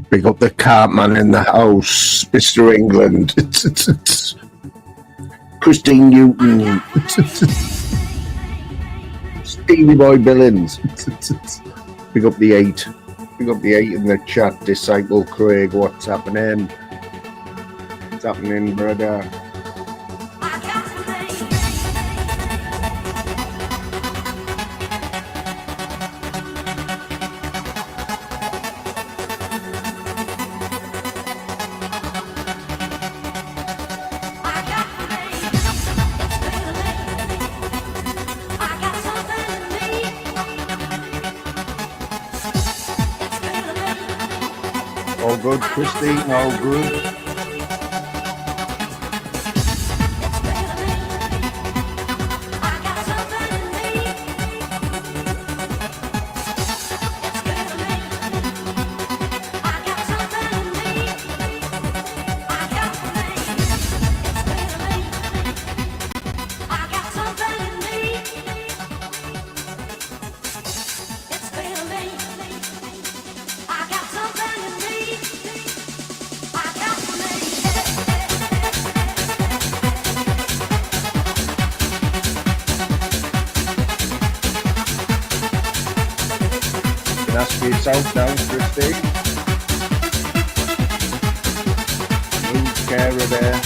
Big up the cartman in the house, Mr. England. Christine Newton. Stevie Boy Billings. Big up the 8. Big up the 8 in the chat. Disciple Craig, what's happening? What's happening, brother? All good, Christine, all good. Yourself down, Christine. Move Kara there.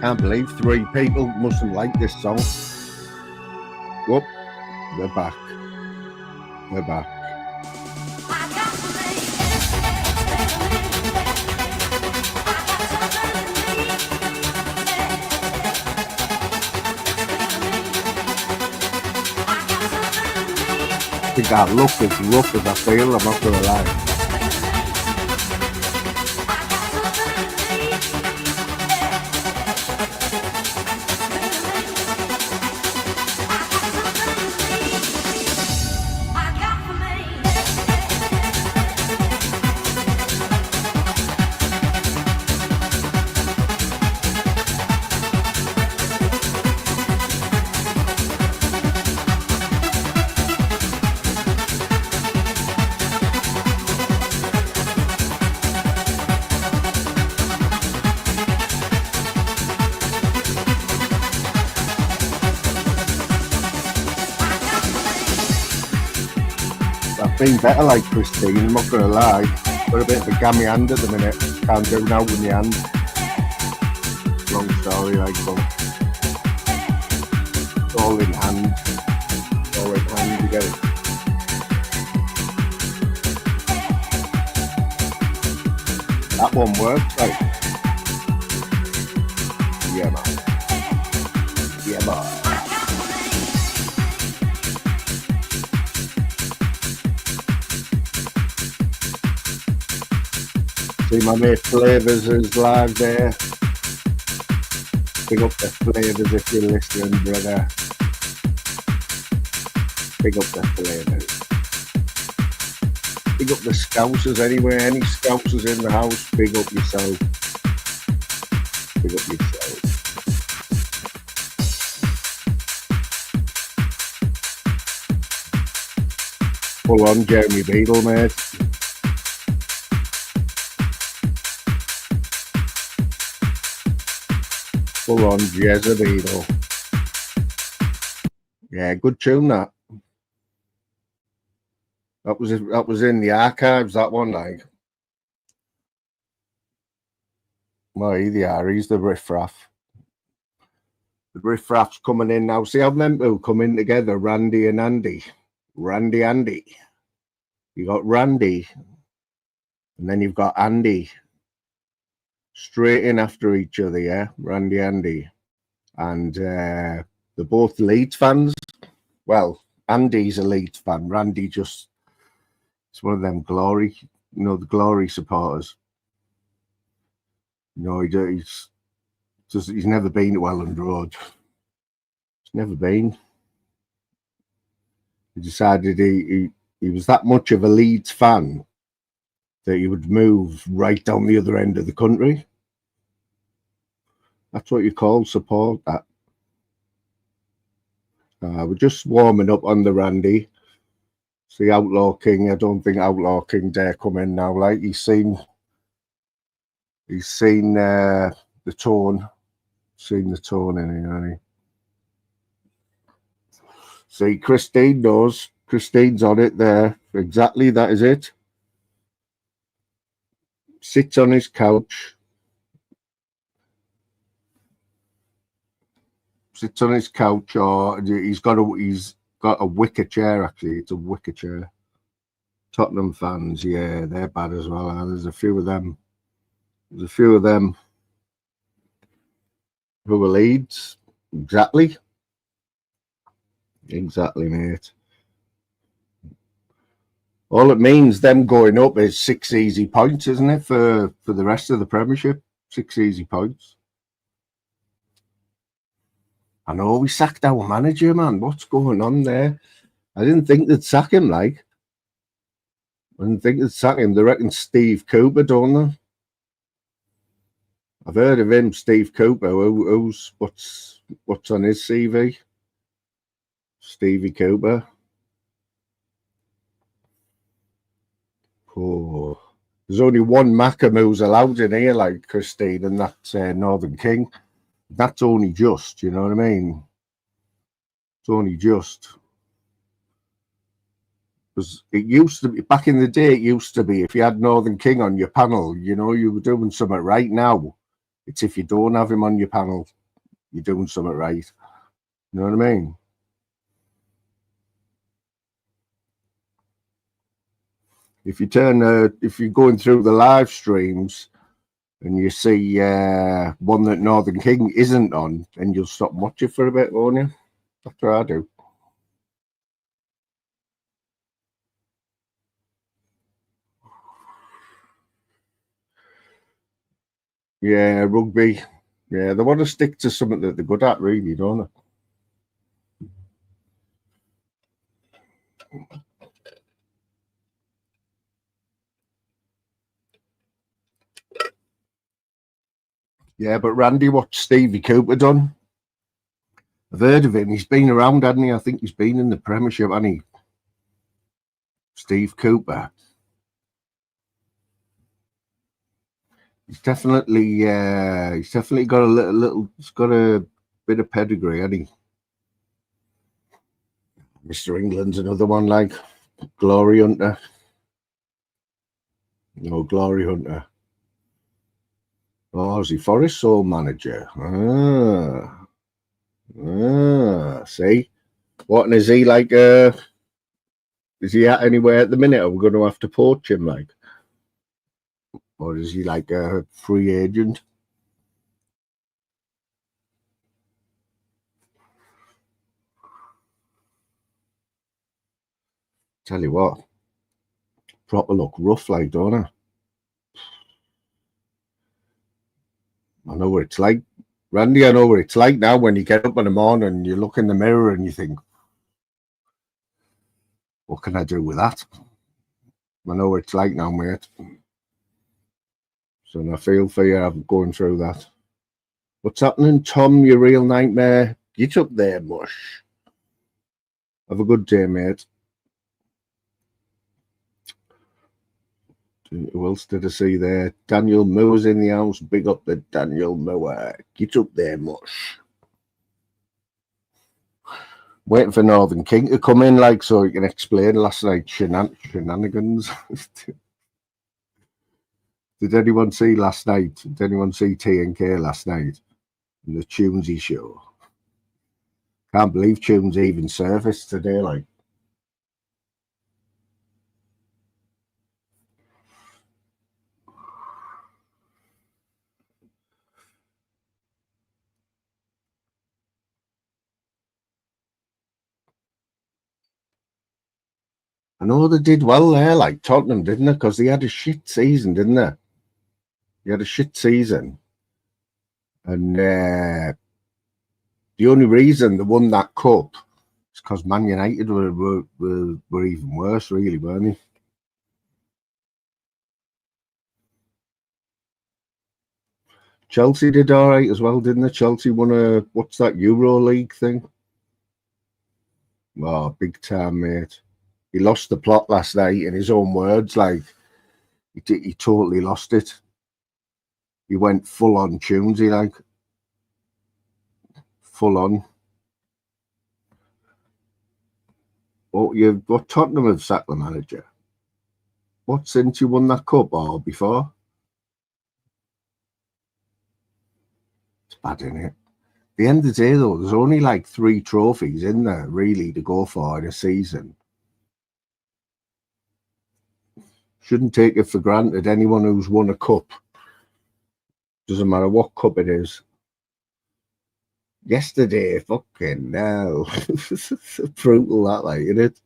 Can't believe 3 people mustn't like this song. Whoop, we're back. We're back. I think that look is rough as I feel, I'm not gonna lie. Been better like Christine, I'm not gonna lie. Got a bit of a gammy hand at the minute. Can't do now with my hand. Long story, like, but it's all in hand. All in hand, you get it. That one works, right? Yeah, man. Yeah, man. See my mate Flavors is live there. Big up the Flavors if you're listening, brother. Big up the Flavors. Big up the Scousers anyway. Any Scousers in the house, big up yourself. Big up yourself. Full on Jeremy Beadle, mate. Full on Jezebel. Yeah, good tune that. That was in the archives, that one, like. Well, he's the riffraff. The riffraff's coming in now. See how them two come in together, Randy and Andy. Randy, Andy. You got Randy, and then you've got Andy. straight in after each other, yeah, Randy Andy. And they're both Leeds fans. Well, Andy's a Leeds fan. Randy just, it's one of them glory, the glory supporters. He's never been to Welland Road. He's never been. He decided he was that much of a Leeds fan that he would move right down the other end of the country. That's what you call support, that. We're just warming up on the Randy. See Outlaw King. I don't think Outlaw King dare come in now. Like he's seen the tone. Seen the tone in here, hasn't he? See, Christine knows. Christine's on it there. Exactly, that is it. Sits on his couch. Sits on his couch, or he's got a wicker chair. Actually, it's a wicker chair. Tottenham fans, yeah, they're bad as well. There's a few of them. There's a few of them who are Leeds. Exactly, mate. All it means them going up is 6 easy points, isn't it, for the rest of the Premiership? 6 easy points. I know we sacked our manager, man. What's going on there? I didn't think they'd sack him, like. I didn't think they'd sack him. They reckon Steve Cooper, don't they? I've heard of him, Steve Cooper. What's on his CV? Stevie Cooper. Oh, there's only one Macamoo's allowed in here, like Christine, and that's Northern King. That's only just, you know what I mean? It's only just. Because it used to be, back in the day, it used to be if you had Northern King on your panel, you were doing something right. Now. It's if you don't have him on your panel, you're doing something right. You know what I mean? If you're going through the live streams and you see one that Northern King isn't on, then you'll stop watching for a bit, won't you? That's what I do. Yeah, rugby. Yeah, they want to stick to something that they're good at, really, don't they? Yeah, but Randy, what's Stevie Cooper done? I've heard of him. He's been around, hasn't he? I think he's been in the Premiership, hasn't he? Steve Cooper. He's definitely got he's got a bit of pedigree, hasn't he? Mr. England's another one, like Glory Hunter. No, Glory Hunter. Oh, is he Forest Soul manager? See? What, and is he like, is he at anywhere at the minute? Are we going to have to poach him, like? Or is he like a free agent? Tell you what, proper look rough, like, don't I? I know what it's like. Randy, I know what it's like now when you get up in the morning and you look in the mirror and you think, what can I do with that? I know what it's like now, mate. So I feel for you. I'm going through that. What's happening, Tom? You real nightmare. Get up there, mush. Have a good day, mate. Who else did I see there? Daniel Moore's in the house. Big up the Daniel Moore. Get up there, mush. Waiting for Northern King to come in, like, so he can explain last night's shenanigans. Did anyone see last night? Did anyone see T&K last night? In the Tunesy show? Can't believe Tunes even surfaced today, like. I know they did well there, like Tottenham, didn't they? Because they had a shit season, didn't they? They had a shit season. And the only reason they won that cup is because Man United were even worse, really, weren't they? Chelsea did all right as well, didn't they? Chelsea won what's that, Euro League thing? Oh, big time, mate. He lost the plot last night, in his own words. Like, he totally lost it. He went full on Tunesy, like, full on. What Tottenham have sacked the manager? What, since you won that cup or before? It's bad, isn't it? At the end of the day, though, there's only like 3 trophies in there, really, to go for in a season. Shouldn't take it for granted. Anyone who's won a cup, doesn't matter what cup it is. Yesterday, fucking hell. Brutal, that, like, isn't it?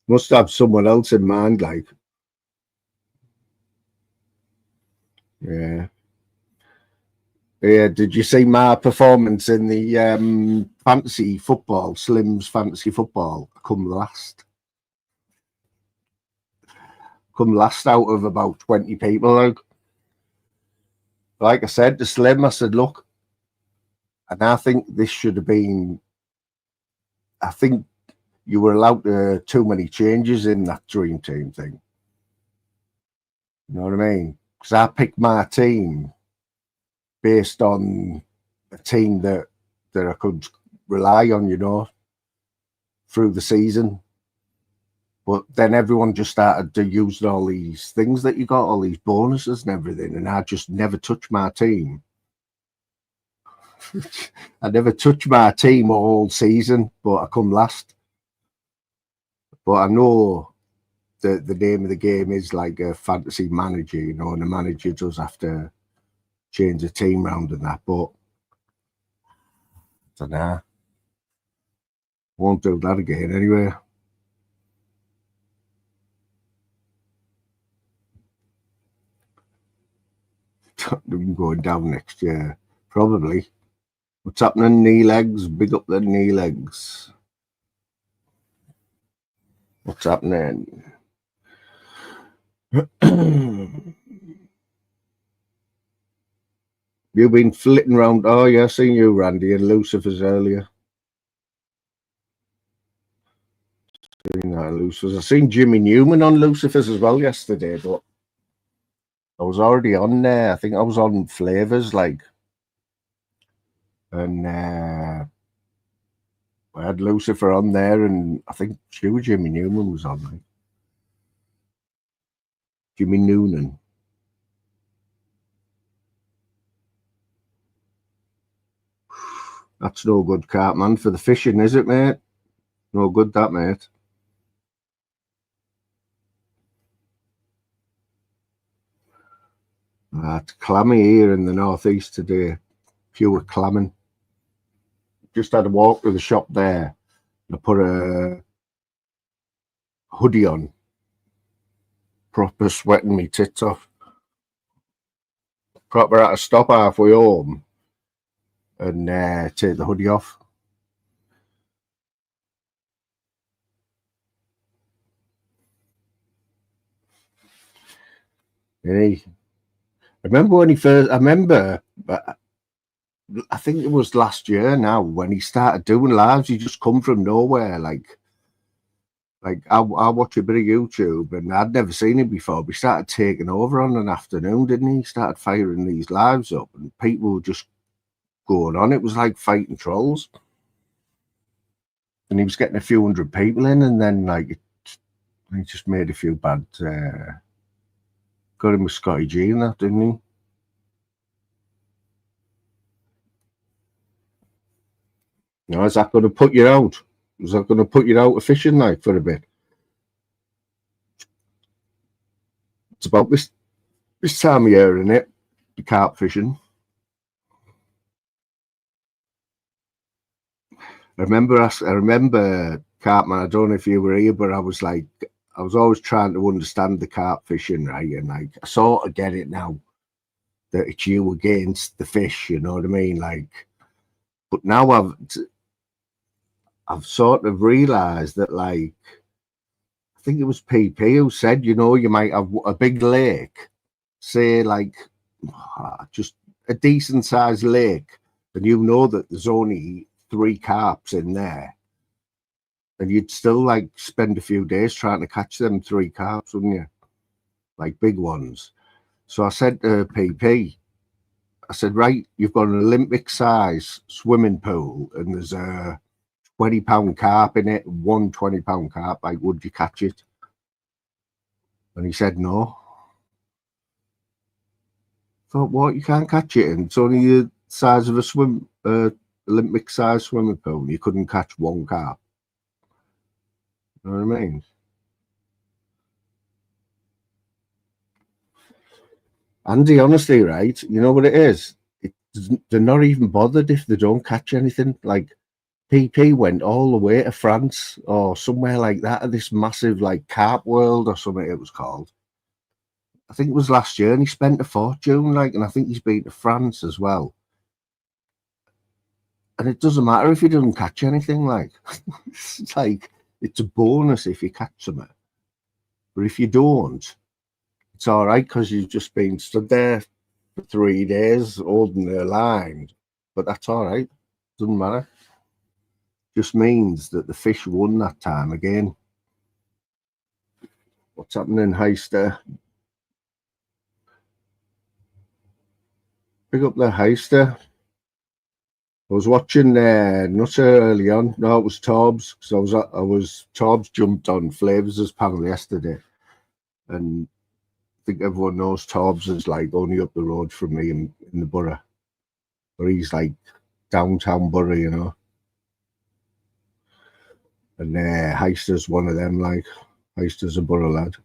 Must have someone else in mind, like. Yeah. Yeah, did you see my performance in the fantasy football, Slim's fantasy football? Come last out of about 20 people. Like I said to Slim, I said, look, and I think this should have been, I think you were allowed too many changes in that dream team thing. You know what I mean? Because I picked my team based on a team that I could rely on, you know, through the season. But then everyone just started to use all these things that you got, all these bonuses and everything, and I just never touched my team. I never touched my team all season, but I come last. But I know the name of the game is like a fantasy manager, you know, and the manager does have to change the team round and that, but I don't know. Won't do that again anyway. Tottenham going down next year, probably. What's happening, knee legs? Big up the knee legs. What's happening? You've been flitting around. Oh, yeah, I seen you, Randy, and Lucifer's earlier. Lucifers. I seen Jimmy Newman on Lucifer's as well yesterday, but I was already on there. I think I was on Flavors, like, and I had Lucifer on there, and I think Jimmy Newman was on, like. Jimmy Noonan. That's no good, Cartman, for the fishing, is it, mate? No good, that, mate. It's clammy here in the northeast today. Pure clamming. Just had a walk to the shop there. I put a hoodie on. Proper sweating me tits off. Proper had to stop halfway home and take the hoodie off. Hey, I remember when he first. I remember, I think it was last year now when he started doing lives. He just come from nowhere. Like I watch a bit of YouTube and I'd never seen him before. But he started taking over on an afternoon, didn't he? He started firing these lives up and people were just going on. It was like fighting trolls. And he was getting a few hundred people in, and then like he just made a few bad. Got him with Scotty G and that, didn't he? You know, is that going to put you out? Is that going to put you out of fishing, like, for a bit? It's about this time of year, isn't it? The carp fishing. I remember, Cartman, I don't know if you were here, but I was like, I was always trying to understand the carp fishing, right? And like, I sort of get it now that it's you against the fish, you know what I mean? Like, but now I've sort of realised that, like, I think it was PP who said, you know, you might have a big lake, say like just a decent sized lake, and you know that there's only 3 carps in there, and you'd still like spend a few days trying to catch them 3 carps, wouldn't you? Like big ones. So I said to PP, I said, right, you've got an Olympic size swimming pool and there's a £20 carp in it, one £20 carp, like, would you catch it? And he said no. I thought, what, you can't catch it? And it's only the size of a Olympic size swimming pool. You couldn't catch 1 carp. You know what I mean? Andy, honestly, right, you know what it is? They're not even bothered if they don't catch anything. Like, PP went all the way to France or somewhere like that, at this massive, like, carp world or something it was called. I think it was last year, and he spent a fortune, like, and I think he's been to France as well. And it doesn't matter if he doesn't catch anything, like, it's like, it's a bonus if you catch something. But if you don't, it's all right because you've just been stood there for 3 days holding the line. But that's all right. Doesn't matter. Just means that the fish won that time again. What's happening, Heister? Pick up the Heister. I was watching Nutter early on. No, it was Torbs, because Torbs jumped on Flavors' panel yesterday, and I think everyone knows Torbs is like only up the road from me in the borough, but he's like downtown borough, you know. And Heister's one of them. Like, Heister's a borough lad.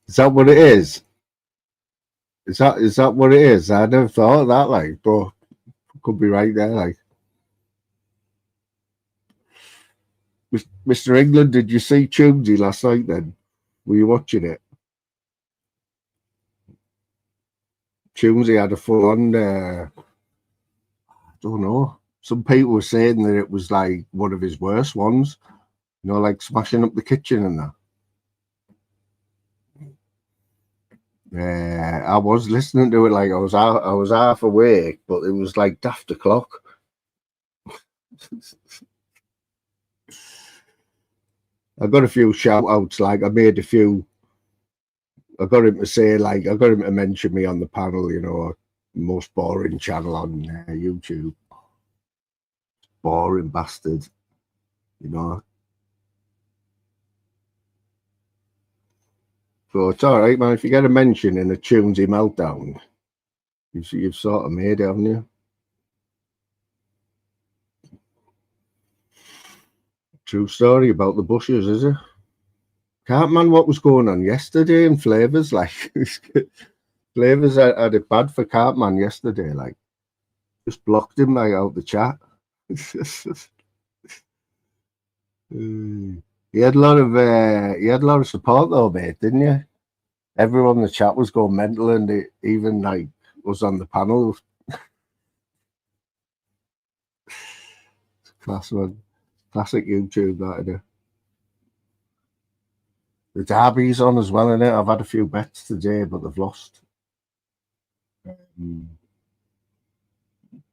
Is that what it is? Is that what it is? I never thought of that, like, but could be right there, like. Mr. England, did you see Tunesy last night then? Were you watching it? Tunesy had a full on, I don't know. Some people were saying that it was like one of his worst ones, you know, like smashing up the kitchen and that. I was listening to it, like I was half awake, but it was like daft o'clock. I got a few shout outs, like I made a few. I got him to say, like, I got him to mention me on the panel, you know, most boring channel on YouTube. Boring bastard, you know. So it's all right, man. If you get a mention in a Tunesy meltdown, you've sort of made it, haven't you? True story about the bushes, is it? Can't man what was going on yesterday in Flavors, like Flavors had it bad for Cartman yesterday, like just blocked him like out the chat. He had a lot of support though, mate, didn't you? Everyone in the chat was going mental, and it even like was on the panel. Classic YouTube, that idea. The derby's on as well, innit? I've had a few bets today, but they've lost. I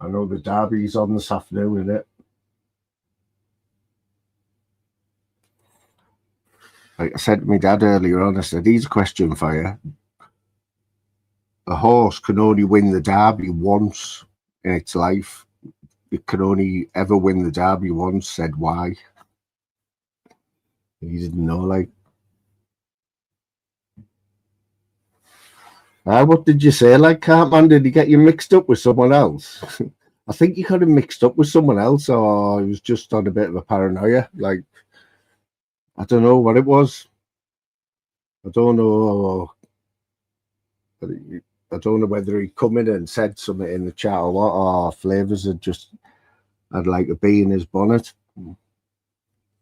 know the derby's on this afternoon, innit? Like I said to my dad earlier on, I said, here's a question for you. A horse can only win the derby once in its life. It can only ever win the derby once. Said why? He didn't know, like. What did you say, like, Cartman? Did he get you mixed up with someone else? I think he got him mixed up with someone else, or he was just on a bit of a paranoia. Like, I don't know what it was. I don't know. I don't know whether he'd come in and said something in the chat or what, or Flavors had just had like a bee in his bonnet.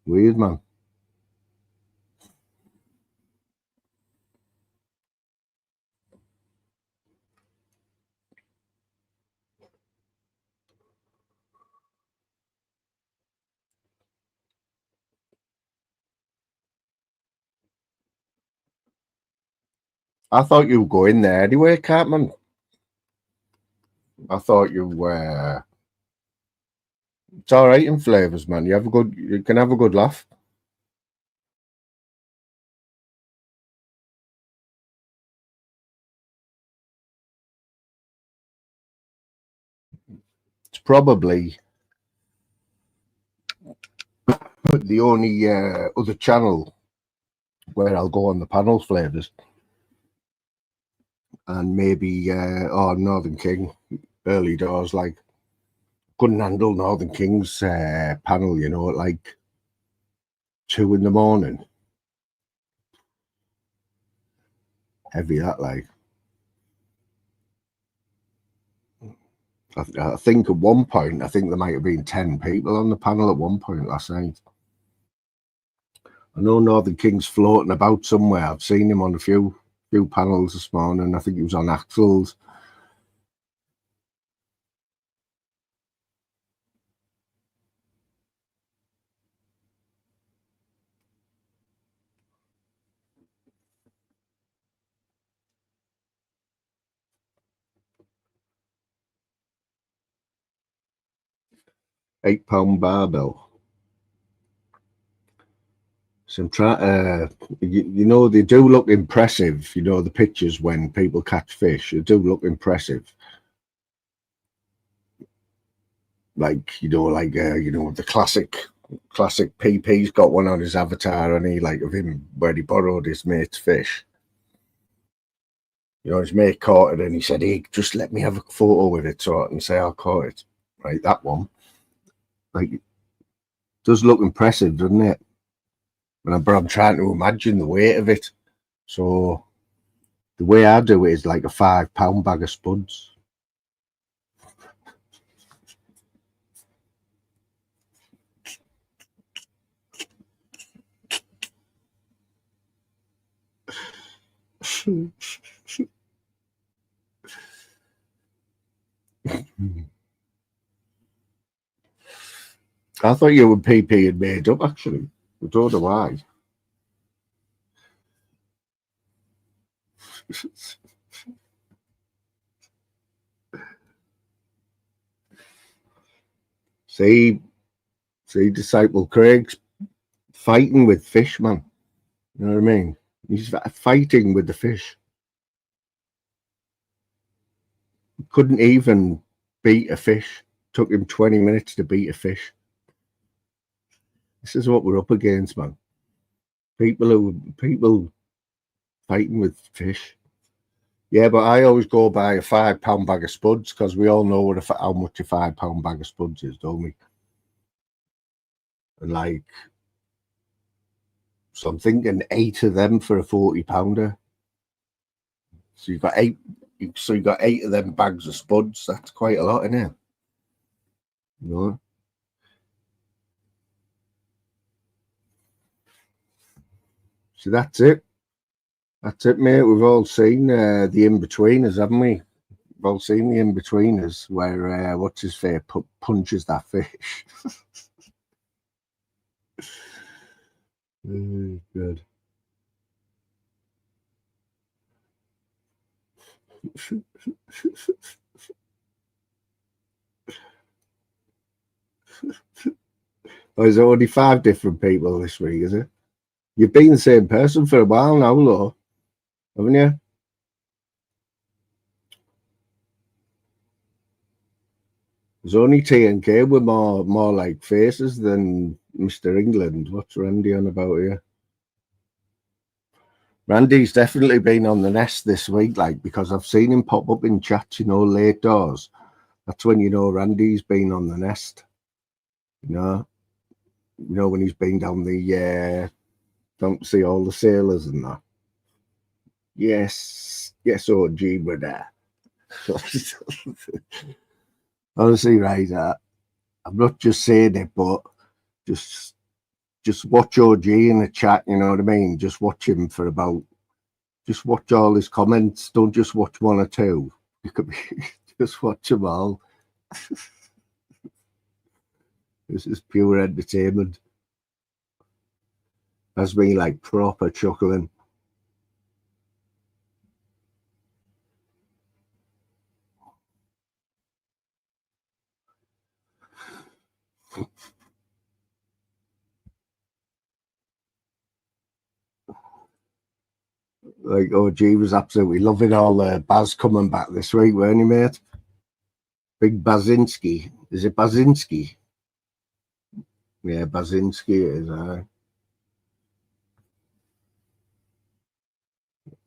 Weird, man. I thought you would go in there anyway, Cartman. I thought you were. It's all right in Flavors, man. You can have a good laugh. It's probably the only other channel where I'll go on the panel Flavors, and maybe Northern King early doors. Like, couldn't handle Northern King's panel, you know, at like 2 a.m. Heavy that, like. I think at one point, I think there might have been 10 people on the panel at one point last night. I know Northern King's floating about somewhere. I've seen him on a few panels this morning. I think he was on Axel's. £8 barbell. So I'm trying to, you know, they do look impressive. You know, the pictures when people catch fish, they do look impressive. Like, you know, the classic PP's got one on his avatar, and he like of him where he borrowed his mate's fish. You know, his mate caught it and he said, "Hey, just let me have a photo with it so I can say I caught it." Right, that one. Like, it does look impressive, doesn't it? But I'm trying to imagine the weight of it. So the way I do it is like a £5 bag of spuds. I thought you were PP had made up, actually. I don't know why. See, Disciple Craig's fighting with fish, man. You know what I mean? He's fighting with the fish. Couldn't even beat a fish. Took him 20 minutes to beat a fish. This is what we're up against, man. People fighting with fish. Yeah, but I always go buy a £5 bag of spuds because we all know how much a £5 bag of spuds is, don't we? And like, so I'm thinking 8 of them for a 40-pounder. So you've got 8. So you got 8 of them bags of spuds. That's quite a lot, isn't it? You know. So that's it. That's it, mate. We've all seen the in-betweeners, haven't we? We've all seen the in-betweeners where what's his face punches that fish. Good. Oh, is there only 5 different people this week, is it? You've been the same person for a while now, though, haven't you? There's only T&K with more like faces than Mr. England. What's Randy on about here? Randy's definitely been on the nest this week, like, because I've seen him pop up in chats, you know, late doors. That's when you know Randy's been on the nest. You know when he's been down the don't see all the sailors and that. Yes, OG, brother. Honestly, right, I'm not just saying it, but just watch OG in the chat, you know what I mean? Just watch him for just watch all his comments. Don't just watch one or two. You could just watch them all. This is pure entertainment. That's me like proper chuckling. Like OG was absolutely loving all the Baz coming back this week, weren't he, mate? Big Bazinski. Is it Bazinski? Yeah, Bazinski it is.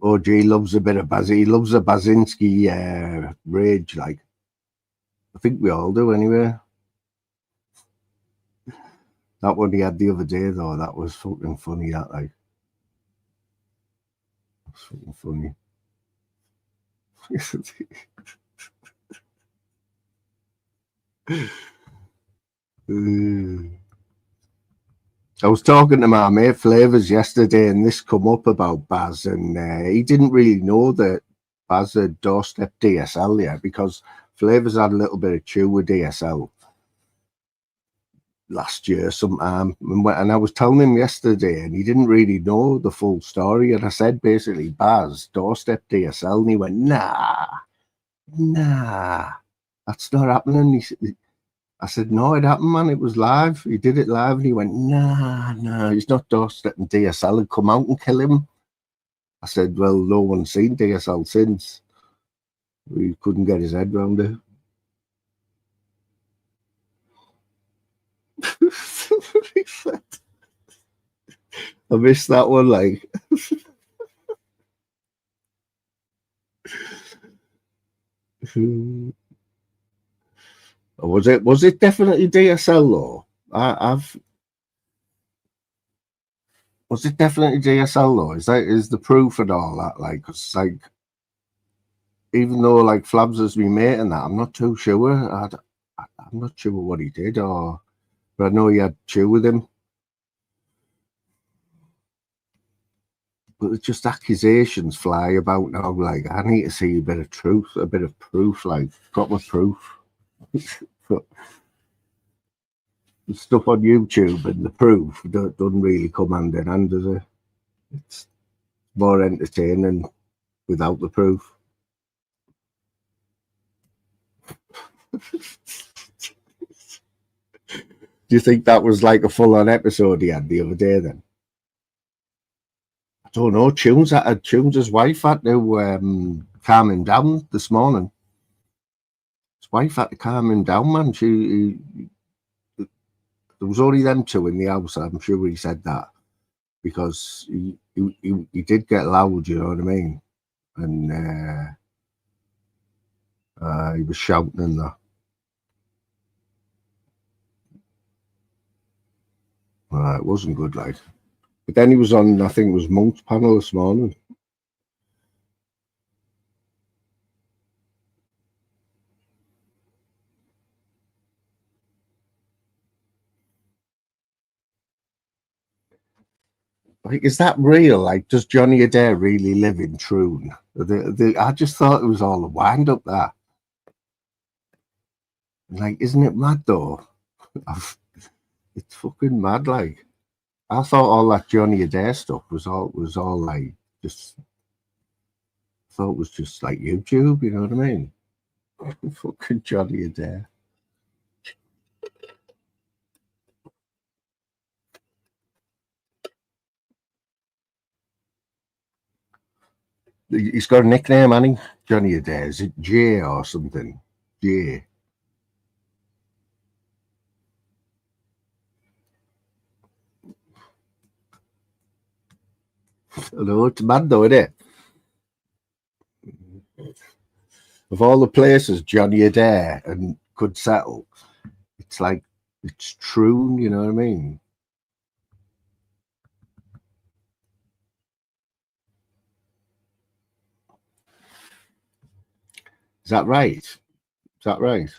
OG loves a bit of Baz. He loves a Bazinski rage, like. I think we all do anyway. That one he had the other day, though, that was fucking funny, that, like. That's fucking funny. I was talking to my mate Flavors yesterday, and this come up about Baz, and he didn't really know that Baz had doorstep DSL yet, because Flavors had a little bit of chew with DSL last year sometime, and I was telling him yesterday, and he didn't really know the full story, and I said basically, Baz, doorstep DSL, and he went, nah, that's not happening. I said, no, it happened, man. It was live. He did it live, and he went, nah, he's not doorstepping DSL and come out and kill him. I said, well, no one's seen DSL since. We couldn't get his head round it. I missed that one, like. Was it definitely DSL though? Was it definitely DSL though? Is the proof and all that, like, 'cause, like, even though like Flabs has been mate and that, I'm not too sure. I'm not sure what he did, but I know he had chew with him. But it's just accusations fly about now. Like, I need to see a bit of truth, a bit of proof, like proper proof. But the stuff on YouTube and the proof doesn't really come hand in hand, does it? It's more entertaining without the proof. Do you think that was like a full-on episode he had the other day then? I don't know. Tunes' wife had to calm him down this morning. His wife had to calm him down, man. There was only them two in the house. I'm sure he said that because he did get loud. You know what I mean? And he was shouting and that. It wasn't good, like. But then he was on, I think it was Monk's panel this morning. Like, is that real? Like, does Johnny Adair really live in Troon? I just thought it was all a wind up there. Like, isn't it mad though? It's fucking mad. Like, I thought all that Johnny Adair stuff was all like just. I thought it was just like YouTube. You know what I mean? Fucking Johnny Adair. He's got a nickname, hasn't he? Johnny Adair. Is it Jay or something? Jay. I know, it's mad though, isn't it? Of all the places Johnny Adair and could settle, it's like, it's true, you know what I mean? Is that right? Is that right?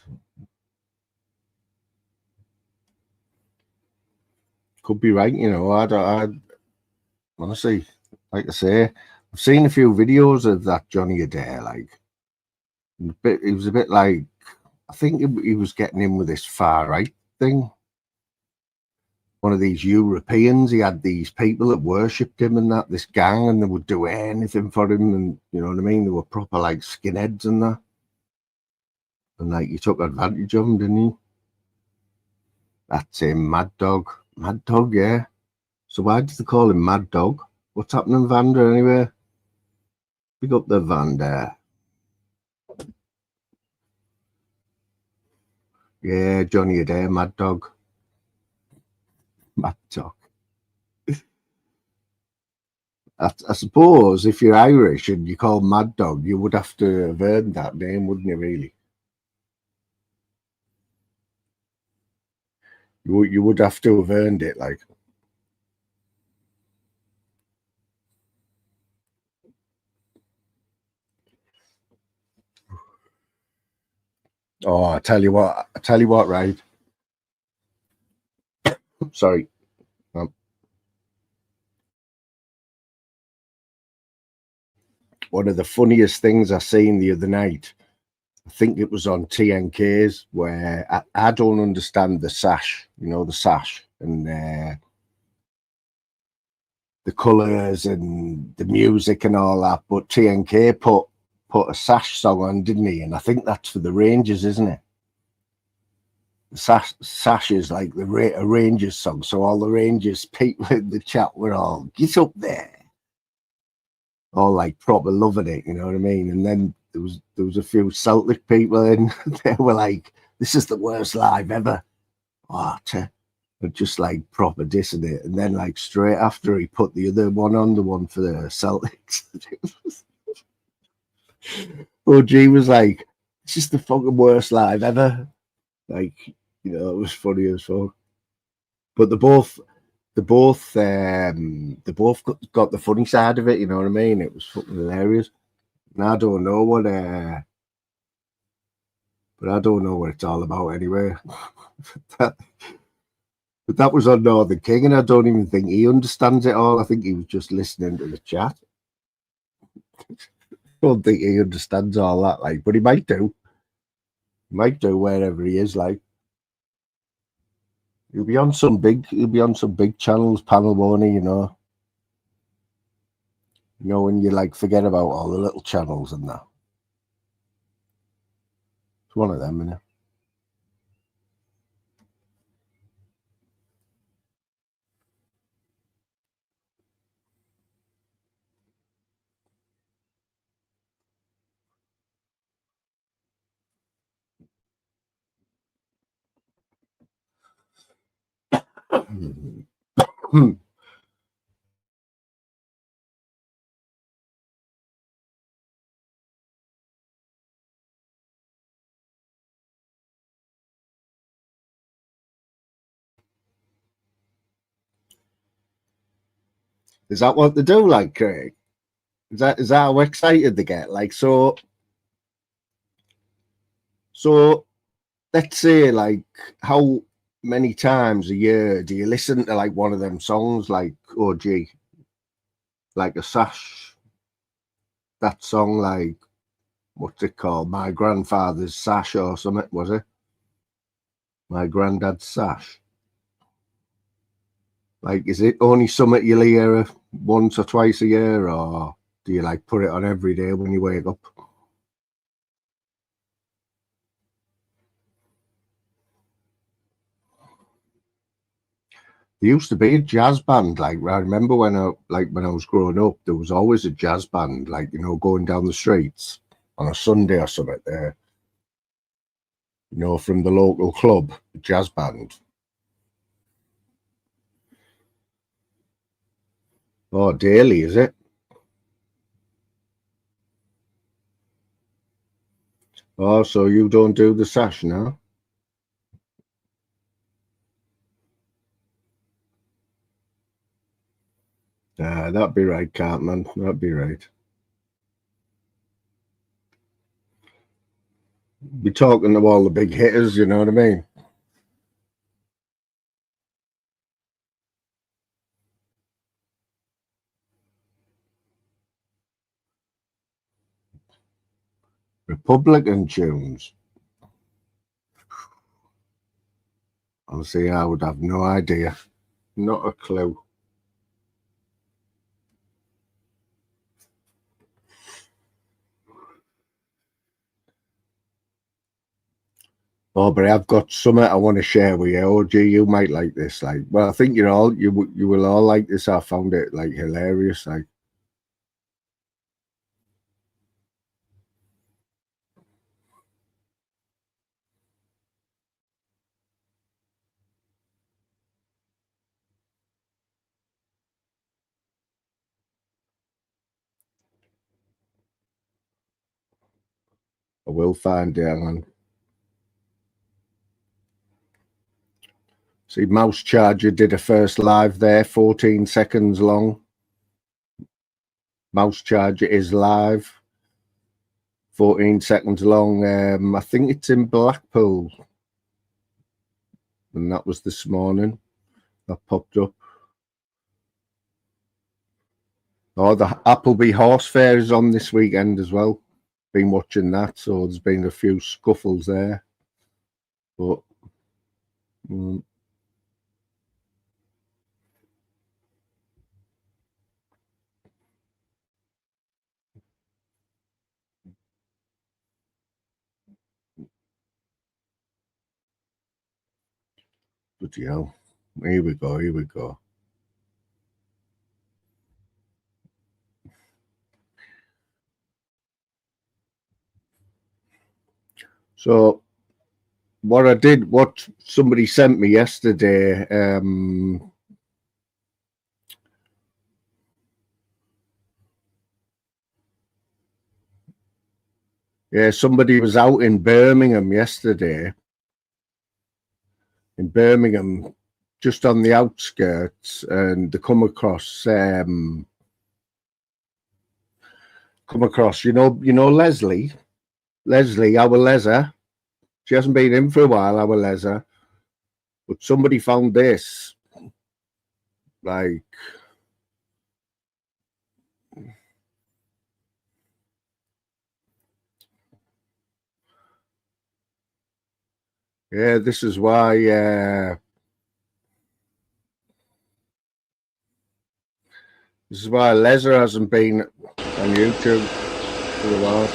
Could be right, you know. I honestly, like I say, I've seen a few videos of that Johnny Adair. Like, it was a bit like, I think he was getting in with this far right thing. One of these Europeans, he had these people that worshipped him and that, this gang, and they would do anything for him, and you know what I mean? They were proper like skinheads and that. And like, you took advantage of him, didn't you? That's him, Mad Dog. Mad Dog, yeah. So why did they call him Mad Dog? What's happening, Vander, anyway? Pick up the Vander. Yeah, Johnny Adair, Mad Dog. Mad Dog. I suppose if you're Irish and you call Mad Dog, you would have to have earned that name, wouldn't you, really? You would have to have earned it, like. Oh, I tell you what, right? Sorry. One of the funniest things I seen the other night, I think it was on TNK's, where I don't understand the sash, you know, the sash and the colours and the music and all that. But TNK put a sash song on, didn't he? And I think that's for the Rangers, isn't it? The sash is like a Rangers song. So all the Rangers people in the chat were all, get up there. All like proper loving it, you know what I mean? And then there was a few Celtic people in, they were like, this is the worst live ever. But just like proper dissing it. And then like straight after he put the other one on, the one for the Celtics. OG was like, this is the fucking worst live ever. Like, you know, it was funny as fuck. But they both got the funny side of it, you know what I mean? It was fucking hilarious. And I don't know what but I don't know what it's all about anyway. But that was on Northern King, and I don't even think he understands it all. I think he was just listening to the chat. I don't think he understands all that, like, but he might do. He might do wherever he is, like. He'll be on some big channels, panel, won't he, you know? You know, when you like forget about all the little channels and that. It's one of them, isn't it? Is that what they do, like, Craig? Is that how excited they get? Like, so let's say, like, how many times a year do you listen to like one of them songs, like, oh gee, like a sash, that song, like, what's it called? My grandfather's sash or something, was it? My granddad's sash. Like, is it only something you'll hear once or twice a year, or do you like put it on every day when you wake up? There used to be a jazz band. Like, I remember when I was growing up, there was always a jazz band, like, you know, going down the streets on a Sunday or something there, you know, from the local club, jazz band. Oh, daily, is it? Oh, so you don't do the sash now? That'd be right, Cartman. That'd be right. Be talking to all the big hitters, you know what I mean? Republican tunes. Honestly, I would have no idea. Not a clue. Oh, but I've got something I want to share with you. Oh, gee, you might like this. Like, well, I think you will all like this. I found it like hilarious. Like, I will find it. Hang on. See, Mouse Charger did a first live there, 14 seconds long. Mouse Charger is live, 14 seconds long. I think it's in Blackpool. And that was this morning. That popped up. Oh, the Appleby Horse Fair is on this weekend as well. Been watching that, so there's been a few scuffles there. But bloody hell. Here we go, here we go. So what somebody sent me yesterday, yeah, somebody was out in Birmingham yesterday. In Birmingham, just on the outskirts, and they come across, you know Leslie, our Lesser. She hasn't been in for a while, our Lesser. But somebody found this, like, yeah, this is why Lesser hasn't been on YouTube for a while.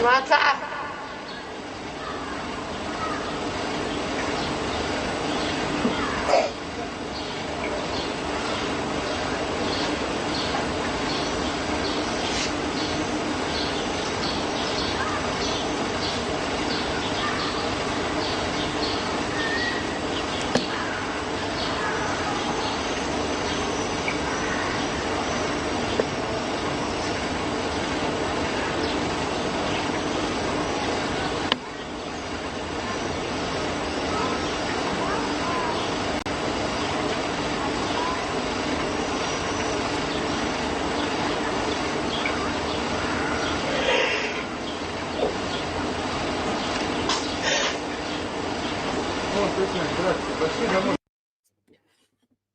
What's up?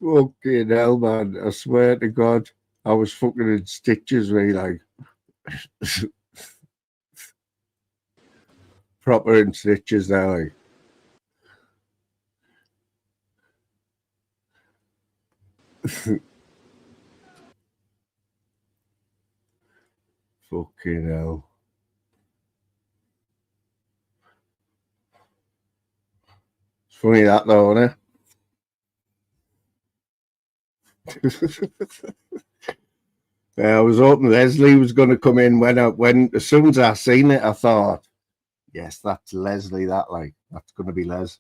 Okay, hell, man. I swear to God, I was fucking in stitches, really, like. Proper in stitches now, like. Fucking hell. It's funny that, though, isn't it? I was hoping Leslie was going to come in when as soon as I seen it, I thought, yes, that's Leslie. That's going to be Les.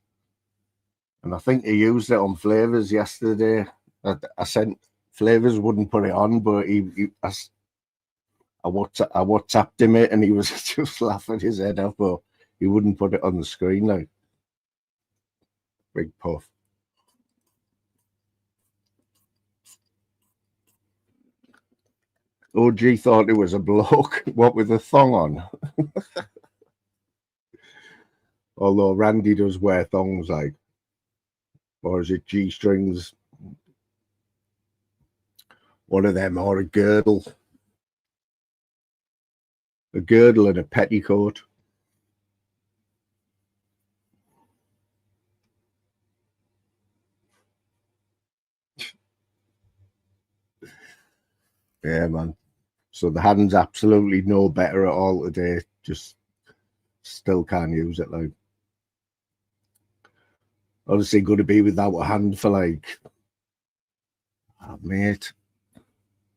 And I think he used it on Flavors yesterday. I sent Flavors wouldn't put it on, but I WhatsApped him it, and he was just laughing his head off, but he wouldn't put it on the screen now. Big puff. OG thought it was a bloke, what with a thong on. Although Randy does wear thongs, like, or is it G-strings? One of them, or a girdle. A girdle and a petticoat. Yeah, man. So the hand's absolutely no better at all today. Just still can't use it, like. Obviously going to be without a hand for like, oh, mate.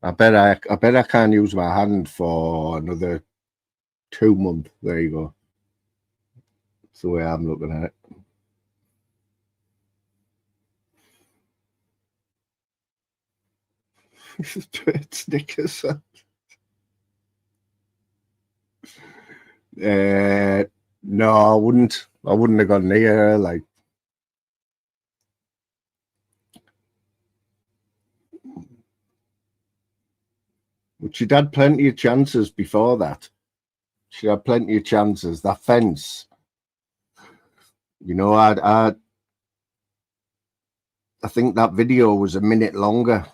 I bet I can't use my hand for another 2 months. There you go. That's the way I'm looking at it. Snickers. No, I wouldn't have gone near her, like. But she'd had plenty of chances before that. She had plenty of chances. That fence, you know, I think that video was a minute longer.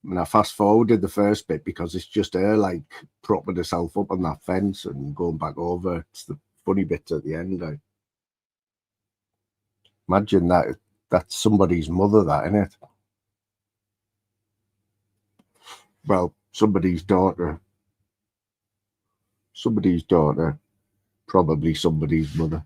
And I fast forwarded the first bit because it's just her like propping herself up on that fence and going back over. It's the funny bits at the end. Like. Imagine that's somebody's mother, that, isn't it? Well, somebody's daughter. Somebody's daughter. Probably somebody's mother.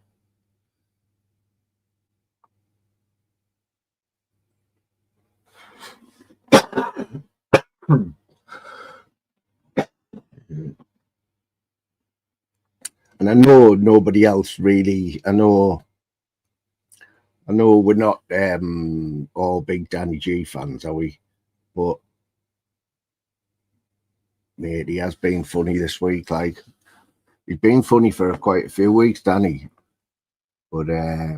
And I know nobody else really. I know we're not all big Danny G fans, are we? But mate, he has been funny this week. Like, he's been funny for quite a few weeks, Danny. But I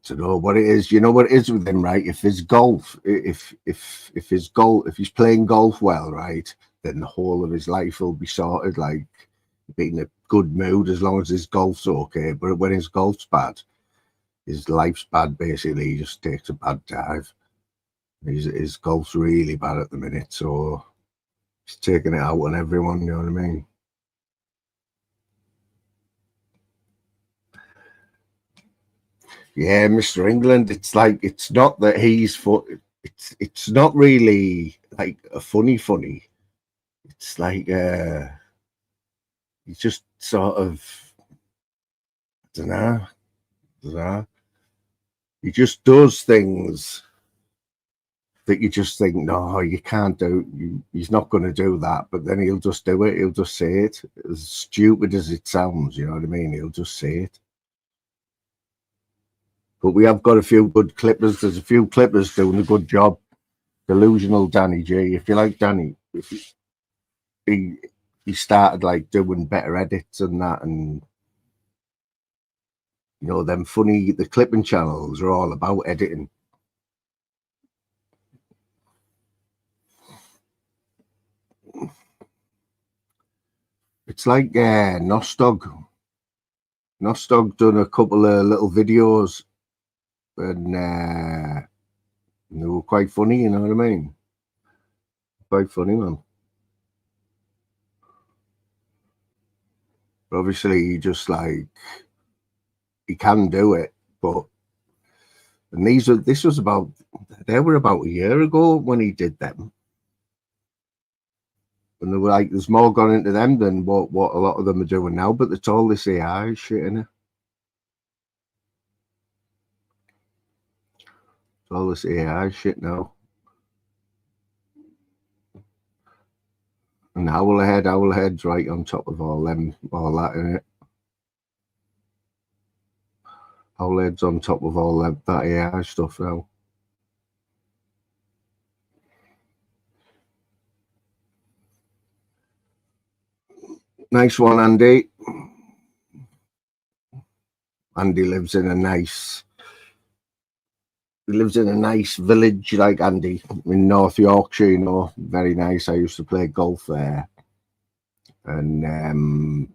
don't know what it is. You know what it is with him, right? If his golf, if he's playing golf well, right, then the whole of his life will be sorted. Like, being in a good mood as long as his golf's okay. But when his golf's bad, his life's bad. Basically, he just takes a bad dive. His golf's really bad at the minute, so he's taking it out on everyone. You know what I mean? Yeah, Mr. England. It's like, it's not that he's it's not really like a funny. it's like he's just sort of, I don't know. He just does things that you just think, no, you can't do. He's not going to do that, but then he'll just do it. He'll just say it, as stupid as it sounds. You know what I mean? He'll just say it. But we have got a few good clippers. There's a few clippers doing a good job. Delusional Danny G. If you like Danny, he started like doing better edits and that, and you know, them funny, the clipping channels are all about editing. It's like Nostog. Nostog done a couple of little videos, and they were quite funny, you know what I mean? Quite funny, man. But obviously, he just like, he can do it, but, and this was about, they were about a year ago when he did them. And they were like, there's more gone into them than what a lot of them are doing now, but it's all this AI shit, innit? It's all this AI shit now. And Owlhead's right on top of all that, innit? Owlhead's on top of all that AI stuff now. Nice one, Andy. Andy lives in a nice village, like Andy, in North Yorkshire, you know, very nice. I used to play golf there, and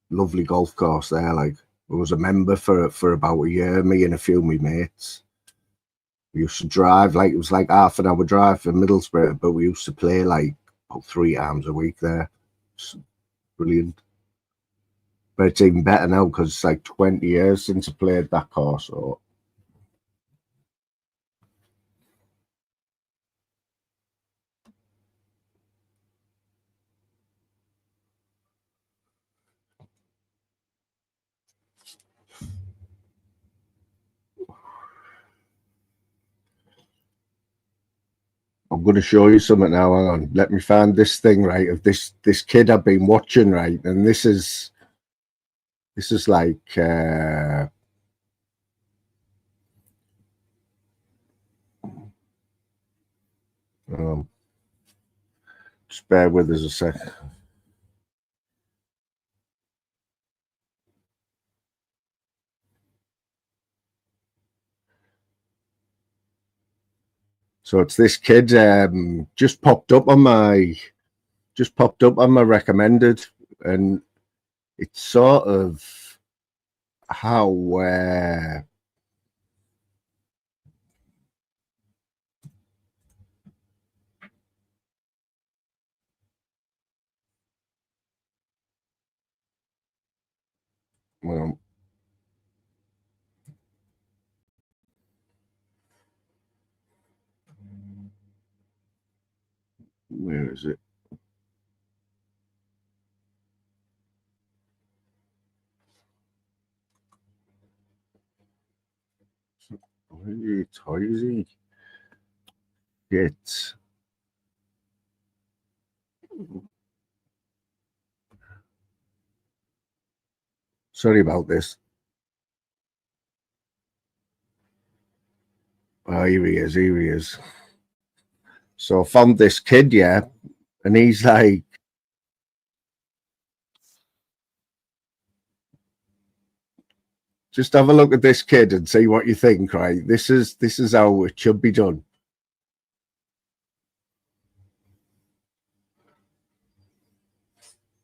lovely golf course there. Like, I was a member for about a year, me and a few of my mates. We used to drive, like, it was like half an hour drive from Middlesbrough, but we used to play like about 3 times a week there. It's brilliant. But it's even better now because it's like 20 years since I played that course. So I'm going to show you something now. Hang on, let me find this thing, right, of this kid I've been watching, right, and this is like just bear with us a sec. So it's this kid, just popped up on my recommended, and it's sort of how well, where is it? Toysy. Shit. Sorry about this. Oh, here he is. So I found this kid, yeah, and he's like, just have a look at this kid and see what you think, right? This is how it should be done.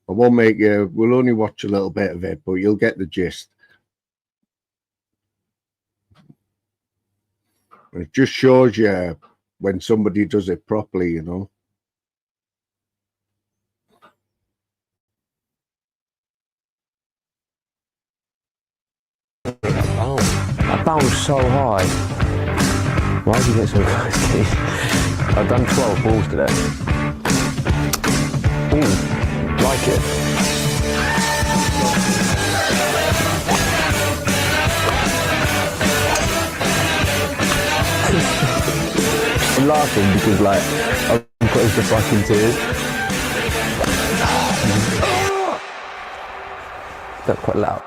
I won't make you, we'll only watch a little bit of it, but you'll get the gist. It just shows you when somebody does it properly, you know. Oh, that ball's so high. Why did you get so close? I've done 12 balls today. Like it. I'm laughing because like I've got the fucking tears. That's quite loud.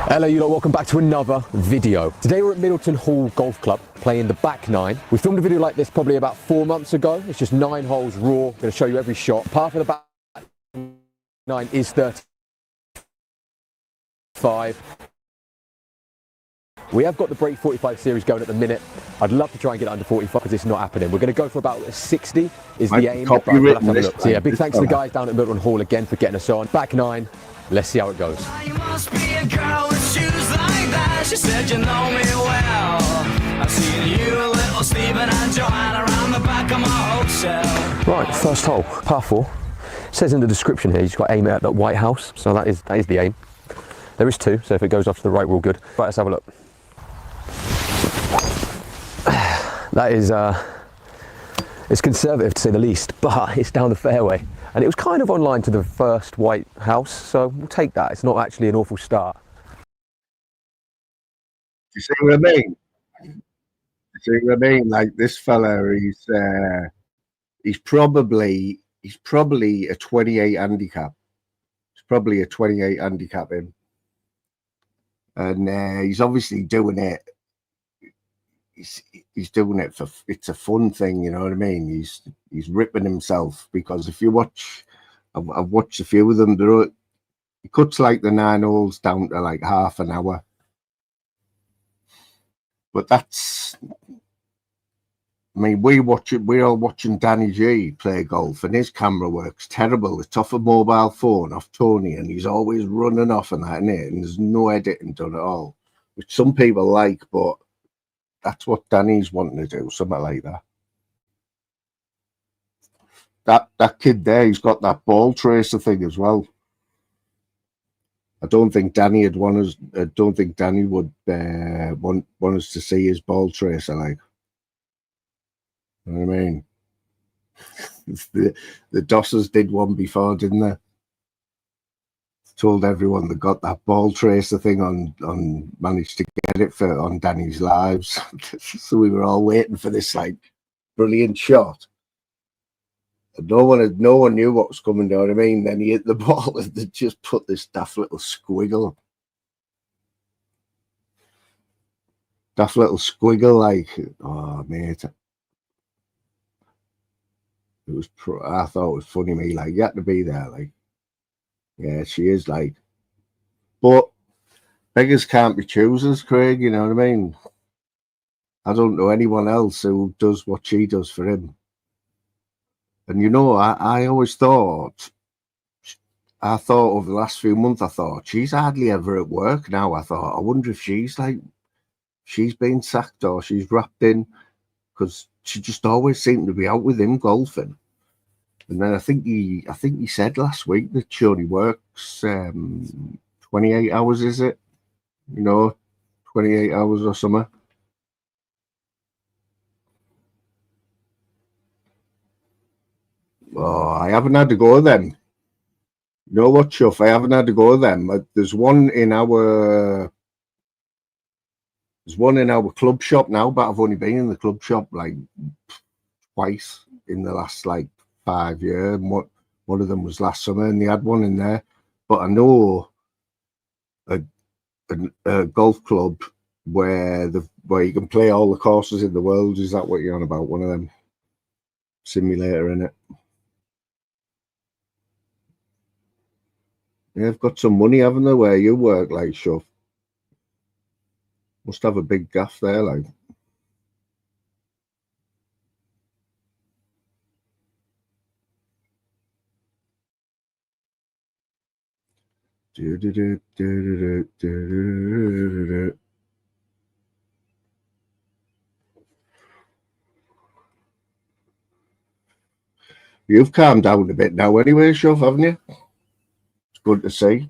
Hello you lot, welcome back to another video. Today we're at Middleton Hall Golf Club playing the back nine. We filmed a video like this probably about 4 months ago. It's just 9 holes raw. I'm going to show you every shot. Par for the back nine is 35. We have got the Break 45 series going at the minute. I'd love to try and get it under 45 because it's not happening. We're going to go for about 60 is the aim. But we'll have to have a look. So yeah, big thanks to the guys down at Middleton Hall again for getting us on. Back nine, let's see how it goes. You must be a girl with shoes like that. She said you know me well. I've seen you, little Stephen and Joanna around the back of my hotel. Right, first hole, par 4. It says in the description here, you've got to aim it at that white house. So that is the aim. There is 2, so if it goes off to the right, we're all good. Right, let's have a look. That is, it's conservative to say the least, but it's down the fairway. And it was kind of on line to the first white house, so we'll take that. It's not actually an awful start. You see what I mean? You see what I mean? Like this fella, he's probably a 28 handicap. He's probably a 28 handicap in, and he's obviously doing it. He's doing it for it's a fun thing, you know what I mean? He's ripping himself because if you watch, I've watched a few of them. He cuts like the 9 holes down to like half an hour, but that's. I mean, we're all watching Danny G play golf, and his camera work's terrible. It's off a mobile phone, off Tony, and he's always running off and that, innit? And there's no editing done at all, which some people like, but that's what Danny's wanting to do, something like that. That kid there, he's got that ball tracer thing as well. I don't think Danny would want us. I don't think Danny would want us to see his ball tracer, like. You know what I mean? the Dossers did one before, didn't they? Told everyone they got that ball tracer thing on managed to get it on Danny's lives. So we were all waiting for this like brilliant shot. And no one knew what was coming, you know what I mean? Then he hit the ball and they just put this daft little squiggle. Daft little squiggle, like, oh mate. It was I thought it was funny, me, like you had to be there, like. Yeah, she is like, but beggars can't be choosers, Craig. You know what I mean? I don't know anyone else who does what she does for him. And you know, I always thought, over the last few months, I thought she's hardly ever at work now. I thought, I wonder if she's been sacked or she's wrapped in, because she just always seemed to be out with him golfing. And then I think he said last week that she only works 28 hours, is it? You know, 28 hours or something. Oh, I haven't had to go with them. You know what, Chuff? I haven't had to go with them. There's one in our club shop now, but I've only been in the club shop like twice in the last like 5 years. One of them was last summer, and they had one in there. But I know a golf club where you can play all the courses in the world. Is that what you're on about? One of them simulator in it. They've got some money, haven't they? Where you work, like Shuff. Must have a big gaff there, like. You've calmed down a bit now anyway, Shuff, haven't you? It's good to see.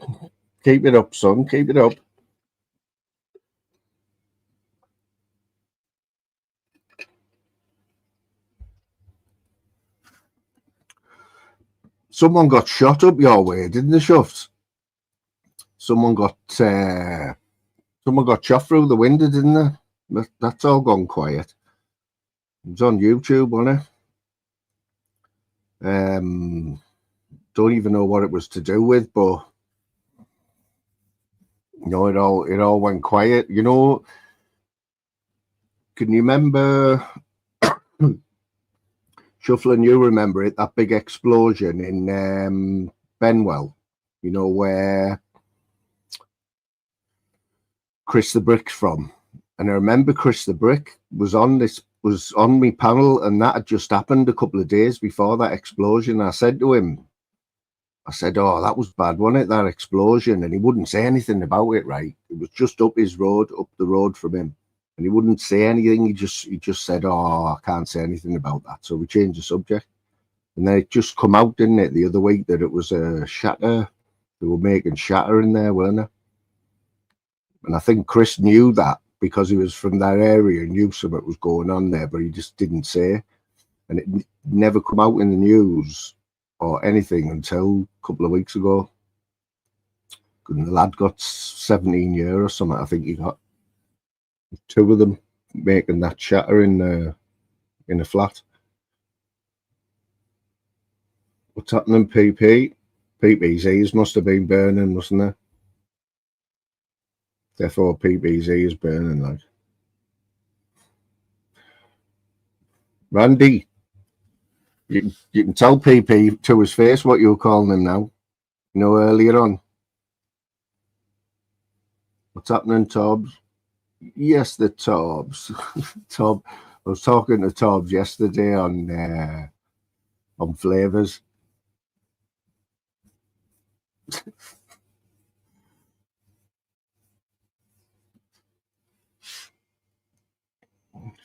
Keep it up, son. Keep it up. Someone got shot up your way, didn't they, Shufts? Someone got shot through the window, didn't they? That's all gone quiet. It was on YouTube, wasn't it? Don't even know what it was to do with, but you know, it all went quiet. You know, can you remember, Shuffling, you remember it, that big explosion in Benwell, you know, where Chris the Brick's from? And I remember Chris the Brick was on my panel, and that had just happened a couple of days before that explosion. I said to him, oh, that was bad, wasn't it, that explosion? And he wouldn't say anything about it, right? It was just up the road from him. And he wouldn't say anything. He just said, oh, I can't say anything about that. So we changed the subject. And then it just come out, didn't it, the other week, that it was a shatter. They were making shatter in there, weren't they? And I think Chris knew that because he was from that area and knew something was going on there, but he just didn't say. And it never come out in the news or anything until a couple of weeks ago. And the lad got 17 years or something. I think he got 2 of them making that shatter in a flat. What's happening, PP? PP's ears must have been burning, mustn't they? Therefore, PP's ears burning, like. Randy, you can tell PP to his face what you're calling him now. You know, earlier on. What's happening, Tobbs? Yes, the Tobbs. I was talking to Tobbs yesterday on Flavors.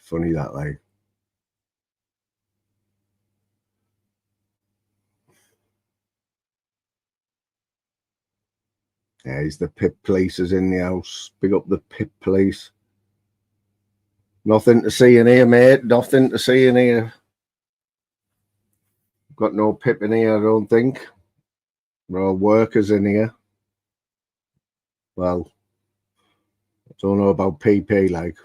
Funny that, like. Yeah, he's the Pip Places in the house. Big up the Pip Place. Nothing to see in here, mate. Nothing to see in here. Got no Pip in here, I don't think. We're all workers in here. Well, I don't know about PP, like.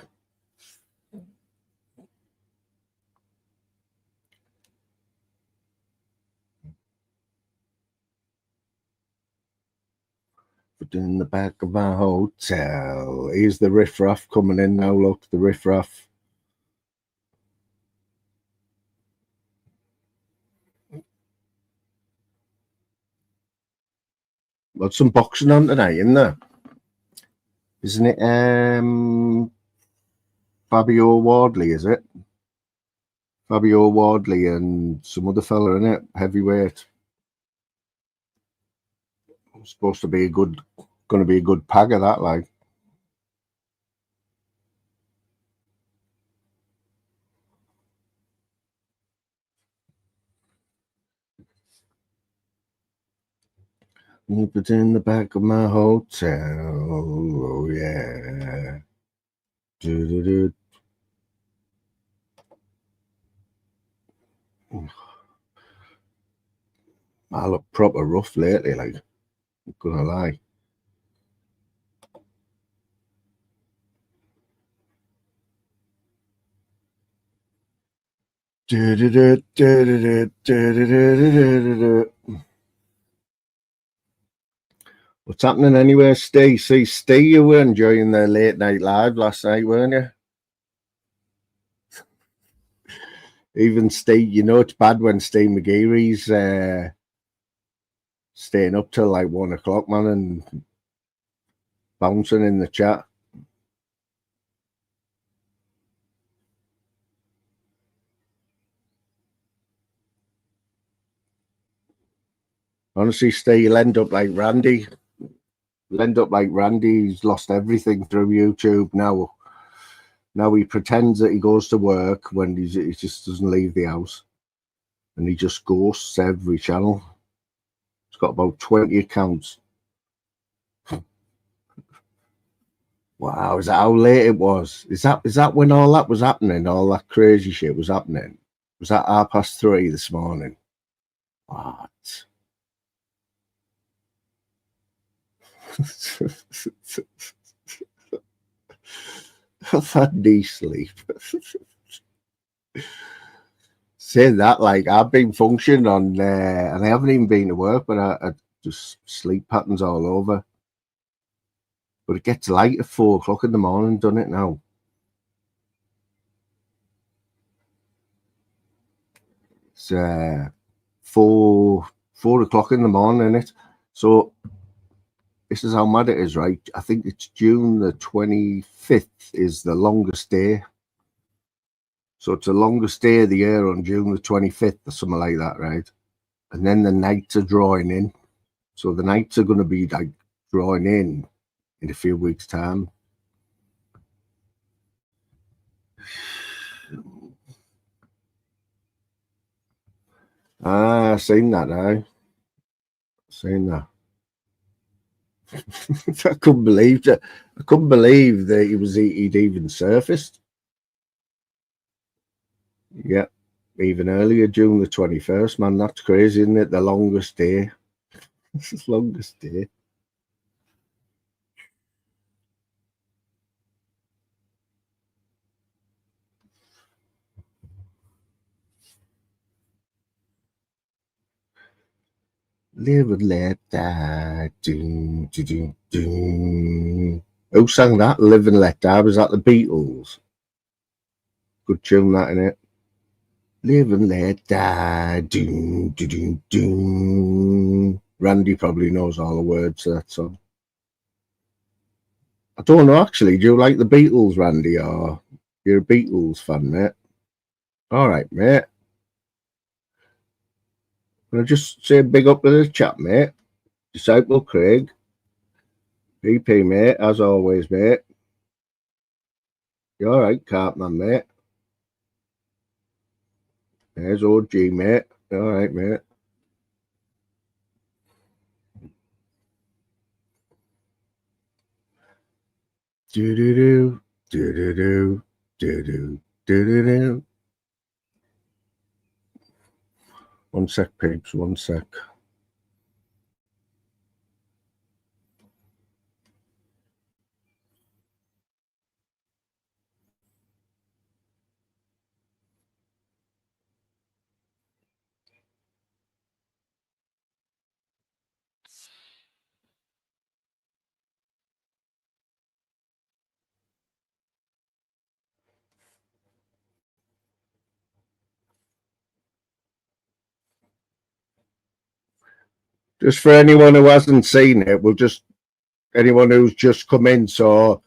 But in the back of our hotel, here's the riffraff coming in now. Look, the riffraff. Got some boxing on tonight, isn't there? Isn't it Fabio Wardley, is it? Fabio Wardley and some other fella, in it, heavyweight. It's supposed to be going to be a good pag of that, like. Put it in the back of my hotel, oh yeah. Do-do-do. I look proper rough lately, like, I'm gonna lie. What's happening anyway, Steve? See, Steve, you were enjoying the late night live last night, weren't you? Even Steve, you know it's bad when Steve McGeary's staying up till like 1 o'clock, man, and bouncing in the chat. Honestly, Steve, you'll end up like Randy. You'll end up like Randy. He's lost everything through YouTube now. Now he pretends that he goes to work when he just doesn't leave the house. And he just ghosts every channel. He's got about 20 accounts. Wow, is that how late it was? Is that when all that was happening? All that crazy shit was happening? Was that 3:30 this morning? What? I've had knee sleep. Saying that, like, I've been functioning on, and I haven't even been to work, but I just sleep patterns all over. But it gets light at 4 o'clock in the morning, done it now. It's 4 o'clock in the morning, isn't it? So this is how mad it is, right? I think it's June the 25th is the longest day. So it's the longest day of the year on June the 25th or something like that, right? And then the nights are drawing in. So the nights are going to be like drawing in a few weeks' time. Ah, seen that now. Seen that. I couldn't believe that. I couldn't believe that he'd even surfaced. Yeah, even earlier, June the 21st, man. That's crazy, isn't it? The longest day. This is the longest day. Live and let die. Who sang that? Live and Let Die. Was that the Beatles? Good tune, that, innit? Live and let die. Randy probably knows all the words to that song. I don't know, actually. Do you like the Beatles, Randy, or you're a Beatles fan, mate? All right, mate. Can I just say big up to the chat, mate? Disciple Craig. PP, mate, as always, mate. You all right, Cartman, mate? There's OG, mate. You all right, mate? Do-do-do, do-do-do, do-do, do-do-do. One sec, peeps, one sec. Just for anyone who hasn't seen it, anyone who's just come in, so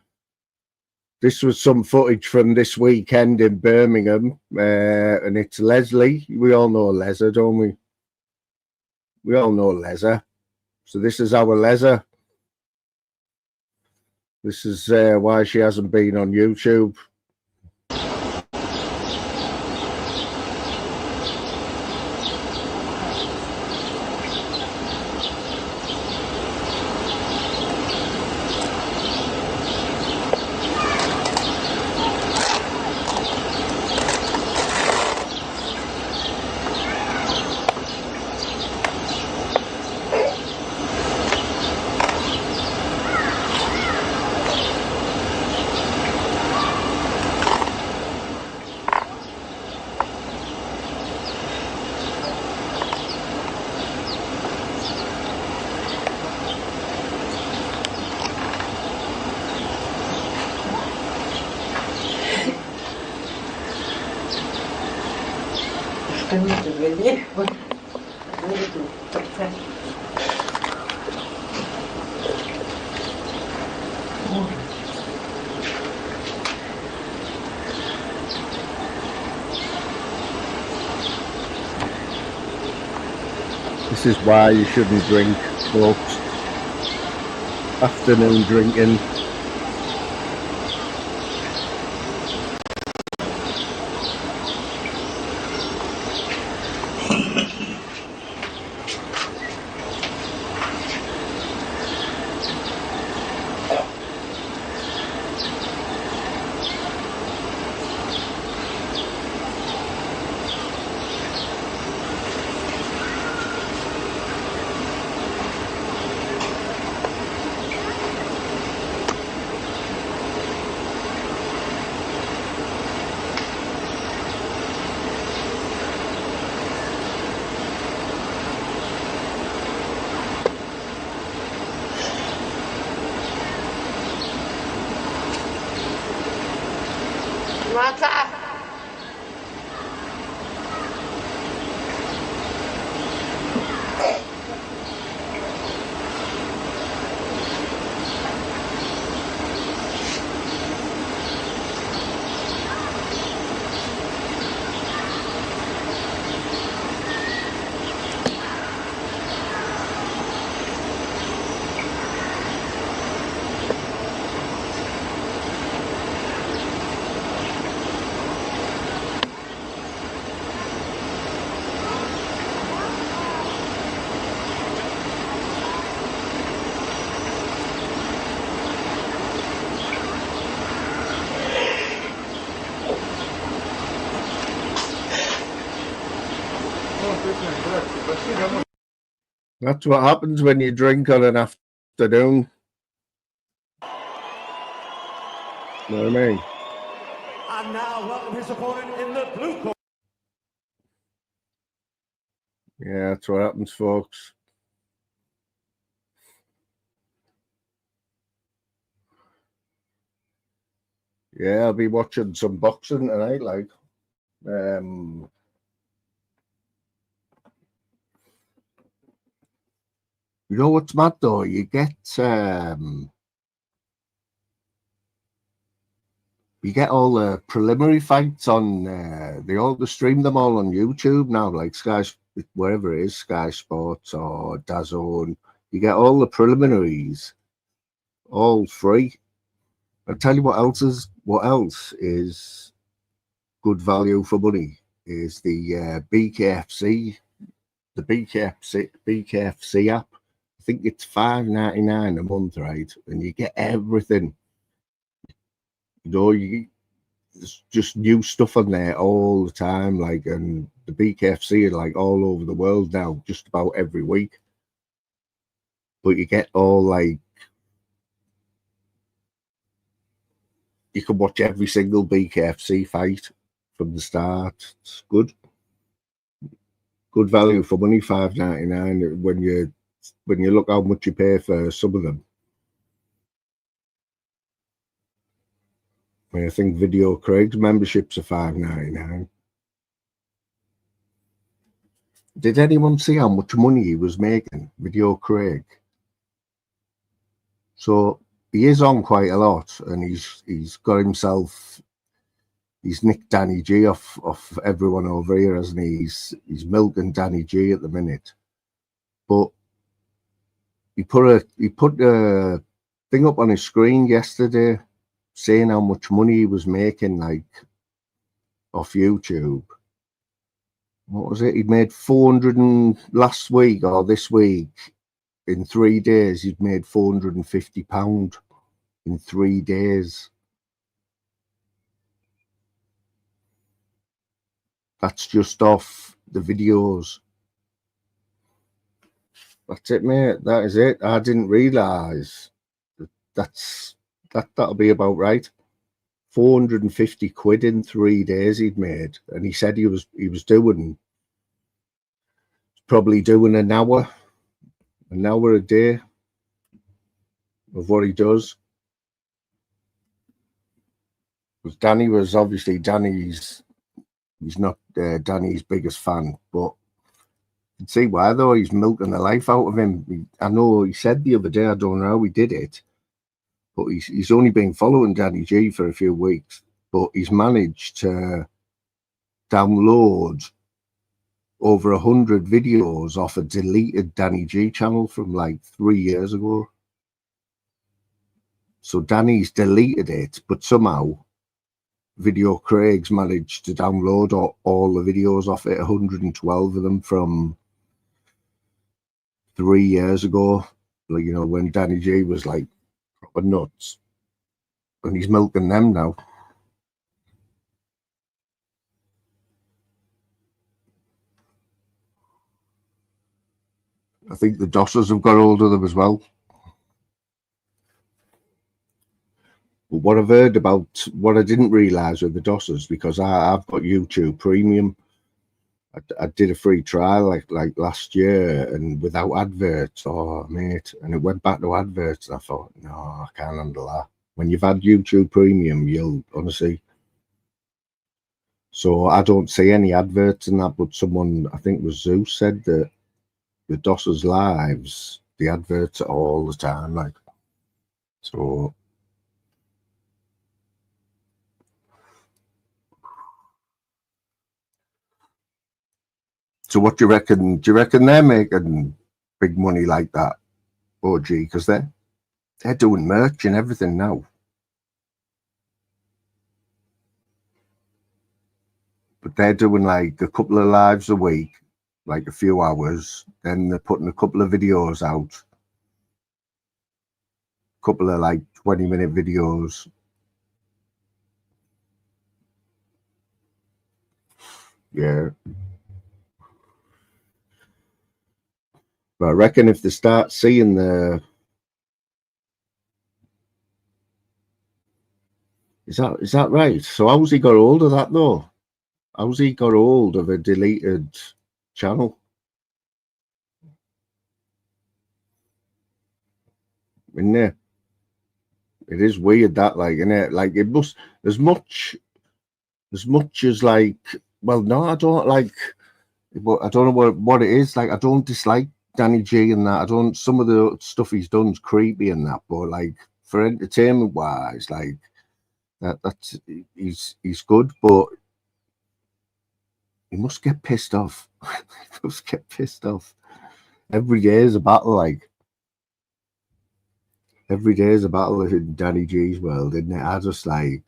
this was some footage from this weekend in Birmingham, and it's Leslie. We all know Leslie, don't we? We all know Leslie. So this is our Leslie. This is why she hasn't been on YouTube. This is why you shouldn't drink, folks. Afternoon drinking. That's what happens when you drink on an afternoon. You know what I mean? And now, welcome his opponent in the blue corner. Yeah, that's what happens, folks. Yeah, I'll be watching some boxing tonight, like. You know what's mad though? You get all the preliminary fights on. They stream them all on YouTube now, like Sky, wherever it is, Sky Sports or DAZN. You get all the preliminaries, all free. I'll tell you what else is good value for money is the BKFC, BKFC app. I think it's $5.99 a month, right? And you get everything. You know, there's just new stuff on there all the time. Like, and the BKFC are like all over the world now, just about every week. But you get all like, you can watch every single BKFC fight from the start. It's good. Good value for money, $5.99 when you look how much you pay for some of them. I think Video Craig's memberships are $5.99. Did anyone see how much money he was making, Video Craig? So he is on quite a lot, and he's got himself. He's nicked Danny G off everyone over here, hasn't he? He's milking Danny G at the minute. But he put a thing up on his screen yesterday saying how much money he was making, like, off YouTube. What was it? He'd made 400 last week or this week. In 3 days, he'd made £450 in 3 days. That's just off the videos. That's it, mate. That is it. I didn't realise that'll be about right. 450 quid in 3 days he'd made, and he said he was probably doing an hour a day of what he does. Because he's not Danny's biggest fan, but you can see why though. He's milking the life out of him. I know he said the other day, I don't know how he did it, but he's only been following Danny G for a few weeks, but he's managed to download over 100 videos off a deleted Danny G channel from like 3 years ago. So Danny's deleted it, but somehow Video Craig's managed to download all the videos off it, 112 of them from 3 years ago. Like, you know, when Danny G was like proper nuts. And he's milking them now. I think the Dossers have got hold of them as well. But what I've heard about, what I didn't realise with the Dossers, because I've got YouTube Premium. I did a free trial like last year, and without adverts, oh mate, and it went back to adverts. And I thought, no, I can't handle that. When you've had YouTube Premium, you'll honestly, So I don't see any adverts in that, but someone, I think it was Zeus, said that the Dossers lives, the adverts are all the time, like. So what do you reckon? Do you reckon they're making big money like that, OG? Because they're doing merch and everything now. But they're doing like a couple of lives a week, like a few hours. Then they're putting a couple of videos out, a couple of like 20-minute videos. Yeah. But I reckon if they start seeing the... Is that right? So how's he got hold of that though? How's he got hold of a deleted channel? Isn't it? It is weird that, like, isn't it? Like, it must, as much as like, well, no, I don't like, but I don't know what it is. Like, I don't dislike Danny G and that. I don't, some of the stuff he's done is creepy and that, but like, for entertainment wise, like, that's, he's good, but he must get pissed off. He must get pissed off. Every day is a battle, like. Every day is a battle in Danny G's world, isn't it? I just like,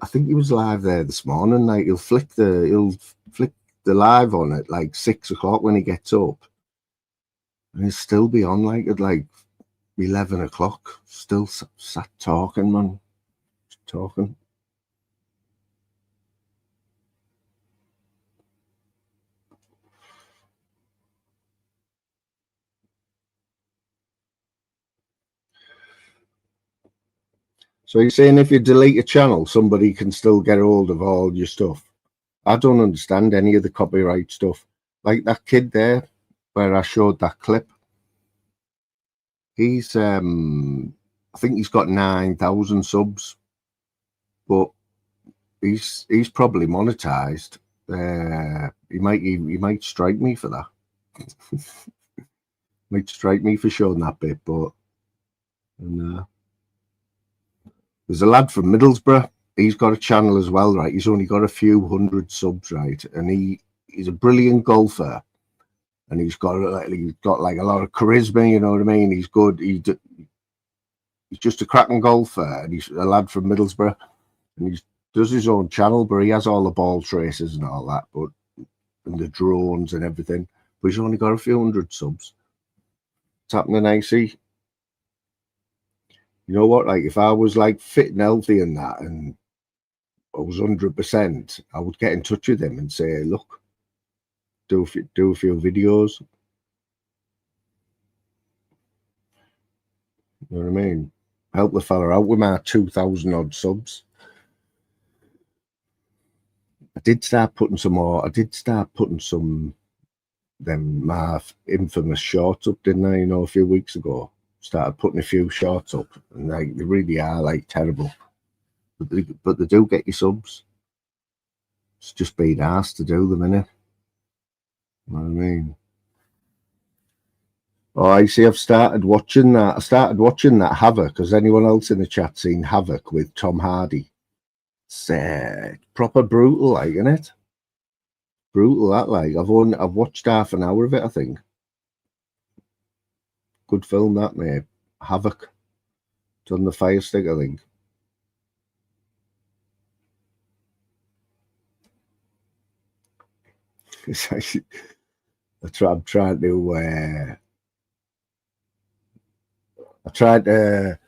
I think he was live there this morning. Like he'll flick the live on at like 6 o'clock when he gets up, and he'll still be on like at like 11 o'clock, still sat talking, man, talking. So you're saying if you delete a channel, somebody can still get hold of all your stuff? I don't understand any of the copyright stuff. Like that kid there, where I showed that clip. He's, I think he's got 9,000 subs, but he's probably monetized. He might strike me for that. Might strike me for showing that bit, but there's a lad from Middlesbrough. He's got a channel as well, right? He's only got a few hundred subs, right? And he's a brilliant golfer, and he's got like a lot of charisma. You know what I mean? He's good. He's just a cracking golfer, and he's a lad from Middlesbrough, and he does his own channel, but he has all the ball traces and all that, and the drones and everything. But he's only got a few hundred subs. It's happening, I see. You know what? Like if I was like fit and healthy and that, and I was 100%, I would get in touch with him and say, look, do a few videos. You know what I mean? Help the fella out with my 2,000 odd subs. I did start putting some my infamous shorts up, didn't I? You know, a few weeks ago. Started putting a few shorts up, and like they really are like terrible. But they do get you subs. It's just being asked to do them, innit? You know what I mean? Oh, I see. I've started watching that. I started watching that Havoc. Has anyone else in the chat seen Havoc with Tom Hardy? It's proper brutal, like, isn't it? Brutal, that, like. I've watched half an hour of it, I think. Good film, that, mate. Havoc. It's on the Fire Stick, I think. It's actually, I'm trying to. I tried to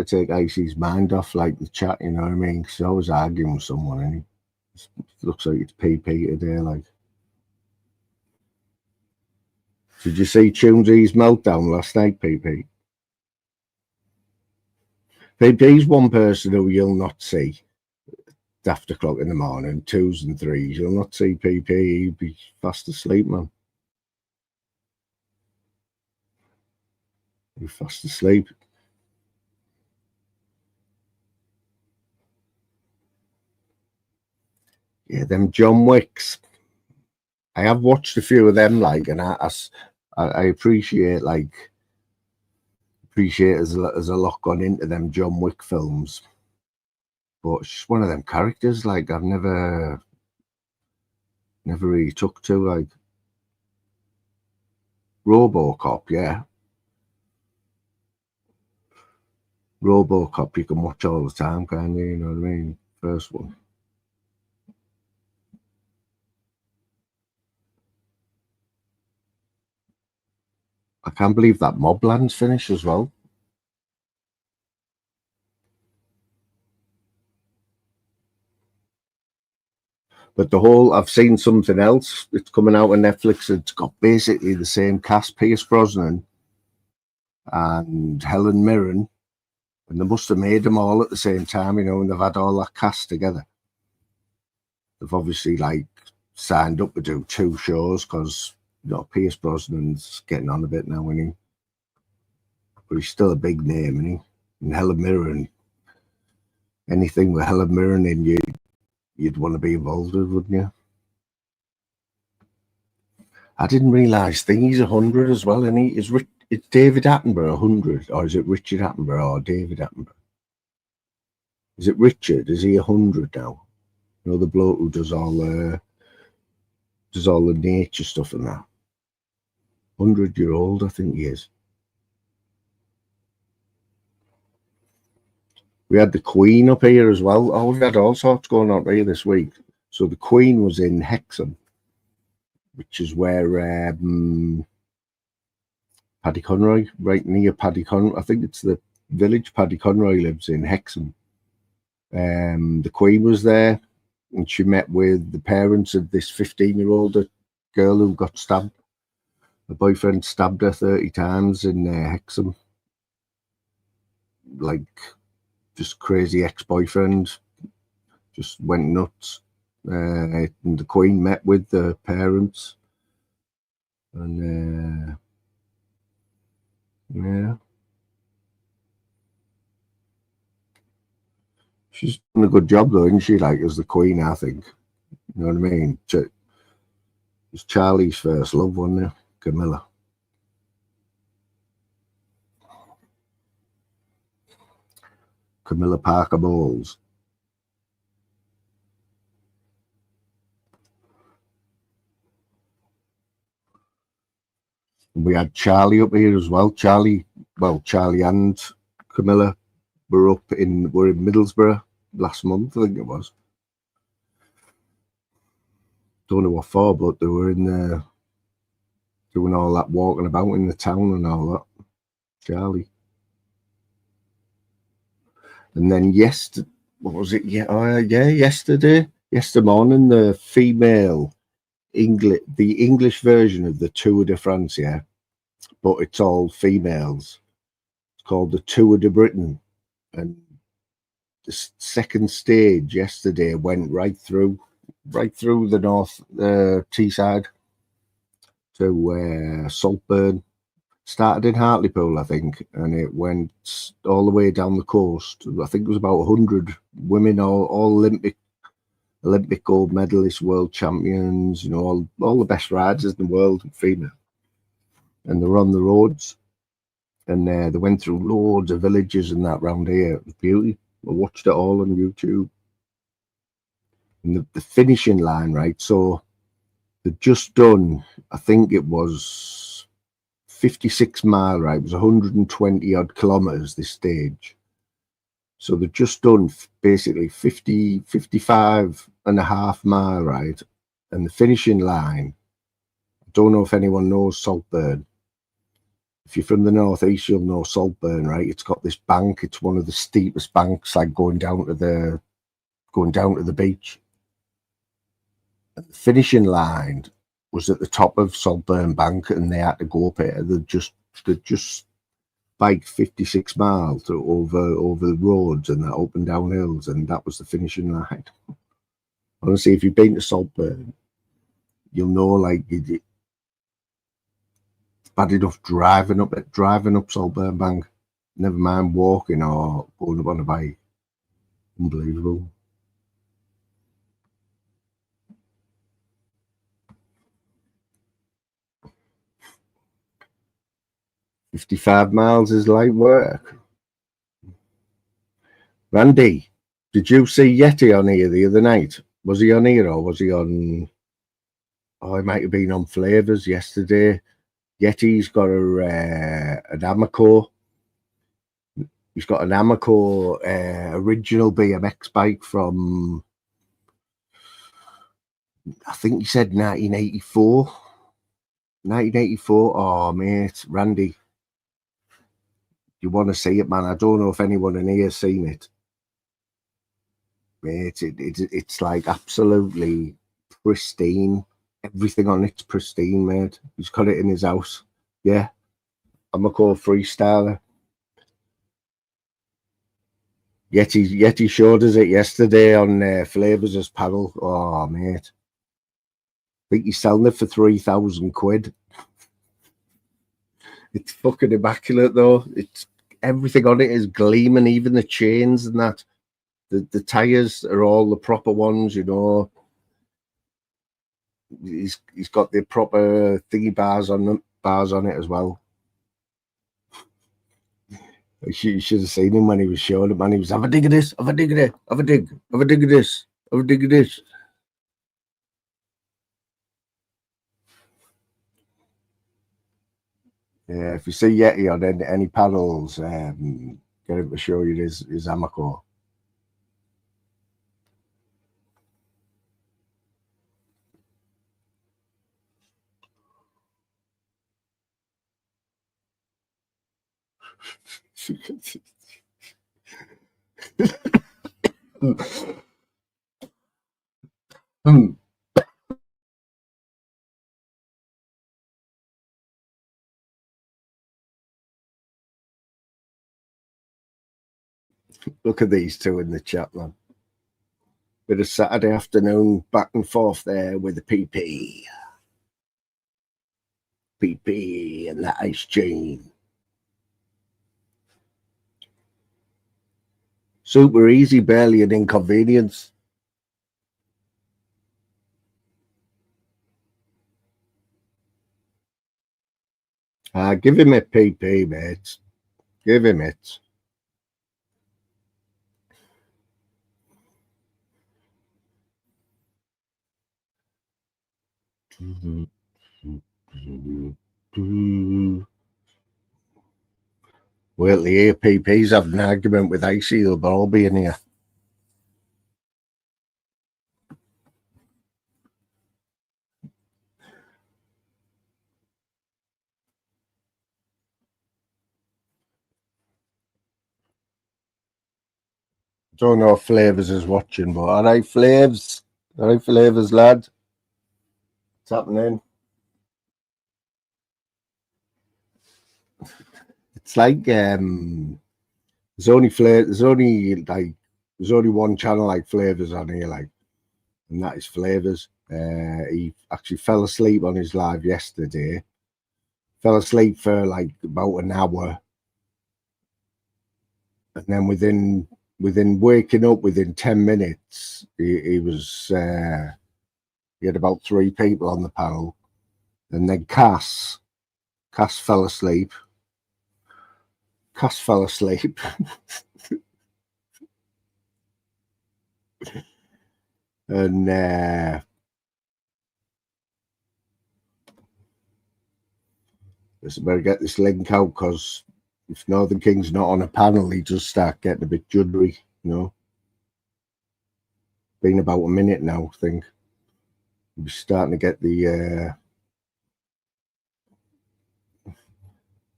take Icy's mind off, like, the chat, you know what I mean? Because I was arguing with someone, and it looks like it's PP today, like. Did you see Tunesy's meltdown last night, PP? PP's one person who you'll not see after o'clock in the morning, 2s and 3s. You'll not see PP. He'd be fast asleep, man. He'd be fast asleep. Yeah, them John Wicks. I have watched a few of them, like, and I appreciate, like, there's a lot gone into them John Wick films. But it's just one of them characters, like, I've never really took to, like. RoboCop, yeah. RoboCop you can watch all the time, can't you? You know what I mean? First one. I can't believe that Mobland's finished as well. But I've seen something else. It's coming out on Netflix. It's got basically the same cast, Pierce Brosnan and Helen Mirren. And they must have made them all at the same time, you know, and they've had all that cast together. They've obviously, like, signed up to do 2 shows because, you know, Pierce Brosnan's getting on a bit now, isn't he? But he's still a big name, isn't he? And Helen Mirren, anything with Helen Mirren in you'd want to be involved with, wouldn't you? I didn't realise he's 100 as well, and is David Attenborough 100, or is it Richard Attenborough or David Attenborough? Is it Richard? Is he 100 now? You know, the bloke who does all the nature stuff and that. 100-year-old, I think he is. We had the Queen up here as well. Oh, we've had all sorts going on here this week. So the Queen was in Hexham, which is where Paddy Conroy, right near Paddy Conroy. I think it's the village Paddy Conroy lives in, Hexham. The Queen was there, and she met with the parents of this 15-year-old girl who got stabbed. The boyfriend stabbed her 30 times in Hexham. Like, just crazy ex-boyfriend, just went nuts. And the Queen met with the parents, and yeah, she's done a good job though, isn't she? Like, as the Queen, I think. You know what I mean? It's Charlie's first love, wasn't it? Camilla. Camilla Parker Bowles. We had Charlie up here as well. Charlie and Camilla were in Middlesbrough last month, I think it was. Don't know what for, but they were in there doing all that walking about in the town and all that. Charlie. And then yesterday, what was it? Yesterday morning, the female the English version of the Tour de France, yeah, but it's all females. It's called the Tour de Britain, and the second stage yesterday went right through the north Teesside to Saltburn. Started in Hartlepool, I think, and it went all the way down the coast. I think it was about 100 women, all Olympic gold medalists, world champions, you know, all the best riders in the world, female. And they were on the roads, and they went through loads of villages and that round here. It was beauty. I watched it all on YouTube. And the finishing line, right? So they'd just done, I think it was 56 mile, right? It was 120 odd kilometers, this stage. So they've just done basically 55 and a half mile, right? And the finishing line, I don't know if anyone knows Saltburn. If you're from the northeast, you'll know Saltburn, right? It's got this bank. It's one of the steepest banks, like going down to the beach. And the finishing line was at the top of Saltburn Bank, and they had to go up it. They just biked 56 miles over the roads and that up and down hills, and that was the finishing line. Honestly, if you've been to Saltburn, you'll know, like, it's bad enough driving up Saltburn Bank, never mind walking or going up on a bike. Unbelievable. 55 miles is light work. Randy, did you see Yeti on here the other night? Was he on here or was he on... Oh, he might have been on Flavors yesterday. Yeti's got an Amoco. He's got an Amoco original BMX bike from... I think he said 1984. 1984. Oh, mate, Randy. You want to see it, man? I don't know if anyone in here has seen it. Mate, it's like absolutely pristine. Everything on it's pristine, mate. He's got it in his house. Yeah. I'm a call freestyler. Yeti showed us it yesterday on Flavors' panel. Oh, mate. I think he's selling it for 3,000 quid. It's fucking immaculate, though. It's everything on it is gleaming, even the chains and that. The tires are all the proper ones, you know. He's got the proper thingy bars on it as well. You should have seen him when he was showing it, man. He was, have a dig of this, have a dig of it, have a dig of this, have a dig of this. Yeah, if you see Yeti on any panels, get him to show you his Amoco. Look at these two in the chat, man. Bit of Saturday afternoon back and forth there with the PP. PP and the ice chain. Super easy, barely an inconvenience. Give him a PP, mate. Give him it. Well, the APP's having an argument with Icy, they'll all be in here. Don't know if Flavors is watching, but all right, Flavors. All right, Flavors, lad. What's happening? It's like there's only one channel like Flavors on here, like, and that is Flavors. He actually fell asleep on his live yesterday. Fell asleep for like about an hour, and then within waking up within 10 minutes, he had about 3 people on the panel, and then Cass fell asleep. And let's better get this link out, because if Northern King's not on a panel, he just start getting a bit juddery, you know. Been about a minute now, I think. We're starting to get the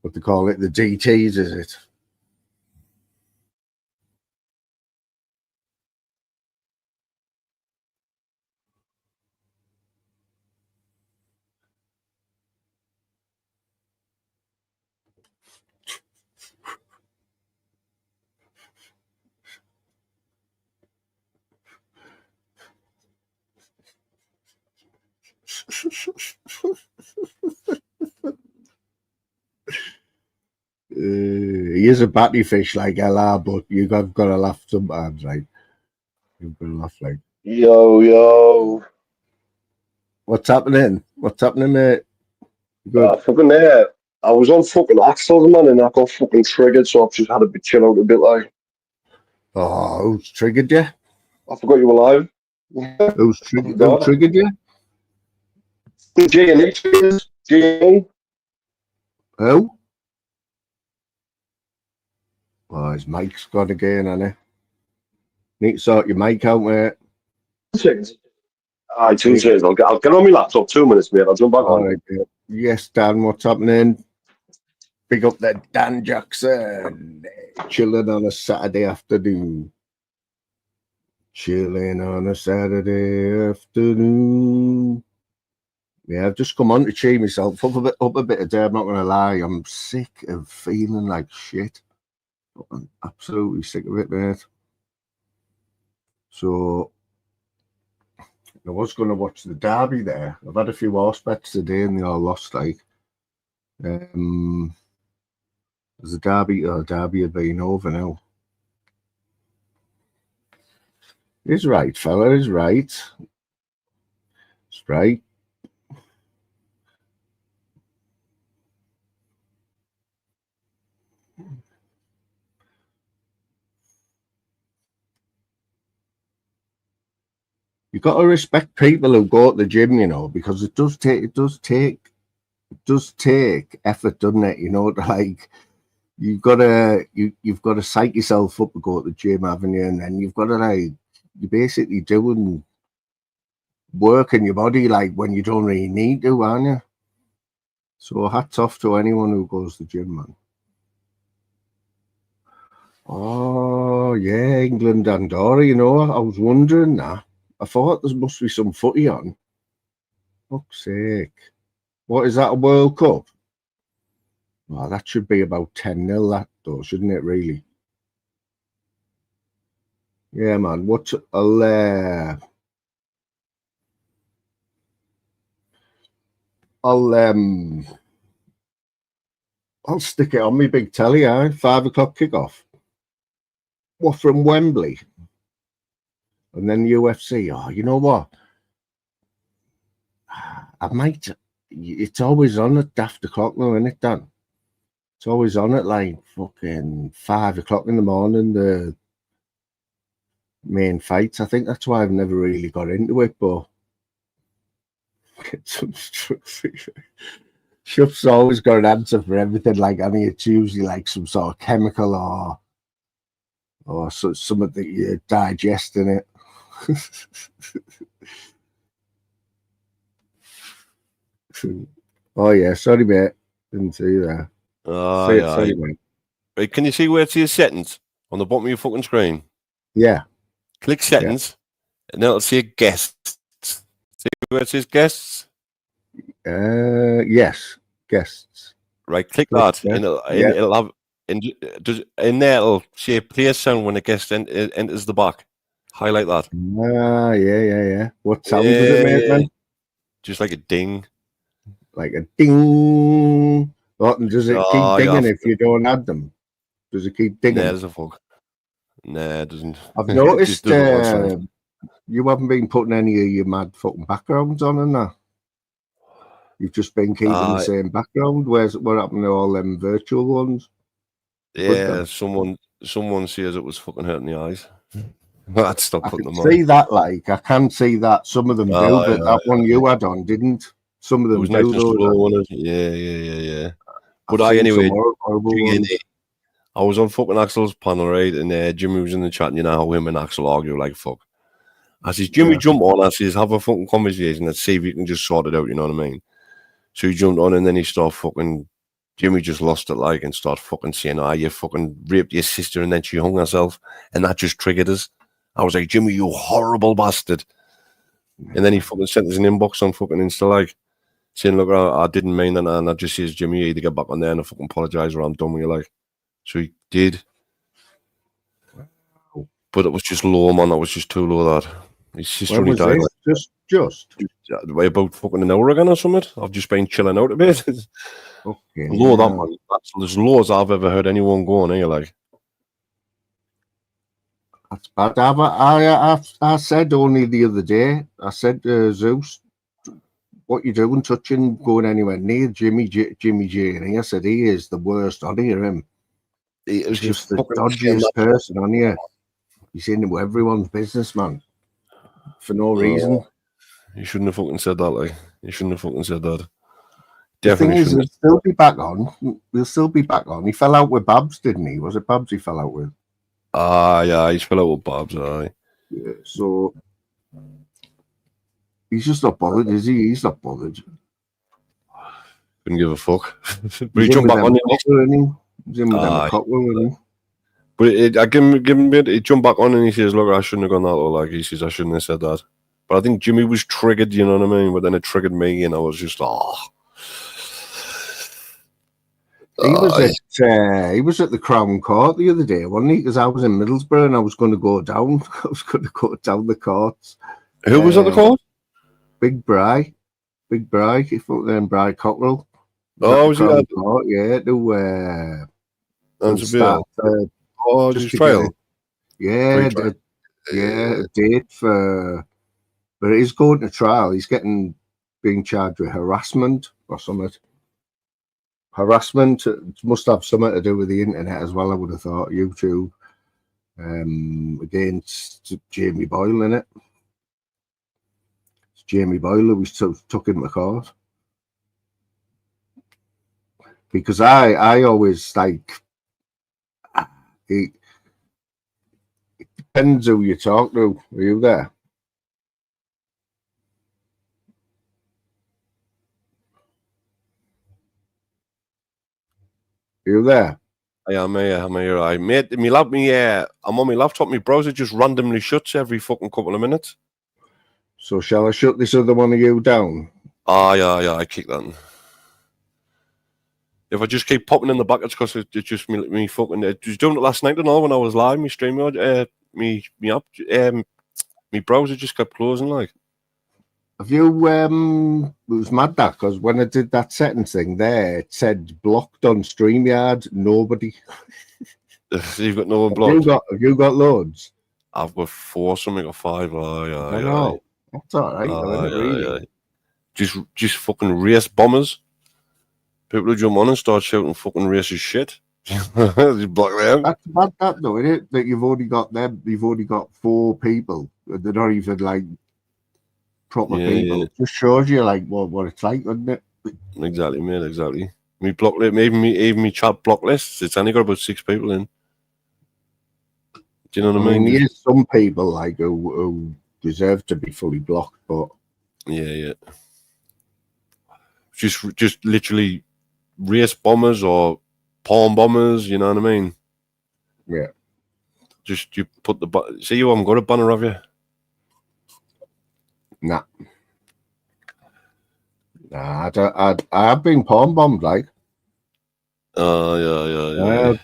what they call it, the DTs, is it? He is a batty fish like LR, but you've got to laugh sometimes, like. You've got to laugh, like. Yo. What's happening? What's happening, mate? Good. Fucking there. I was on fucking Axel's, man, and I got fucking triggered, so I've just had to be chill out a bit, like. Oh, who's triggered you? I forgot you were live. Who triggered you? G&E triggers. G&E. Who? Oh, his mic's gone again, hasn't he? Need to sort your mic out, mate. Aye, 2 seconds. I'll get on my laptop. 2 minutes, mate. I'll jump back All on. right, mate. Yes, Dan, what's happening? Big up that Dan Jackson. Chilling on a Saturday afternoon. Chilling on a Saturday afternoon. Yeah, I've just come on to cheer myself up a bit today. I'm not going to lie. I'm sick of feeling like shit. I'm absolutely sick of it, mate. So I was going to watch the derby there. I've had a few horse bets today and they all lost, like. There's a derby had been over now. He's right, fella, he's right. It's right. You've got to respect people who go to the gym, you know, because it does take effort, doesn't it? You know, to, like, you've got to psych yourself up to go to the gym, haven't you? And then you've got to, like, you're basically doing work in your body, like, when you don't really need to, aren't you? So hats off to anyone who goes to the gym, man. Oh yeah, England and Andorra, you know, I was wondering that. I thought there must be some footy on. Fuck's sake. What is that, a World Cup? Well, that should be about 10-0, that though, shouldn't it, really? Yeah, man. I'll stick it on me big telly, 5 o'clock kickoff. What, from Wembley? And then UFC. Oh, you know what? I might. It's always on at daft o'clock though, isn't it, Dan? It's always on at like fucking 5 o'clock in the morning, the main fights. I think that's why I've never really got into it, but Shuff's always got an answer for everything. Like, I mean, it's usually like some sort of chemical or something that you digest in it. Oh yeah, sorry mate, didn't see you there. Sorry mate. Right, can you see where it says settings on the bottom of your fucking screen? Yeah. Click settings, and then it'll say guests. See where it says guests? Yes, guests. Right, click that, and it'll have in there it'll say play sound when a guest enters the back. Highlight that. Yeah. What sound does it make, man? Just like a ding. Like a ding. What, and does it keep dinging if you don't add them? Does it keep dinging? Nah, there's a fuck. Nah, it doesn't. I've noticed you haven't been putting any of your mad fucking backgrounds on and that. You've just been keeping the same background. What happened to all them virtual ones? Yeah, someone says it was fucking hurting the eyes. I'd stop putting them on. See that, like, I can see that. Some of them do, but that one you had on didn't. Some of them do. Nice though. Yeah. But anyway, I was on fucking Axel's panel, right? And Jimmy was in the chat, and you know how him and Axel argue like fuck. I says, Jimmy, jump on. I says, have a fucking conversation. Let's see if you can just sort it out, you know what I mean? So he jumped on, and then he started fucking, Jimmy just lost it, like, and started fucking saying, you fucking raped your sister, and then she hung herself, and that just triggered us. I was like, Jimmy, you horrible bastard. And then he fucking sent us an inbox on fucking Insta, like, saying, look, I didn't mean that, and I just says, Jimmy, you either get back on there and I fucking apologise or I'm done with you, like. So he did. But it was just low, man. That was just too low, that. His sister only died. Like, just about fucking an hour ago or something. I've just been chilling out a bit. Okay. Low, that, man. That's as low as I've ever heard anyone go on here, like. That's bad. I said only the other day, I said to Zeus, what you doing touching, going anywhere near Jimmy J in here? Said he is the worst on here, him. It was He's just the dodgiest person on here. He's into everyone's business, man. For no reason. You shouldn't have fucking said that, like. You shouldn't have fucking said that. The thing is, he'll still be back on. He'll still be back on. He fell out with Babs, didn't he? Was it Babs he fell out with? Yeah, he's fell out with Babs, aye. Yeah, so he's just not bothered, is he? He's not bothered. Couldn't give a fuck. But he jumped back on him. He's in with them Cockwell, but I give him a bit. He jumped back on and he says, "Look, I shouldn't have gone that low." Like he says, "I shouldn't have said that." But I think Jimmy was triggered. You know what I mean? But then it triggered me, and I was just, He was at the Crown Court the other day, wasn't he? Because I was in Middlesbrough and I was going to go down. I was going to go down the courts. Who was at the court? Big Bry. He thought then Bry Cockrell. Was he at court? Yeah, just trial. A date for. But he's going to trial. He's being charged with harassment or something. Harassment must have something to do with the internet as well, I would have thought. YouTube against Jamie Boyle, innit? It's Jamie Boyle who was took him to court. Because I always like it depends who you talk to. Are you there? You there? I am here. I mate, I'm on my laptop. My browser just randomly shuts every fucking couple of minutes. So shall I shut this other one of you down? Yeah. I kick that. If I just keep popping in the back, it's because it's just me fucking. It was doing it last night and all when I was live. Me StreamYard, me app, my browser just kept closing like. Have you, it was mad that, because when I did that settings thing there, it said blocked on StreamYard, nobody. You've got no one blocked? Have you got loads? I've got 4, something or 5. I know. That's all right. Really. Just fucking race bombers. People who jump on and start shouting fucking racist shit. You block them. That's bad that though, isn't it? That you've only got 4 people. They're not even like proper people. Yeah. It just shows you like what it's like, doesn't it? Exactly, mate. Exactly. Me block list, even me chat block lists. It's only got about 6 people in. Do you know what I mean? There's some people like who deserve to be fully blocked, but yeah. Just literally race bombers or porn bombers. You know what I mean? Yeah. Just you put the see you haven't got a banner, have you? Nah, I have been porn bombed, like. Yeah.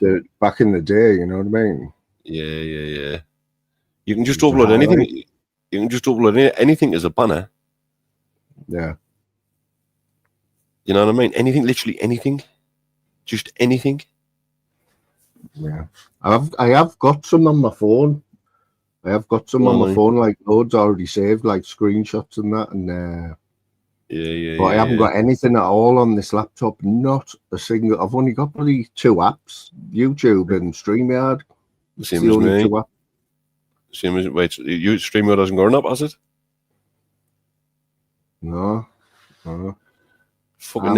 Back in the day, you know what I mean? Yeah. You can just upload anything. You can just upload anything as a banner. Yeah. You know what I mean? Anything, literally anything. Just anything. Yeah. I have got some on my phone. On my phone, like loads already saved, like screenshots and that, and yeah. But I haven't got anything at all on this laptop. Not a single. I've only got probably 2 apps: YouTube and StreamYard. Same as me. Same as wait, StreamYard hasn't gone up, has it? No. Fucking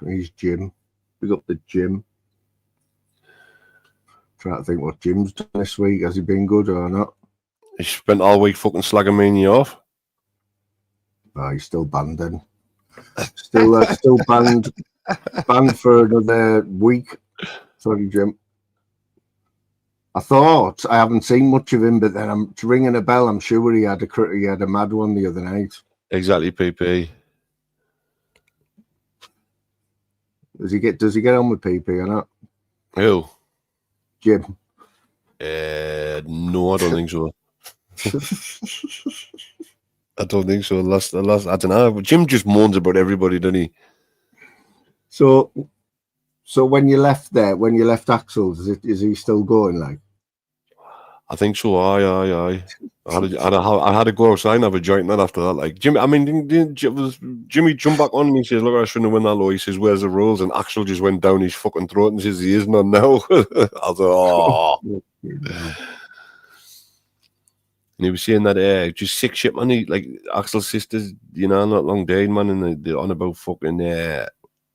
he's Jim. Pick up the Jim. Trying to think what Jim's done this week. Has he been good or not? He spent all week fucking slagging me off. Oh, he's still banned then. Still banned. Banned for another week. Sorry, Jim. I thought I haven't seen much of him, but then I'm ringing a bell. I'm sure he had a mad one the other night. Exactly, PP. Does he get on with PP or not? Who? Jim. No, I don't think so. I don't think so. Last, I don't know. Jim just moans about everybody, doesn't he? So when you left Axel's, is he still going? Like, I think so. Aye. I had to go outside and have a joint then after that. Like Jimmy, I mean, was Jimmy jump back on and he says, "Look, I shouldn't have won that low." He says, "Where's the rules?" And Axel just went down his fucking throat and says, "He isn't on now." I was like, "Oh." And he was saying that just sick shit, man. He, like Axel's sisters, you know, not long dead, man, and they're on about fucking.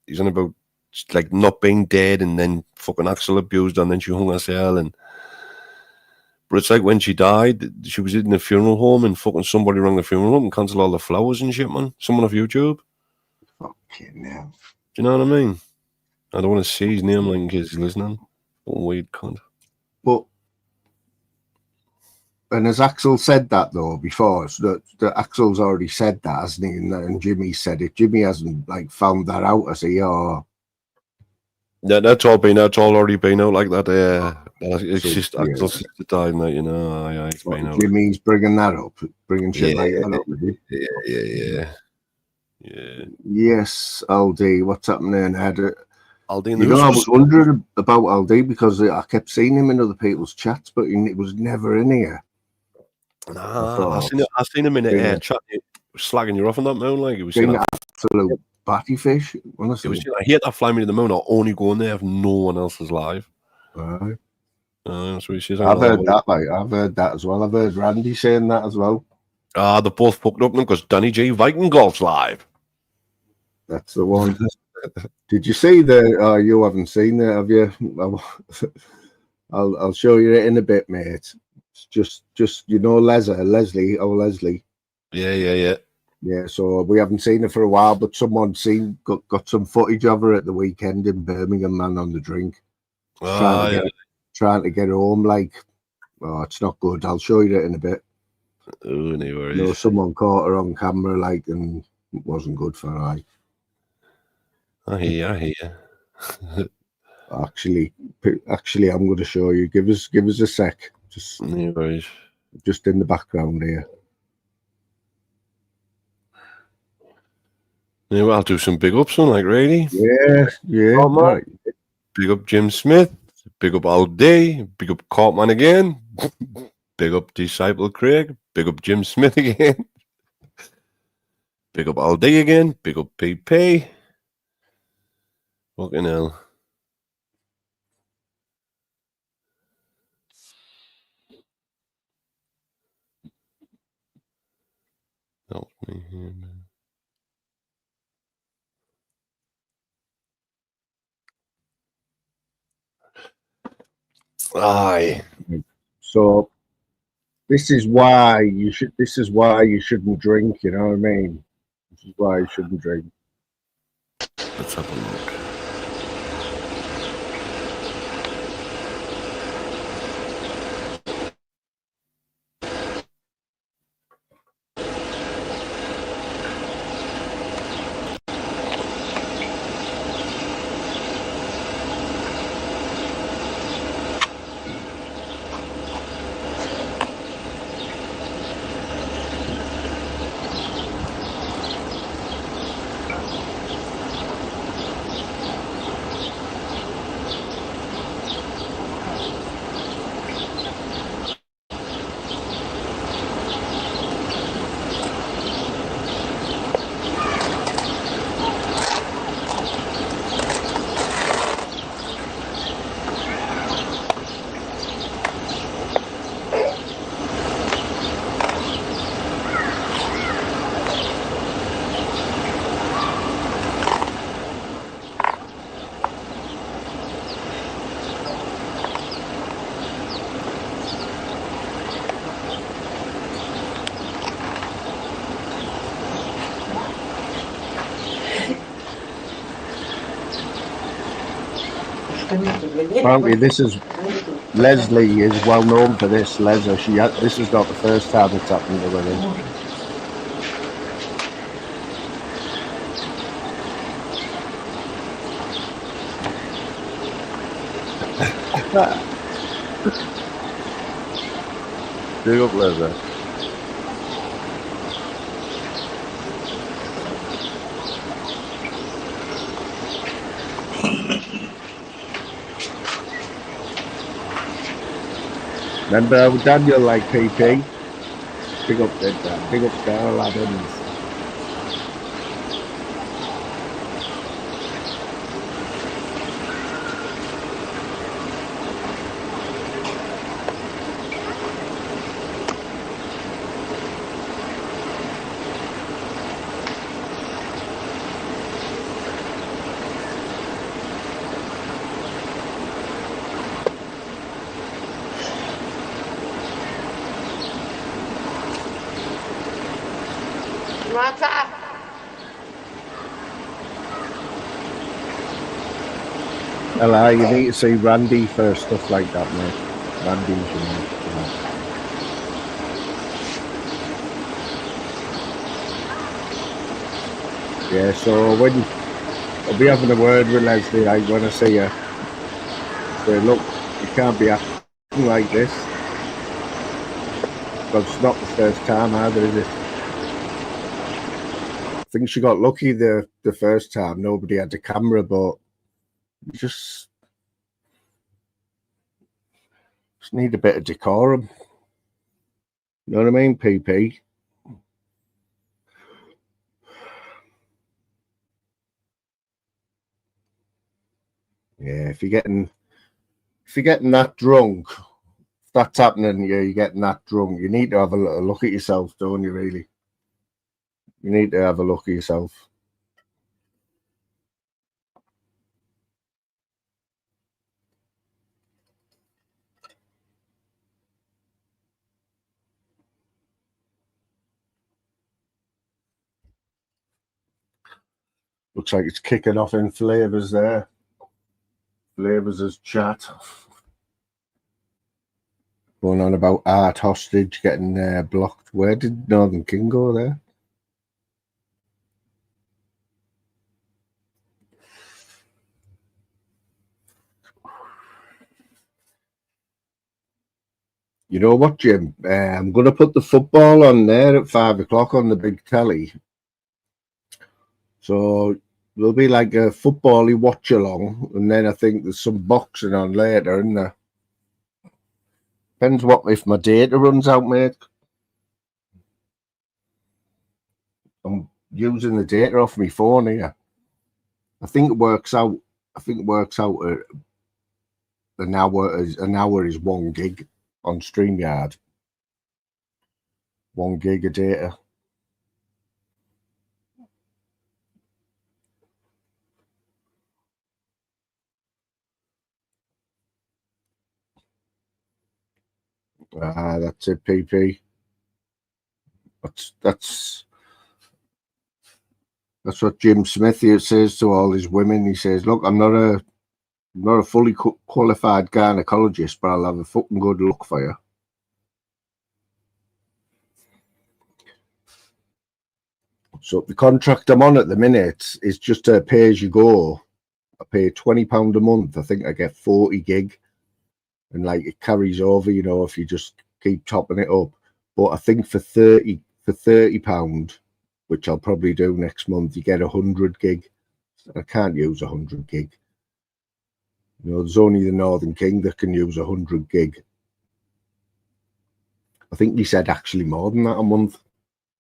He's on about like not being dead, and then fucking Axel abused her, and then she hung herself, and. But it's like when she died, she was in the funeral home, and fucking somebody rang the funeral home and cancelled all the flowers and shit, man. Someone off YouTube. Fucking hell. Do you know what I mean? I don't want to see his name like in case he's listening. What a weird cunt. But. And as Axel said that though before, so that Axel's already said that, hasn't he? And Jimmy said it. Jimmy hasn't like found that out, has he? Or yeah, that's all already been out like that. It's so, just Axel's sister died, and that, you know. Yeah, it's been out. Jimmy's bringing that up, bringing shit like that up. Is he? Yeah. Yes, Aldi. What's happening? Aldi, you know, I was wondering about Aldi because I kept seeing him in other people's chats, but he was never in here. Nah, I seen him in the chat, slagging you off on that moon, like he was saying absolute batty fish. Honestly, he was saying, I hate that fly me to the moon. I'll only go in there if no one else is live. Right. So he says, I've heard that. Like I've heard that as well. I've heard Randy saying that as well. They're both fucked up because Danny G Viking Golf's live. That's the one. Did you see the? You haven't seen it, have you? I'll show you it in a bit, mate. It's just you know, Leslie. Yeah. So we haven't seen it for a while, but someone got some footage of her at the weekend in Birmingham, man, on the drink, trying to get home. Like, oh, it's not good. I'll show you it in a bit. Oh, no worries. You know, someone caught her on camera, like, and it wasn't good for her. I hear you. Actually, I'm going to show you. Give us a sec. Just in the background here. Yeah, well, I'll do some big ups on, like, really. Yeah. Oh, right. Big up Jim Smith. Big up All Day. Big up Cartman again. Big up Disciple Craig. Big up Jim Smith again. Big up All Day again. Big up PP. Fucking hell. Help me here, man. Aye. So this is why you shouldn't drink, you know what I mean? This is why you shouldn't drink. Let's have a look. Apparently, this is Leslie is well known for this. This is not the first time it's happened to her. Big up, Leslie. Remember how Daniel like PP? Big up there, big up Darrell Adams. Hello, you need to see Randy for stuff like that, mate. Randy's, Yeah, so when I'll be having a word with Leslie, like when I see her, say, look, you can't be acting like this. But it's not the first time either, is it? I think she got lucky the first time. Nobody had a camera, but you just need a bit of decorum. You know what I mean, PP? Yeah, if you're getting that drunk, if that's happening, you're getting that drunk, you need to have a look at yourself, don't you, really? You need to have a look at yourself. Looks like it's kicking off in Flavors there. Flavors' chat. Going on about Art Hostage getting blocked. Where did Northern King go there? You know what, Jim? I'm going to put the football on there at 5 o'clock on the big telly. So there'll be like a football-y watch-along, and then I think there's some boxing on later, isn't there? Depends what if my data runs out, mate. I'm using the data off my phone here. I think it works out. An hour is 1 gig on StreamYard. 1 gig of data. That's it, PP. That's what Jim Smith here says to all his women. He says, "Look, I'm not a fully qualified gynecologist, but I'll have a fucking good look for you." So the contract I'm on at the minute is just a pay as you go. I pay £20 a month. I think I get 40 gig, and like it carries over, you know, if you just keep topping it up. But I think for £30, which I'll probably do next month, you get 100 gig. I can't use 100 gig. You know, there's only the Northern King that can use 100 gig. I think he said actually more than that a month.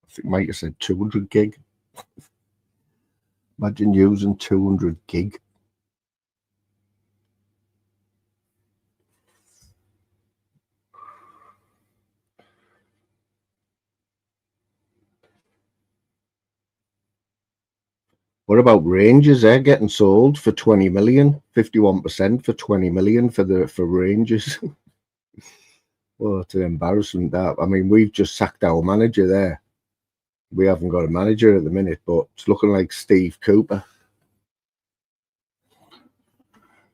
I think might have said 200 gig. Imagine using 200 gig. What about Rangers? They're getting sold for 20 million, 51% for 20 million for Rangers. What an embarrassment that. I mean, we've just sacked our manager there. We haven't got a manager at the minute, but it's looking like Steve Cooper.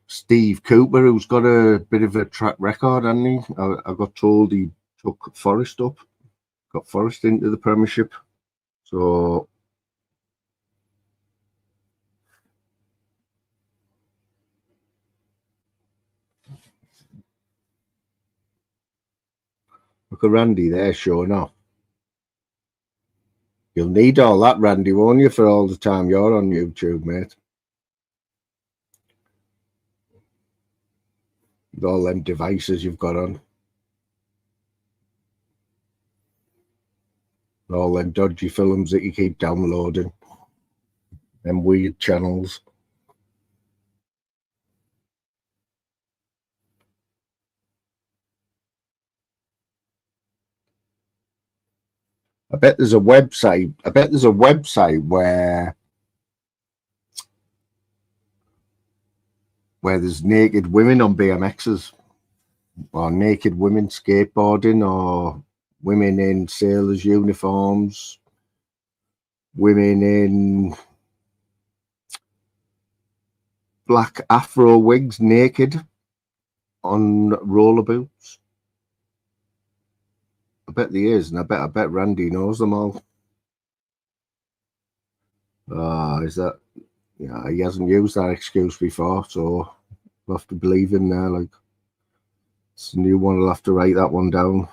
Steve Cooper, who's got a bit of a track record, hasn't he? I got told he took Forest up, got Forest into the Premiership. So look at Randy there showing off. You'll need all that, Randy, won't you, for all the time you're on YouTube, mate? With all them devices you've got on. All them dodgy films that you keep downloading. Them weird channels. I bet there's a website. I bet there's a website where there's naked women on BMXs, or naked women skateboarding, or women in sailors' uniforms, women in black afro wigs naked on roller boots. I bet there is, and I bet Randy knows them all. Is that? Yeah, he hasn't used that excuse before, so we'll have to believe him there. Like, it's a new one. I'll have to write that one down.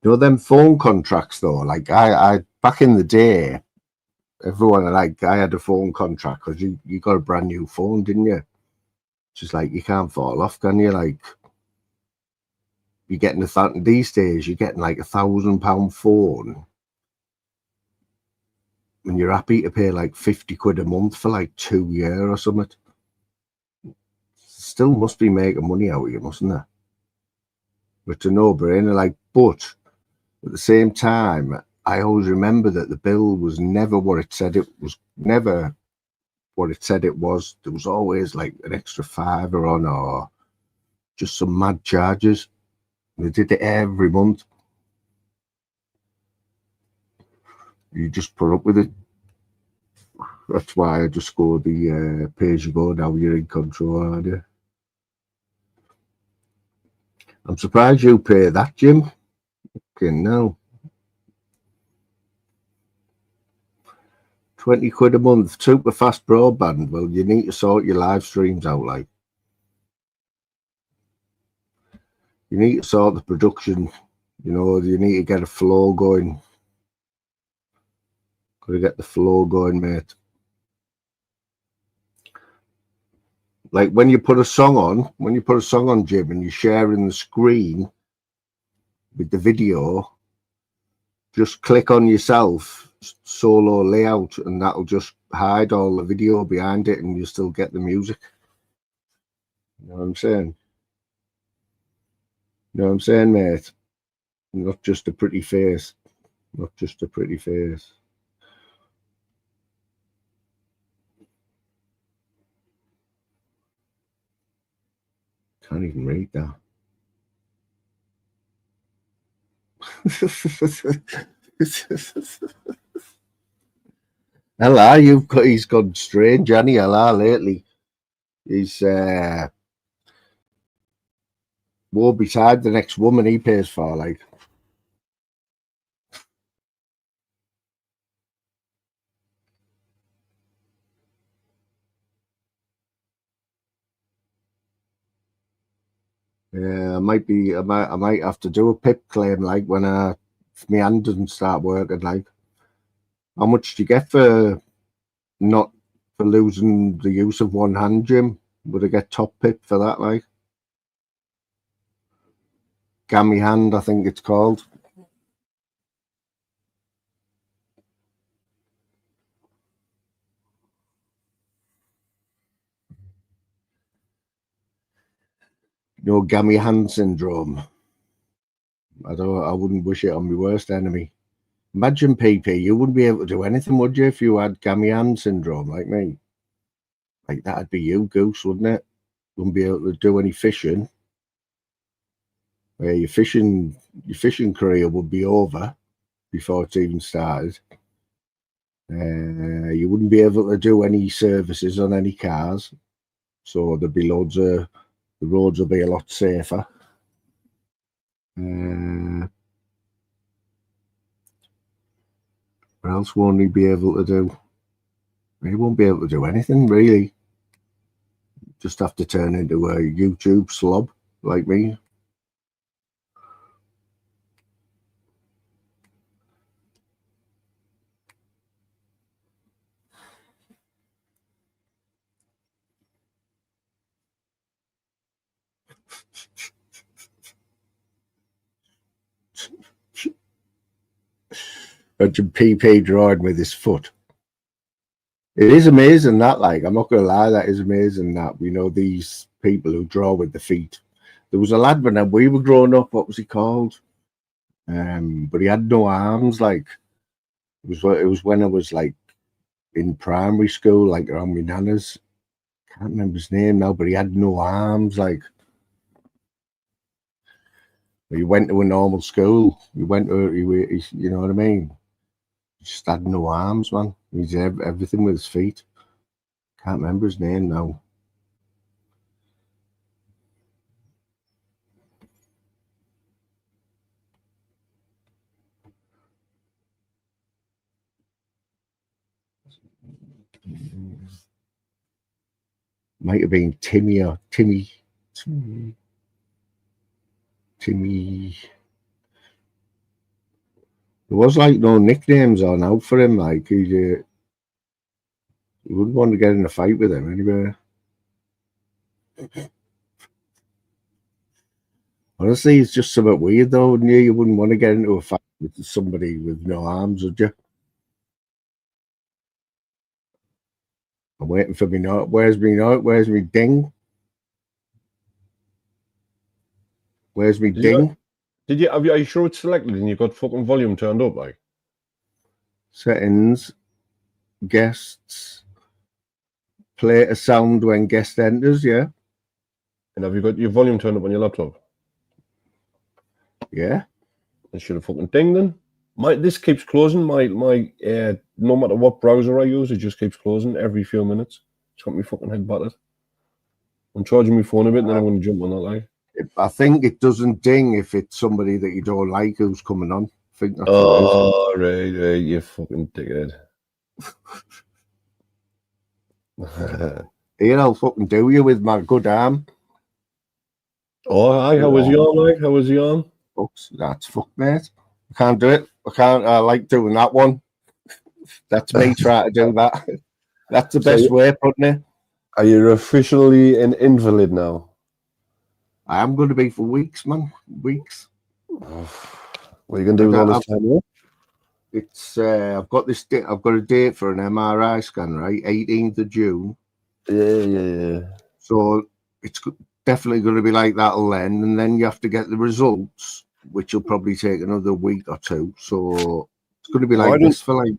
You know them phone contracts though. Like I back in the day, everyone like I had a phone contract because you got a brand new phone, didn't you? Just like you can't fall off, can you? Like you're getting these days, you're getting like £1,000 phone, and you're happy to pay like 50 quid a month for like 2 years or something. Still must be making money out of you, mustn't it? But a no-brainer. Like, but at the same time, I always remember that the bill was never what it said it was. Never what it said it was. There was always like an extra £5 on, or just some mad charges. They did it every month. You just put up with it. That's why I just go the pay as you go. Now you're in control, aren't you? I'm surprised you pay that, Jim. Okay, no. 20 quid a month, super fast broadband. Well, you need to sort your live streams out, like. You need to sort the production, you know, you need to get a flow going. Gotta get the flow going, mate. Like when you put a song on, Jim, and you're sharing the screen with the video, just click on yourself, solo layout, and that'll just hide all the video behind it, and you still get the music. You know what I'm saying? You know what I'm saying, mate? Not just a pretty face. Not just a pretty face. Can't even read that. Ella, he's gone strange, hasn't he, Ella, lately? He's woe beside the next woman he pays for, like. Yeah, I might have to do a pip claim, like, when if my hand doesn't start working, like. How much do you get for losing the use of one hand, Jim? Would I get top pip for that, like? Gammy hand, I think it's called. You know, gammy hand syndrome. I wouldn't wish it on my worst enemy. Imagine, PP, you wouldn't be able to do anything, would you, if you had gammy hand syndrome like me? Like, that'd be you, Goose, wouldn't it? Wouldn't be able to do any fishing. Your fishing career would be over before it's even started. You wouldn't be able to do any services on any cars, so there'd be the roads would be a lot safer. What else won't he be able to do? He won't be able to do anything, really. Just have to turn into a YouTube slob like me. Imagine PP drawing with his foot. It is amazing that, like, I'm not going to lie, that is amazing that we know these people who draw with the feet. There was a lad when we were growing up, what was he called? But he had no arms, like, it was when I was, like, in primary school, like, around my nana's. Can't remember his name now, but he had no arms, like. He went to a normal school. He went to, you know what I mean? He just had no arms, man. He did everything with his feet. Can't remember his name now. Might have been Timmy or Timmy. There was like no nicknames on out for him. Like you wouldn't want to get in a fight with him anyway. Honestly, it's just somewhat weird though, wouldn't you? You wouldn't want to get into a fight with somebody with no arms, would you? I'm waiting for me note. Where's me note? Where's me ding? Where's me ding? Are you sure it's selected and you've got fucking volume turned up, like? Settings, guests, play a sound when guest enters, yeah. And have you got your volume turned up on your laptop? Yeah. It should have fucking dinged then. This keeps closing. My no matter what browser I use, it just keeps closing every few minutes. It's got me fucking head battered. I'm charging my phone a bit, and then I'm going to jump on that, like. I think it doesn't ding if it's somebody that you don't like who's coming on. I think that's what it is. Right, you fucking dickhead. Here, I'll fucking do you with my good arm. Oh, hi, how was he on, like? How was he on? Oops, that's fuck, mate. I can't do it. I like doing that one. That's me trying to do that. That's the best way of putting it. Are you officially an invalid now? I am going to be for weeks, man. Weeks. What are you going to do with all this time? It's I've got this. I've got a date for an MRI scan, right? 18th of June. Yeah. So it's definitely going to be like that then, and then you have to get the results, which will probably take another week or two. So it's going to be like this for like.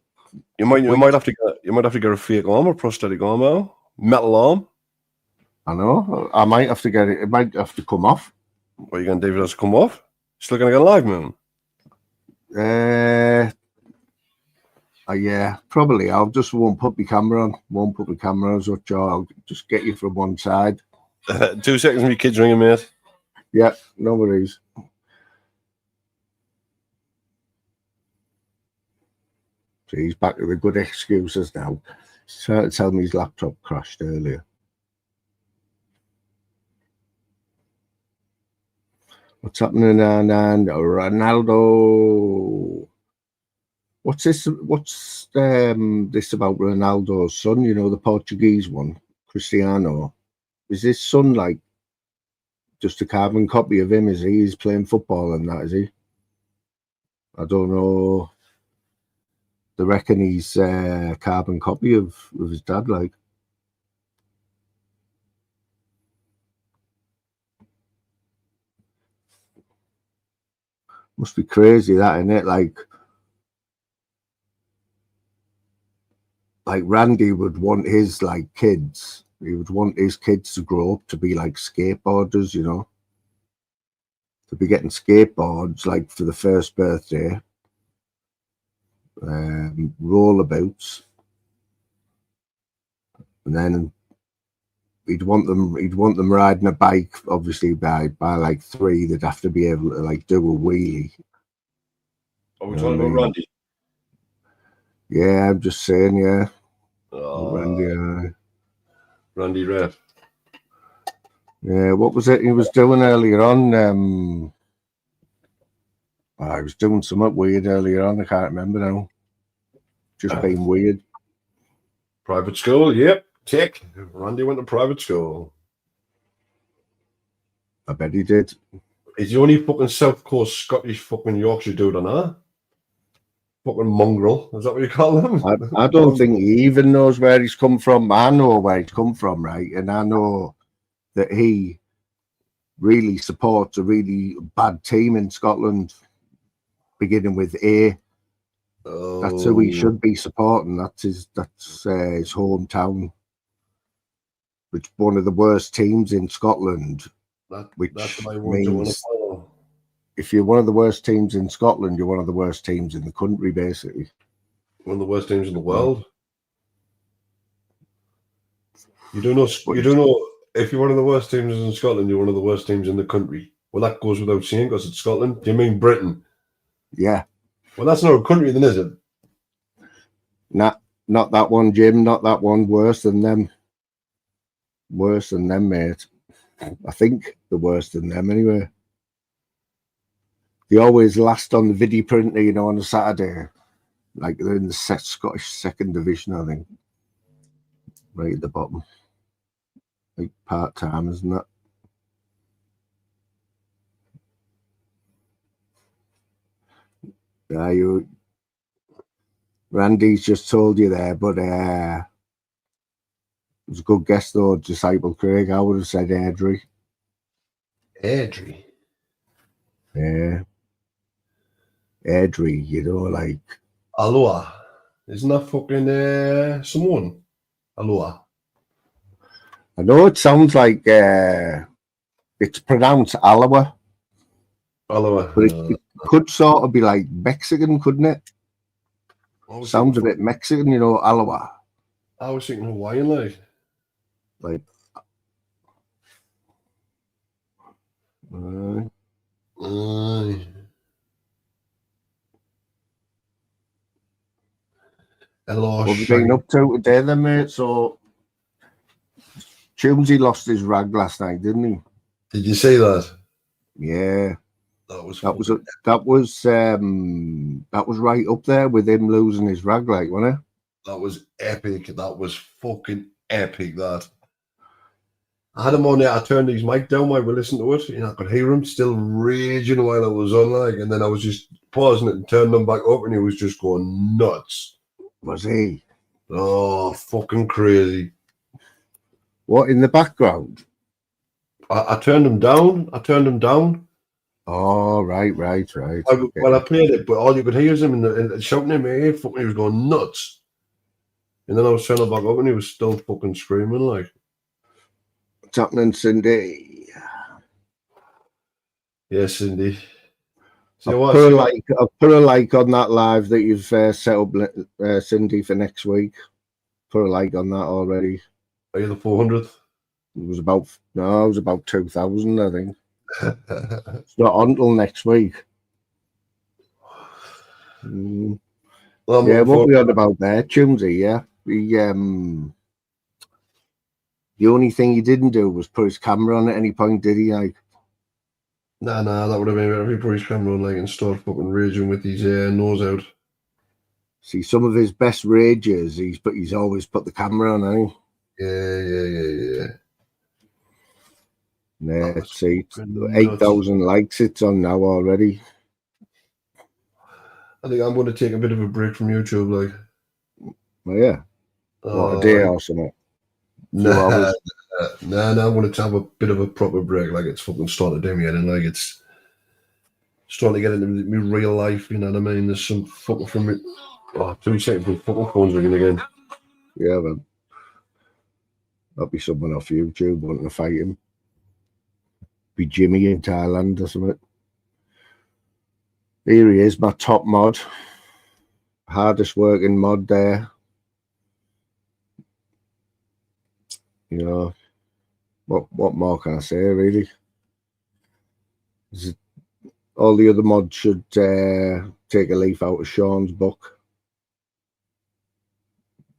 You might have to get a fake arm or prosthetic arm out, metal arm. I know. I might have to get it. It might have to come off. What are you going to do if it has to come off? Still going to get a live moon? Yeah, probably. I'll just won't put my camera on. Won't put my camera on, so I'll just get you from one side. 2 seconds, my kid's ringing, mate. Yeah, no worries. So he's back to the good excuses now. He's trying to tell me his laptop crashed earlier. What's happening now? Ronaldo. What's this? What's this about Ronaldo's son? You know, the Portuguese one, Cristiano. Is his son like just a carbon copy of him? Is he? He's playing football and that, is he? I don't know. They reckon he's a carbon copy of his dad, like. Must be crazy, that, isn't it? Like Randy would want his kids. He would want his kids to grow up to be like skateboarders, you know, to be getting skateboards like for the first birthday, rollerabouts, and then he'd want them riding a bike. Obviously, by like 3, they'd have to be able to like do a wheelie. Are we talking about Randy? Yeah, I'm just saying, yeah. Randy Ref. Yeah, what was it he was doing earlier on? I was doing something weird earlier on. I can't remember now. Just being weird. Private school, yep. Tick. Randy went to private school. I bet he did. He's the only fucking South Coast Scottish fucking Yorkshire dude on that. fucking mongrel. Is that what you call him? I don't think he even knows where he's come from. I know where he's come from, right? And I know that he really supports a really bad team in Scotland, beginning with A. That's who he should be supporting. That's his hometown, which is one of the worst teams in Scotland. That's what I means if you're one of the worst teams in Scotland, you're one of the worst teams in the country, basically. One of the worst teams in the world. You don't know. If you're one of the worst teams in Scotland, you're one of the worst teams in the country. Well, that goes without saying because it's Scotland. Do you mean Britain? Yeah. Well, that's not a country, then, is it? Not that one, Jim. Not that one. Worse than them. Worse than them, mate. I think the worse than them, anyway. They always last on the video printer, you know, on a Saturday. Like they're in the Scottish second division, I think. Right at the bottom. Like part-time, isn't it? Yeah, Randy's just told you there, but it was a good guess though, Disciple Craig. I would have said Airdrie. Airdrie? Yeah. Airdrie, you know, like... Aloha. Isn't that fucking Samoan? Aloha. I know it sounds like it's pronounced Aloha. Aloha. But it could sort of be like Mexican, couldn't it? Sounds a bit Mexican, you know, Aloha. I was thinking Hawaiian, like. What have you been up to today then, mate? So, Tunesy lost his rag last night, didn't he? Did you see that? Yeah. That was right up there with him losing his rag, like, wasn't it? That was epic. That was fucking epic, that. I had him on there. I turned his mic down while we listened to it. You know, I could hear him still raging while it was on, like, and then I was just pausing it and turning them back up, and he was just going nuts. Was he? Oh, fucking crazy. What, in the background? I turned him down. Oh, right. Well, I played it, but all you could hear is him in shouting at me. Fucking, he was going nuts. And then I was turning it back up, and he was still fucking screaming, like. What's happening, Cindy? Yes, Cindy. I'll put a like on that live that you've set up, Cindy, for next week. Put a like on that already. Are you the 400th? It was about 2,000, I think. It's not until next week. Well, yeah, what we on about there, Tunesy, yeah. The only thing he didn't do was put his camera on at any point, did he? Like, nah, that would have been better if he put his camera on, like, and start fucking raging with his nose out. See, some of his best rages, he's always put the camera on, hasn't he? Yeah. Let's see, 8,000 likes it's on now already. I think I'm going to take a bit of a break from YouTube, like. Oh, yeah. What, a day or something? Nah, I'm going to have a bit of a proper break. Like, it's fucking starting to do me in, and like, it's starting to get into my real life, you know what I mean? There's some fucking from me. Oh, 2 seconds, my fucking phone's ringing again. Yeah, man. That'll be someone off YouTube wanting to fight him. Be Jimmy in Thailand or something. Here he is, my top mod. Hardest working mod there. You know, what more can I say, really? All the other mods should take a leaf out of Sean's book.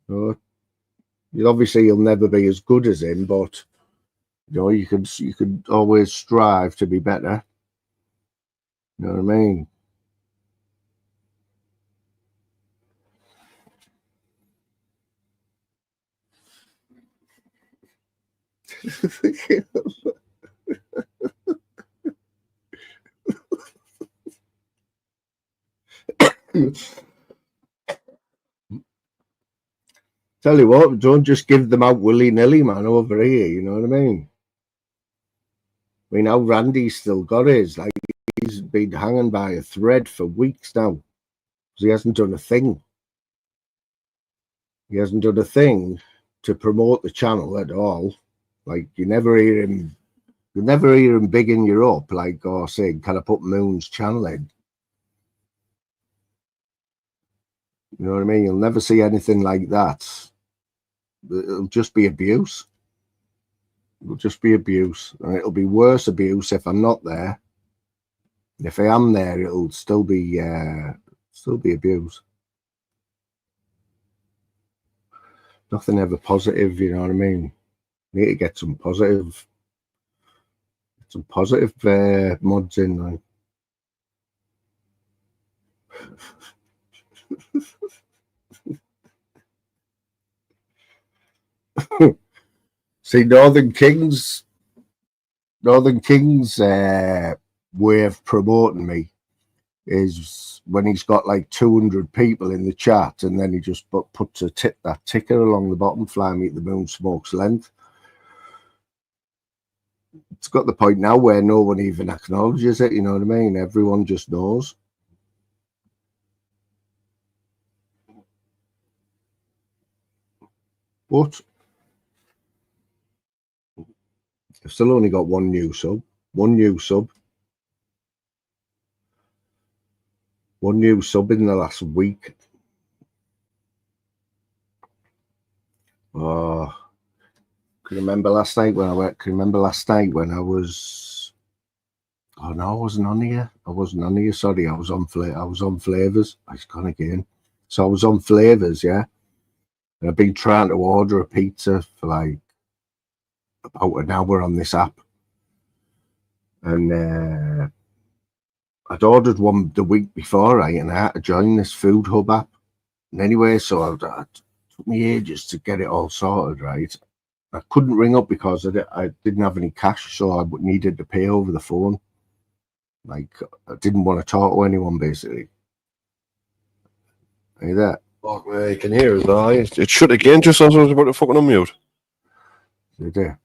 You know, obviously you'll never be as good as him, but you know, you could always strive to be better. You know what I mean? Tell you what, don't just give them out willy-nilly, man, over here, you know what I mean? I mean, how Randy's still got his, like, he's been hanging by a thread for weeks now, because he hasn't done a thing. He hasn't done a thing to promote the channel at all. Like, you never hear him bigging you up, like, or saying, can I put Moon's channel in? You know what I mean? You'll never see anything like that. It'll just be abuse. It'll just be abuse. And it'll be worse abuse if I'm not there. If I am there, it'll still be abuse. Nothing ever positive, you know what I mean? Need to get some positive mods in, like. See, Northern King's way of promoting me is when he's got like 200 people in the chat, and then he just puts that ticker along the bottom, fly me at the moon, smoke's length. It's got the point now where no one even acknowledges it, you know what I mean? Everyone just knows. But I've still only got one new sub in the last week. Oh, can you remember last night when I went? Can you remember last night when I was? Oh no, I wasn't on here. Sorry, I was on Flavors. It's gone again. So I was on Flavors, yeah. And I've been trying to order a pizza for like about an hour on this app, and I'd ordered one the week before, right, and I had to join this food hub app. And anyway, so it took me ages to get it all sorted, right. I couldn't ring up because I didn't have any cash, so I needed to pay over the phone. Like, I didn't want to talk to anyone, basically. Are you there? Fuck me, you can hear us now. It shut again just as I was about to fucking unmute. You there?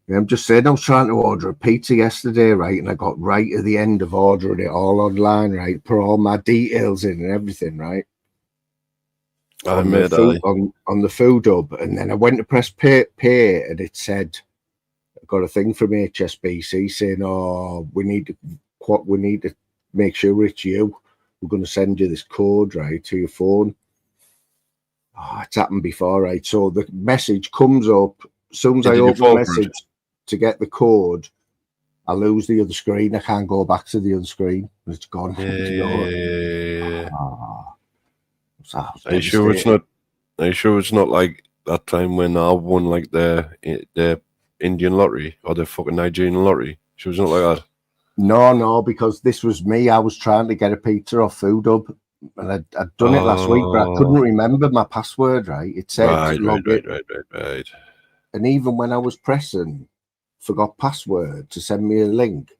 Yeah, I'm just saying, I was trying to order a pizza yesterday, right, and I got right at the end of ordering it all online, right, put all my details in and everything, right, on the food hub, and then I went to press pay, and it said, I got a thing from HSBC saying, oh, we need to make sure it's you. We're going to send you this code, right, to your phone. Oh, it's happened before, right? So the message comes up. As soon as I open the message to get the code, I lose the other screen. I can't go back to the other screen. It's gone. Yeah. Are you sure it's not like that time when I won like the Indian lottery or the fucking Nigerian lottery? Sure it's not like that. No, because this was me. I was trying to get a pizza off Food Hub, and I'd done it last week, but I couldn't remember my password, right? It said right. And even when I was pressing forgot password to send me a link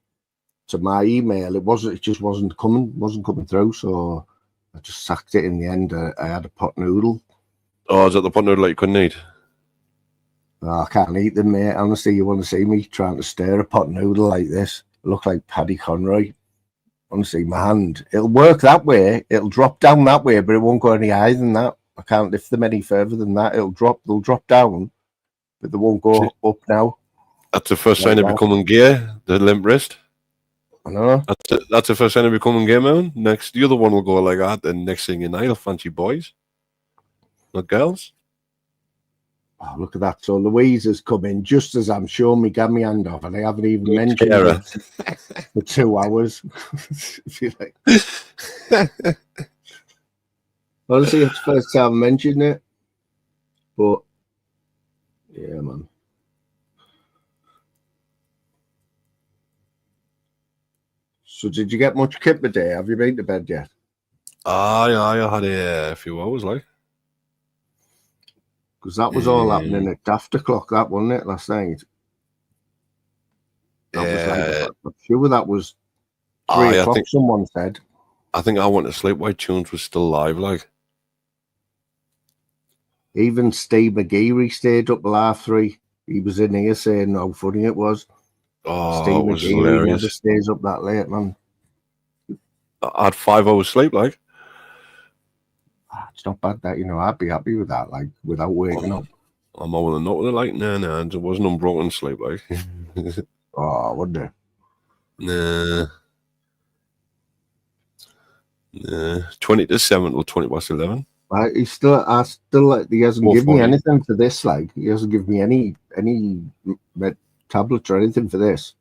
to my email, it just wasn't coming through, so I just sacked it in the end. I had a pot noodle. Oh, is that the pot noodle that you couldn't eat? Oh, I can't eat them, mate. Honestly, you want to see me trying to stir a pot noodle like this? I look like Paddy Conroy. Honestly, my hand, it'll work that way. It'll drop down that way, but it won't go any higher than that. I can't lift them any further than that. They'll drop down, but they won't go up now. That's the first sign of becoming gay, the limp wrist. I know. That's the first sign of becoming gay, man. Next, the other one will go like that, and next thing you know, you'll fancy boys, not girls. Oh, look at that. So Louise has come in just as I'm showing me got my hand off, and I haven't even mentioned it for 2 hours. Honestly, it's the first time I mentioned it. But, yeah, man. So did you get much kip today? Have you been to bed yet? I had a few hours, like. Because that was all happening at after clock, that wasn't it, last night? That was like, I'm sure that was 3 o'clock, someone said. I think I went to sleep while Tunes was still live, like. Even Steve McGeary stayed up till 3:30. He was in here saying how funny it was. Oh, Steve it was McGeary never hilarious. stays up that late, man. I had 5 hours sleep, like. It's not bad that, you know, I'd be happy with that, like, without waking up. I'm more than not with it, like, nah, it wasn't unbroken sleep, like. Oh, wouldn't it? Nah. 20 to 7 or 20 past 11. He hasn't given me anything for this, like, he hasn't given me any tablets or anything for this.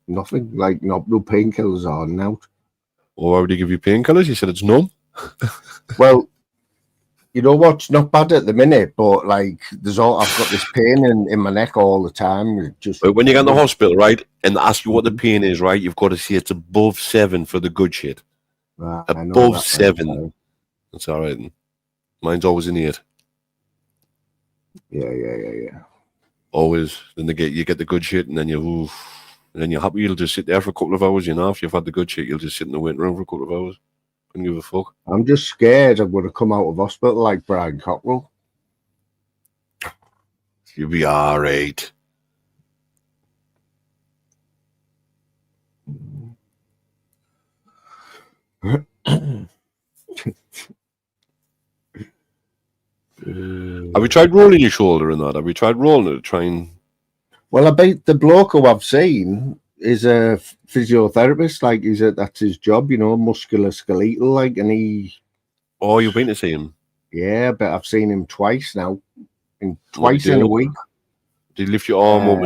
Nothing, like, no painkillers or nothing. Or why would he give you painkillers? He said it's numb. Well, you know what's not bad at the minute, but like I've got this pain in my neck all the time. But when you get in the hospital, right, and they ask you what the pain is, right, you've got to say it's above 7 for the good shit. Above 7. That's all right. Mine's always in 8. Yeah. Always. Then you get the good shit, and then you're happy. You'll just sit there for a couple of hours. You know, after you've had the good shit, you'll just sit in the waiting room for a couple of hours. Couldn't give a fuck. I'm just scared I'm going to come out of hospital like Brian Cockrell. You'll be all right. Have you tried rolling your shoulder and that? Have you tried rolling it? Well, I bet the bloke who I've seen is a physiotherapist. Like, that's his job, you know, musculoskeletal. Like, and he. Oh, you've been to see him? Yeah, but I've seen him twice now, twice in a week. Did he lift your arm up?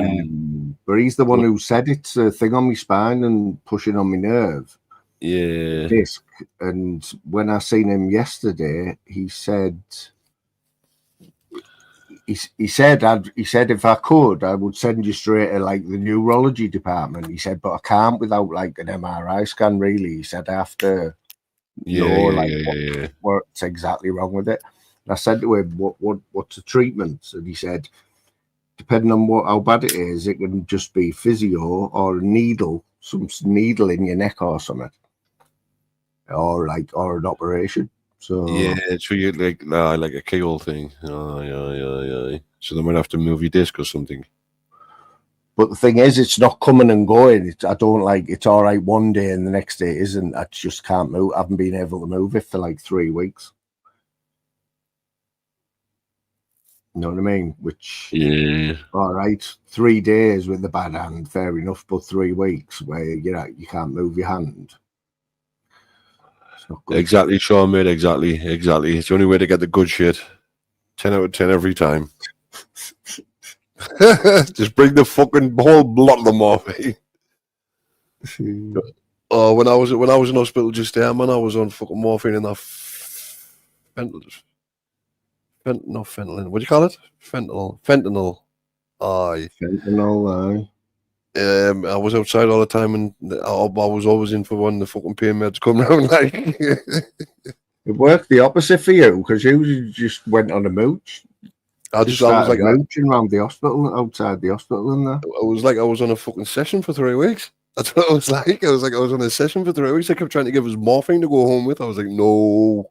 But he's the one who said it's a thing on my spine and pushing on my nerve. Yeah. Disc. And when I seen him yesterday, he said. He said if I could, I would send you straight to like the neurology department. He said, but I can't without like an MRI scan. Really, he said I have to what's exactly wrong with it. And I said to him, what's the treatment? And he said, depending on how bad it is, it can just be physio or a needle, some needle in your neck or something, or an operation. So yeah, so you like a keyhole thing. Oh, yeah. So they might have to move your disc or something. But the thing is, it's not coming and going. I don't like. It's all right one day and the next day isn't. I just can't move. I haven't been able to move it for like 3 weeks. You know what I mean? Which all right, 3 days with the bad hand, fair enough. But 3 weeks where you can't move your hand. Exactly, Sean, mate. Exactly. It's the only way to get the good shit. 10 out of 10 every time. Just bring the fucking whole lot of them off, eh? Oh, when I was in hospital just there, man, I was on fucking morphine and that fentanyl. What do you call it? Fentanyl. Aye. Fentanyl, aye. I was outside all the time, and I was always in for one of the fucking pain meds coming around. Like, it worked the opposite for you because you just went on a mooch. I was like mooching around the hospital, outside the hospital, and that. I was like I was on a fucking session for 3 weeks. That's what I was like. I was on a session for 3 weeks. I kept trying to give us morphine to go home with. I was like, no.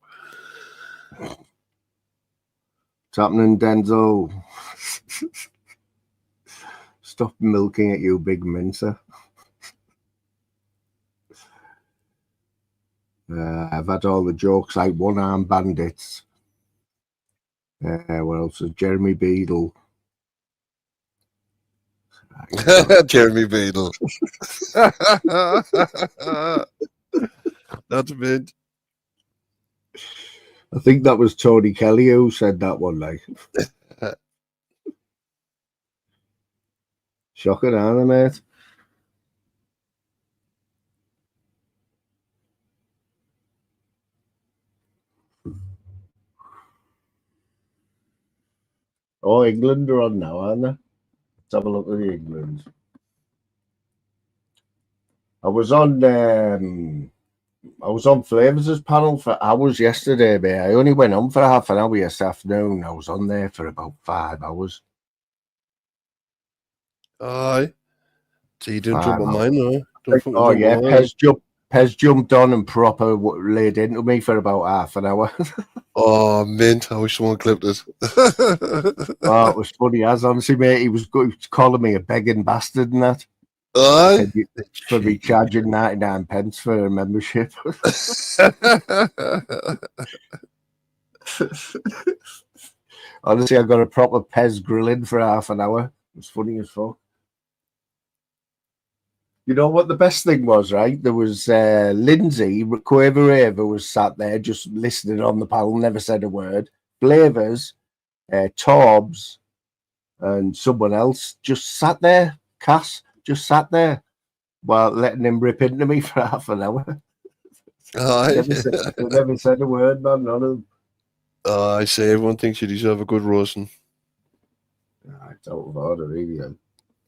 What's happening, Denzel? Stop milking at you, big mincer. I've had all the jokes like one-arm bandits. What else? Jeremy Beadle. Jeremy Beadle. That's a bit. I think that was Tony Kelly who said that one, like. Shocking, aren't they, mate? Oh, England are on now, aren't they? Let's have a look at the England. I was on Flavors' panel for hours yesterday, mate. I only went on for half an hour yesterday afternoon. I was on there for about 5 hours. Aye. So you didn't jump on mine, no? Pez Pez jumped on and proper laid into me for about half an hour. Oh, mint! I wish someone clipped it. Oh, it was funny as, honestly, mate. He was calling me a begging bastard and that. Aye. For me charging 99 pence for a membership. Honestly, I got a proper Pez grilling for half an hour. It was funny as fuck. You know what the best thing was, right? There was Lindsay, Quaver Raver was sat there just listening on the panel, never said a word. Flavors, Torbs, and someone else just sat there. Cass just sat there while letting him rip into me for half an hour. Never said a word, man. None of them. I say everyone thinks you deserve a good roasting. I don't bother, really.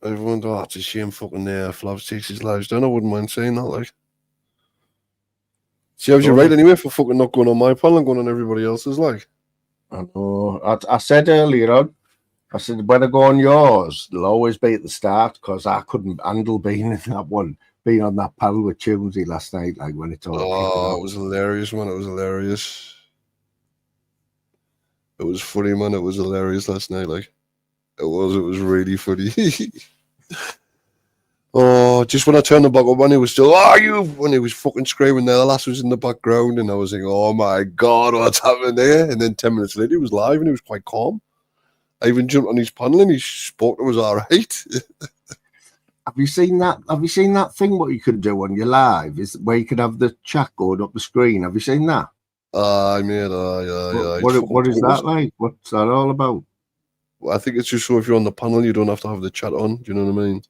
Everyone, oh, it's a shame fucking Flavs takes his lives down. I wouldn't mind saying that, like. See, I was right anyway for fucking not going on my panel and going on everybody else's, like. I know. I said earlier on, I said, when I go on yours, they'll always be at the start because I couldn't handle being in that one, being on that panel with Tunesy last night, like when it's all it was hilarious, man. It was hilarious. It was funny, man. It was hilarious last night, like. It was really funny. Oh, just when I turned the back up, and he was still, when he was fucking screaming there, the lass was in the background, and I was like, oh my God, what's happening there? And then 10 minutes later, he was live, and he was quite calm. I even jumped on his panel, and he spoke, it was all right. Have you seen that? Have you seen that thing, what you can do on your live, is where you can have the chat going up the screen? Have you seen that? I mean, yeah. What is that like? What's that all about? Well, I think it's just so if you're on the panel, you don't have to have the chat on. Do you know what I mean?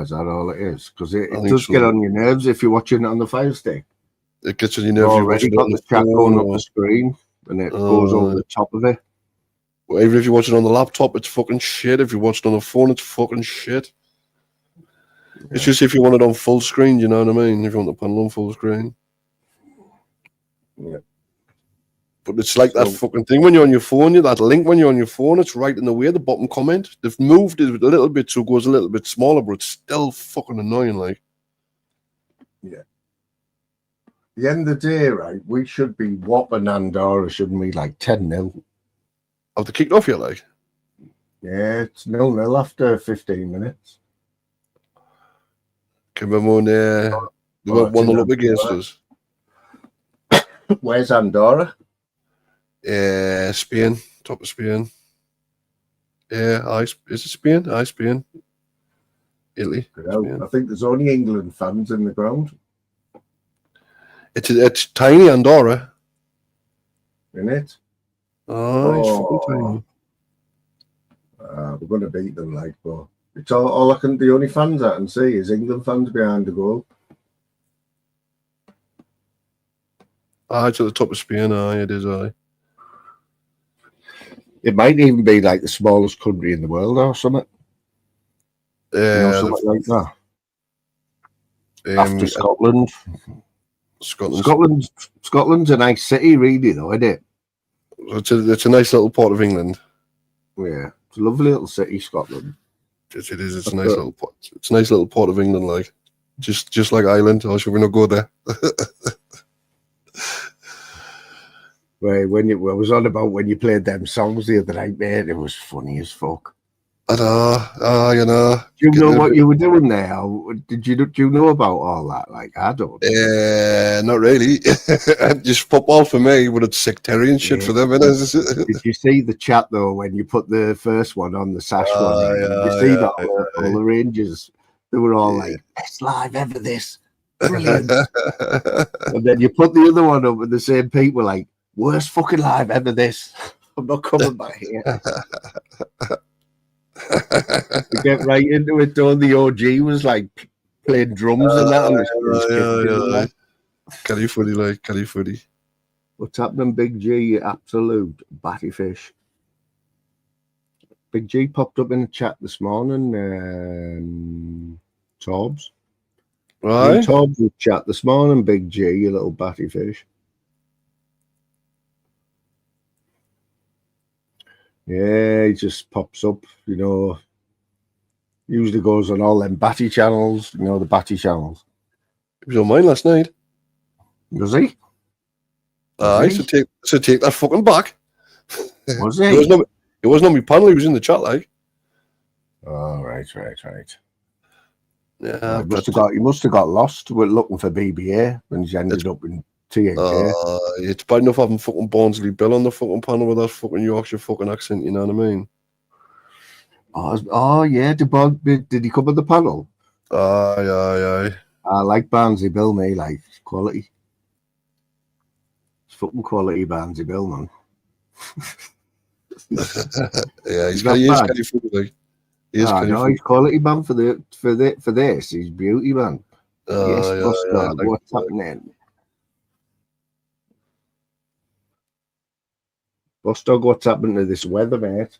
Is that all it is? Because it does get on your nerves if you're watching it on the Fire Stick. It gets on your nerves. You've already got the chat going up the screen, and it goes over the top of it. Well, even if you watch it on the laptop, it's fucking shit. If you watch it on the phone, it's fucking shit. Yeah. It's just if you want it on full screen, you know what I mean? If you want the panel on full screen. Yeah. But it's like that fucking thing when you're on your phone, that link when you're on your phone, it's right in the way, the bottom comment. They've moved it a little bit so it goes a little bit smaller, but it's still fucking annoying, like. Yeah. At the end of the day, right, we should be whopping Andorra, shouldn't we? Like 10-0. Have they kicked off yet, like? Yeah, it's 0-0 after 15 minutes. Can remember when they went 1-0 up against us. Where's Andorra? Spain, top of Spain. Yeah, is it Spain? Spain. Italy. Spain. I think there's only England fans in the ground. It's tiny Andorra. Isn't it? Oh, it's fucking tiny. We're going to beat them, like, but it's all I can. The only fans I can see is England fans behind the goal. It's at the top of Spain. It is. It might even be like the smallest country in the world or something. Something like that. After Scotland. Scotland's a nice city, really, though, isn't it? It's a nice little part of England. Yeah, it's a lovely little city, Scotland. It is. It's a nice little part. It's a nice little part of England, like just like Ireland. Or should we not go there? Right, I was on about when you played them songs the other night, mate, it was funny as fuck. I know, you know. Do you know what you were doing there? Do you know about all that? Like, I don't. Not really. Just football for me, but it's sectarian shit for them. Did you see the chat though when you put the first one on the Sash one? Did you see that all the Rangers? They were all like, "Best live ever, this brilliant." And then you put the other one up, and the same people like, "Worst fucking live ever, this." I'm not coming back here. To get right into it, though, the OG was like playing drums and that. Can you footy? What's happening, Big G? You absolute batty fish. Big G popped up in the chat this morning. Torbs. Right. Torbs in the chat this morning, Big G, you little batty fish. Yeah, he just pops up, you know. Usually goes on all them Batty channels, you know, the Batty channels. He was on mine last night. Was he? Aye, so take that fucking back. Was he? It wasn't on my panel. He was in the chat, like. Oh, right. Yeah, he must have got lost. We're looking for BBA when he ended up in THJ. It's bad enough having fucking Barnsley Bill on the fucking panel with that fucking Yorkshire fucking accent. You know what I mean? Oh yeah. Did he come on the panel? Aye. I like Barnsley Bill, me. Like quality. It's fucking quality, Barnsley Bill, man. Yeah, he's pretty funny, like. He's quality, man. For this, he's beauty, man. Yes, Buster, what's happening? Buster, what's happening to this weather, mate?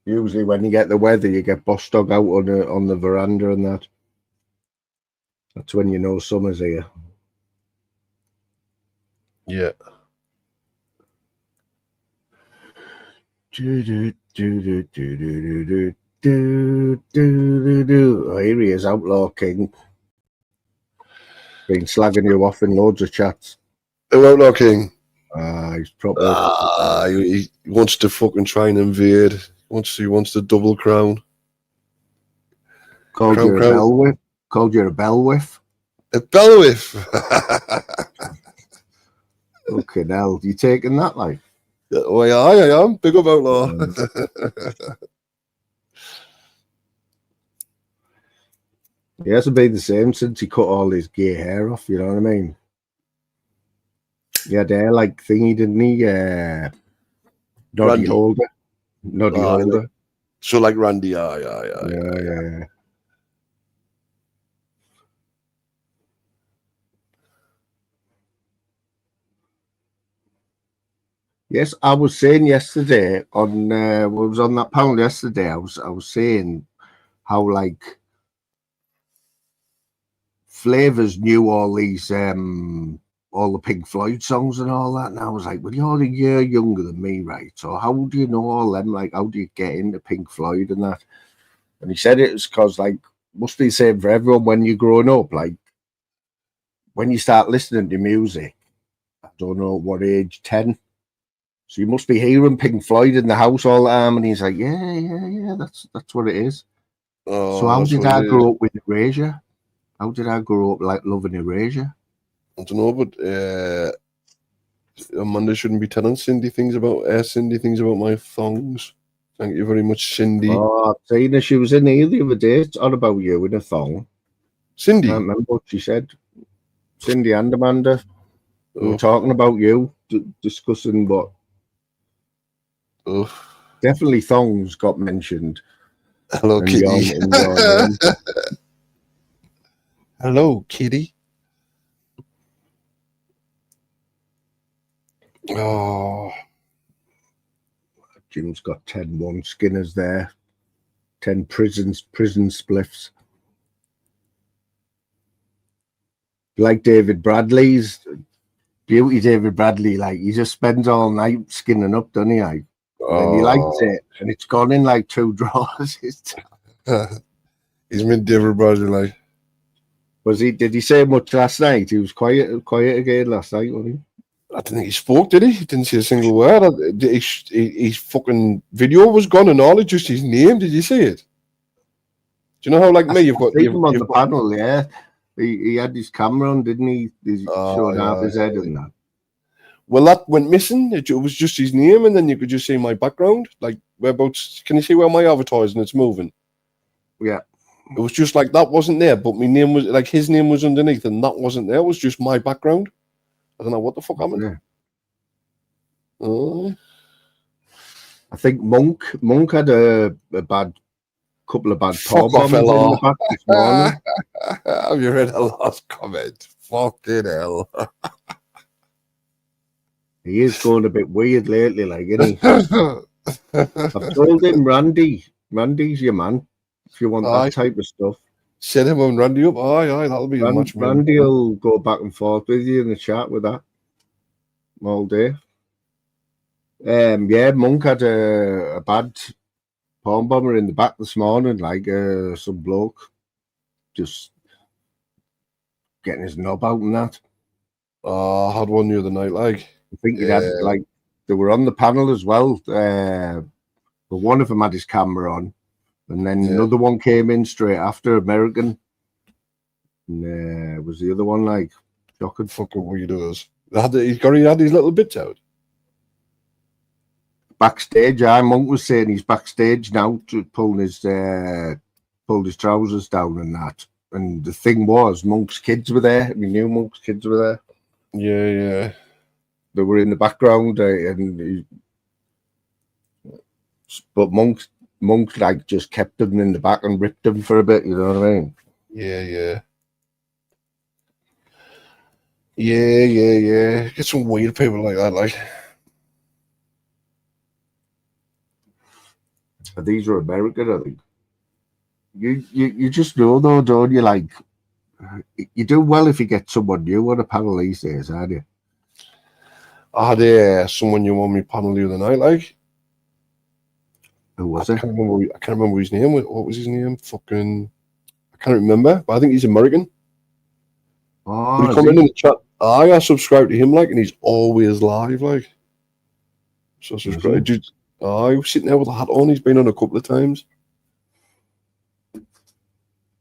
Usually, when you get the weather, you get Buster out on the veranda and that. That's when you know summer's here. Yeah. Oh, here he is, Outlaw King. Been slagging you off in loads of chats. Outlaw King. He's proper. He wants to fucking try and invade. He wants the double crown. Called you a bell whiff. Called you a bell whiff. A bell whiff. Okay, now you taking that like? Oh yeah, I am. Big up Outlaw. He hasn't been the same since he cut all his gay hair off, you know what I mean? He had hair like thingy, didn't he? Noddy holder. Noddy holder. So like Randy, yeah. Yes, I was saying yesterday on was on that panel yesterday. I was saying how like Flavors knew all these all the Pink Floyd songs and all that, and I was like, well, you're a year younger than me, right? So how do you know all them? Like, how do you get into Pink Floyd and that? And he said it was because like must be the same for everyone when you're growing up. Like when you start listening to music, I don't know what age, 10. So you must be hearing Pink Floyd in the house all the time, and he's like, yeah, that's what it is. So how did I grow up with Erasure? How did I grow up like loving Erasure? I don't know, but Amanda shouldn't be telling Cindy things about my thongs. Thank you very much, Cindy. Oh, I've seen her. She was in here the other day. It's all about you in a thong. Cindy? I can't remember what she said. Cindy and Amanda. We were talking about you, discussing what. Definitely thongs got mentioned. Hello, Kitty. Hello, Kitty. Oh. Jim's got 10 one Skinners there. 10 prison spliffs. Like David Bradley's beauty, David Bradley, like he just spends all night skinning up, doesn't he? Like, and he likes it, and it's gone in like 2 drawers. He's been David Bradley, like. Was he? Did he say much last night? He was quiet again last night, wasn't he? I don't think he spoke, did he? He didn't say a single word. His fucking video was gone and all. It's just his name. Did you see it? Do you know how, like me, you've got him on the panel, yeah. He had his camera on, didn't he? He showed half his head and that. Well, that went missing. It was just his name, and then you could just see my background. Like, whereabouts? Can you see where my avatar is and it's moving? Yeah. It was just like that wasn't there, but my name was like his name was underneath, and that wasn't there. It was just my background. I don't know what the fuck happened. Yeah. I think Monk had a couple of bad power bombs in the back this morning. Have you read the last comment? Fucking hell. He is going a bit weird lately, like, isn't he? I've told him Randy's your man. If you want that type of stuff. Set him and Randy up. Aye, that'll be a much more. Randy will go back and forth with you in the chat with that all day. Yeah, Monk had a bad palm bomber in the back this morning, like some bloke just getting his knob out and that. I had one the other night, like. I think he had, like, they were on the panel as well. But one of them had his camera on. And then another one came in straight after, American. And was the other one, like, shocking. Fucking weirdos. He had his little bits out. Backstage, Monk was saying he's backstage now, pulled his trousers down and that. And the thing was, Monk's kids were there. We knew Monk's kids were there. Yeah. They were in the background, but Monk like just kept them in the back and ripped them for a bit. You know what I mean? Yeah. Get some weird people like that, like. These are American, I think. You just know though, don't you? Like, you do well if you get someone new on a panel these days, aren't you? I had someone new on my panel the other night, like. Who was I it? can't remember his name. What was his name? Fucking, I can't remember. But I think he's American. Oh, but he commented in the chat. I subscribed to him, like, and he's always live, like. So I subscribed. I was sitting there with a hat on. He's been on a couple of times.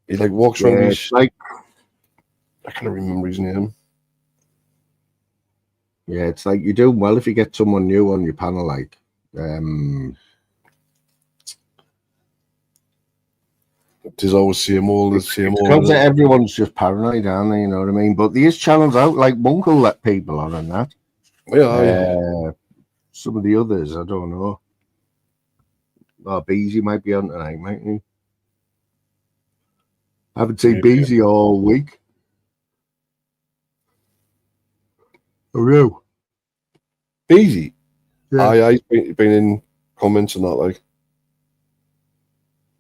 He like walks around. His, like, I can't remember his name. Yeah, it's like you're doing well if you get someone new on your panel, like. There's always the same old. Because everyone's just paranoid, aren't they? You know what I mean? But these channels out, like Monk will let people on and that. Yeah. Some of the others, I don't know. Oh, Beezy might be on tonight, mightn't he? I haven't seen Beezy all week. Oh, no. Beezy? Yeah. He's been in comments and that, like.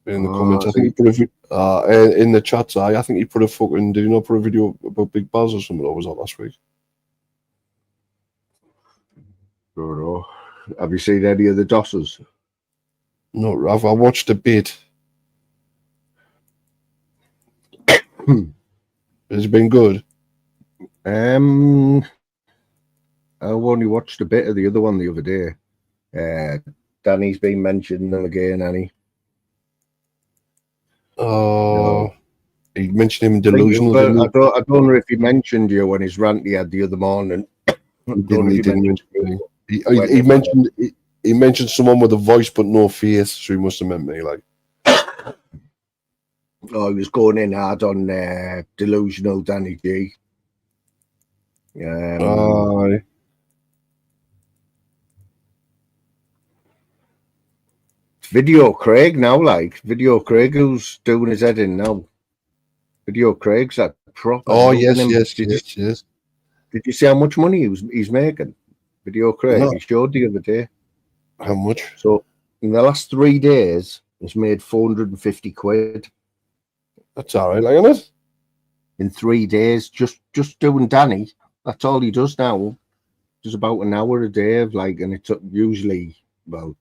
In the comments, I think he put a in the chats. I think he put a fucking. Did he not put a video about Big Baz or something? Or was that last week? I don't know. Have you seen any of the Dossers? No, I watched a bit. Has it been good? I only watched a bit of the other one the other day. Danny's been mentioning them again, Annie. Oh, he mentioned him delusional. I don't know if he mentioned you when his rant he had the other morning. He didn't. He mentioned someone with a voice but no face, so he must have meant me, like. Oh, he was going in hard on delusional Danny G. Video Craig now, like Video Craig, who's doing his head in now. Video Craig's that proper. Oh yes. Did you see how much money he's making? Video Craig, No. He showed the other day. How much? So in the last 3 days, he's made 450 quid. That's all right, like, isn't it? In 3 days, just doing Danny. That's all he does now. Just about an hour a day of like, and it's usually, well,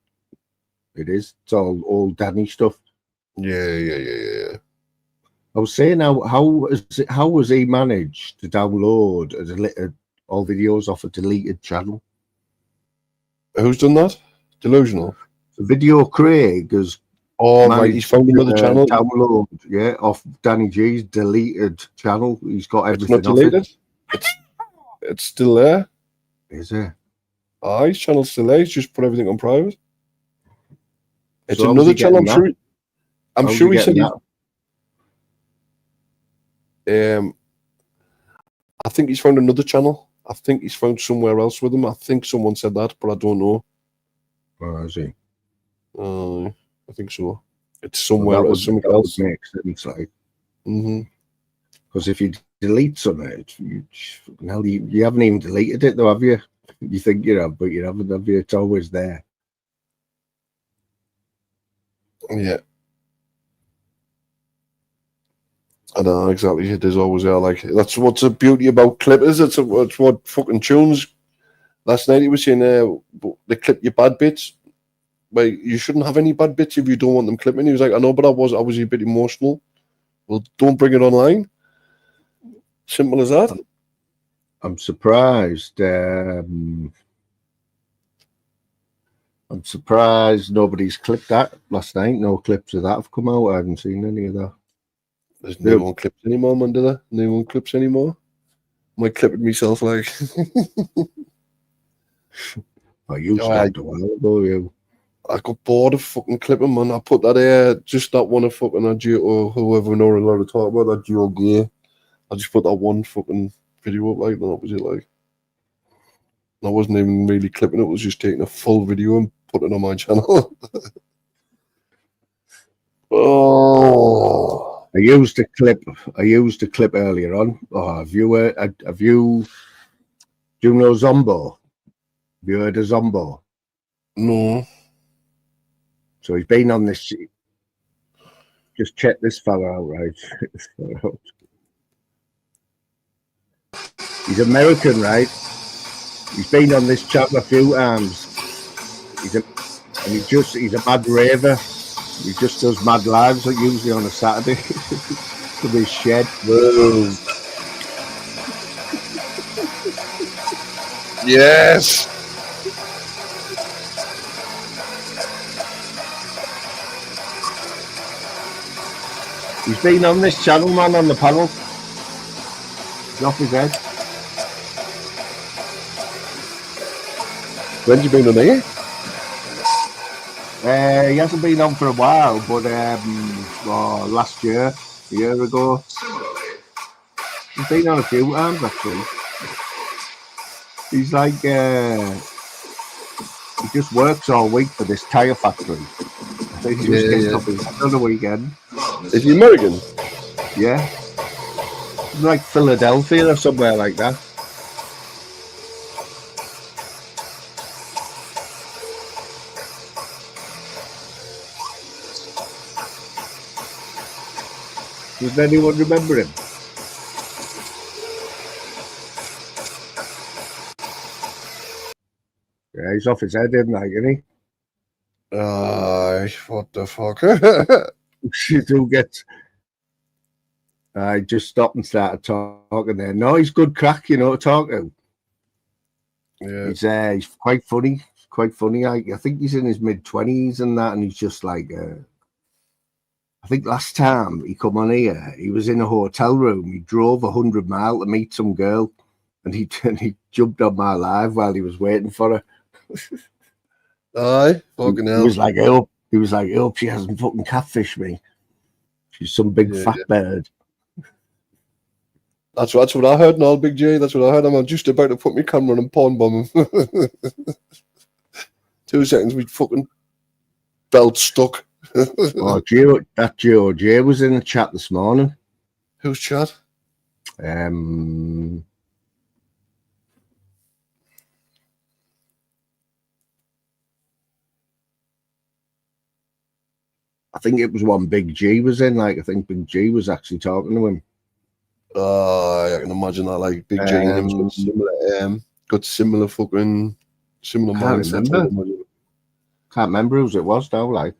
it's all old Danny stuff. Yeah. I was saying how has he managed to download all videos off a deleted channel? Who's done that? Delusional. Video Craig has right, he's found another channel. Download, off Danny G's deleted channel. He's got everything. It's not deleted. It's still there. Is it? His channel's still there. He's just put everything on private. It's So another channel. I'm sure he said I think he's found another channel. I think he's found somewhere else with him. I think someone said that, but I don't know. Oh, is he? I think so. It's somewhere else. Something else makes sense, like. Mm-hmm. Because if you delete something, you haven't even deleted it, though, have you? You think you have, but you haven't, have you? It's always there. Yeah. I know exactly. It is always there. Like, that's what's the beauty about clippers. It's what fucking tunes. Last night he was saying they clip your bad bits. But you shouldn't have any bad bits if you don't want them clipping. He was like, I know, but I was a bit emotional. Well, don't bring it online. Simple as that. I'm surprised. I'm surprised nobody's clipped that last night. No clips of that have come out. I haven't seen any of that. There's no more clips anymore, man, do there? No more clips anymore. Might clip it myself, like. You stopped a while ago, you. I got bored of fucking clipping, man. I put that just that one of fucking or whoever know a lot of talk about that Geo Gear. I just put that one fucking video up, like, that was it, like. I wasn't even really clipping it, was just taking a full video and putting it on my channel. Oh. I used a clip earlier on. Oh, do you know Zombo? Have you heard of Zombo? No. So he's been on this. Just check this fella out, right? He's American, right? He's been on this channel a few times. He's a mad raver. He just does mad lives, like usually on a Saturday, from his shed. Whoa. Yes. He's been on this channel, man, on the panel. He's off his head. When's he been on here? He hasn't been on for a while, but last year, a year ago, he's been on a few times actually. He's like, he just works all week for this tyre factory. I think he just gets up on the weekend. Is he American? Yeah. Like Philadelphia or somewhere like that. Does anyone remember him? Yeah, he's off his head, isn't he? What the fuck? You do get. I just stopped and started talking there. No, he's good crack, to talk to. Yeah. He's quite funny. He's quite funny. I think he's in his mid-20s and that, and he's just like. I think last time he come on here, he was in a hotel room. He drove 100 miles to meet some girl, and he jumped on my live while he was waiting for her. Aye, fucking hell. He was like, I hope she hasn't fucking catfished me. She's some big fat bird. That's what I heard, and all Big J. That's what I heard. I'm just about to put my camera on and pawn bomb him. 2 seconds, we fucking belt stuck. Oh, Gio J was in the chat this morning. Who's chat? I think it was one Big G was in. Like, I think Big G was actually talking to him. I can imagine that. Like Big J and him got similar mindset. Can't remember who it was though. Like,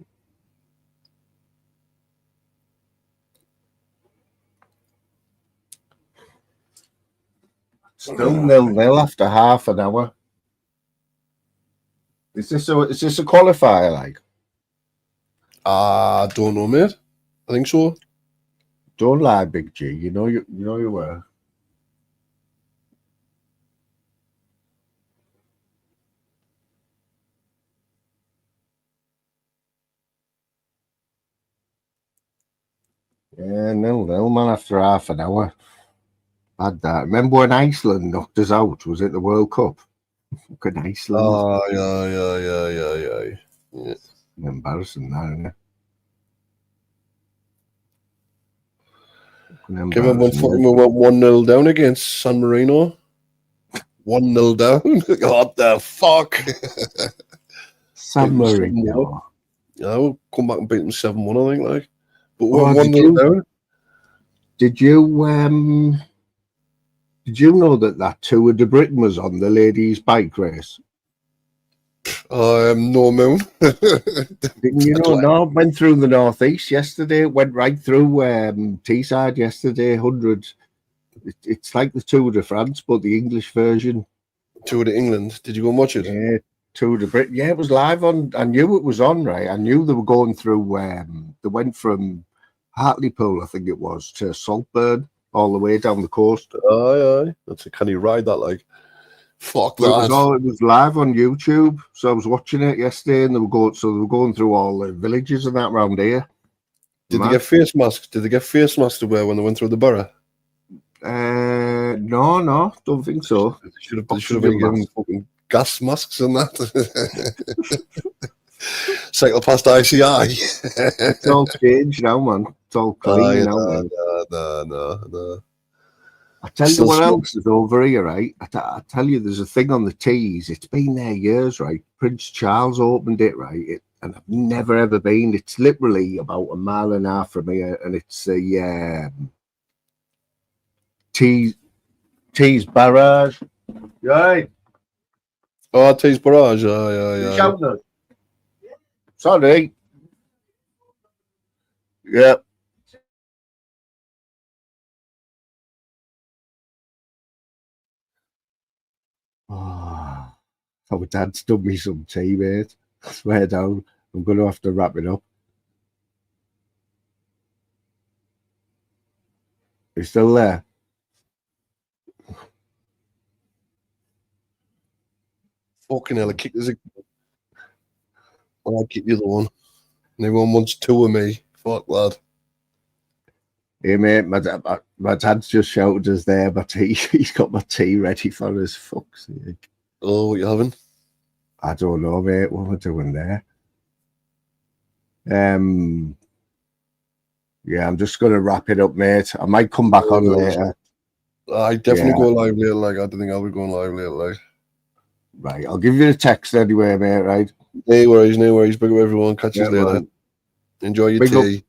still 0-0 after half an hour. Is this a qualifier? Like, I don't know, mate. I think so. Don't lie, Big G. You know you were. Yeah, 0-0, man, after half an hour. Had that. Remember when Iceland knocked us out? Was it the World Cup? Fucking Iceland. Oh, yeah. Embarrassing, that, isn't it? Came up when fucking we went 1-0 down against San Marino. 1-0 down. What the fuck? San Marino. Yeah, we'll come back and beat them 7-1, I think. Like, but we're 1-0 down. Did you know that Tour de Britain was on the ladies' bike race? No, man. Didn't you know? No, went through the northeast yesterday. Went right through Teesside yesterday. 100 It's like the Tour de France, but the English version. Tour de England. Did you go and watch it? Yeah, Tour de Britain. Yeah, it was live on. I knew it was on, right? I knew they were going through. They went from Hartlepool, I think it was, to Saltburn, all the way down the coast. Aye. Can you ride that? Like, fuck that. It was live on YouTube, so I was watching it yesterday, and they were going through all the villages and that around here. Did they get face masks? Did they get face masks to wear when they went through the borough? No, don't think so. They should have been given fucking gas masks and that. Cycle past ICI. It's all changed now, man. It's all clean now. No. I tell you what else is over here, right? I tell you, there's a thing on the Tees. It's been there years, right? Prince Charles opened it, right? And I've never ever been. It's literally about 1.5 miles from here, and it's a Tees Barrage. Right. Oh, Tees Barrage. Yeah. Sorry. Yeah. Oh, my dad's done me some tea, mate. I swear down. I'm going to have to wrap it up. Are you still there? Fucking hell, I kicked the other one. And everyone wants 2 of me. Fuck, lad. Hey, mate, my dad's just shouted us there, but he's got my tea ready for us. Fuck's sake. Oh, what you having? I don't know, mate. What am I doing there? Yeah, I'm just going to wrap it up, mate. I might come back on later. I definitely go live later. Like, I don't think I'll be going live later. Like, right, I'll give you a text anyway, mate. Right. No worries. Big up everyone. Catch you later. Man. Enjoy your tea.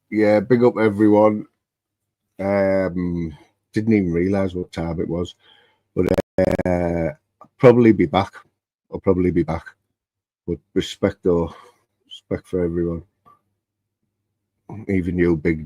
Big up everyone. Didn't even realise what time it was, but I'll probably be back. But respect for everyone, even you, Big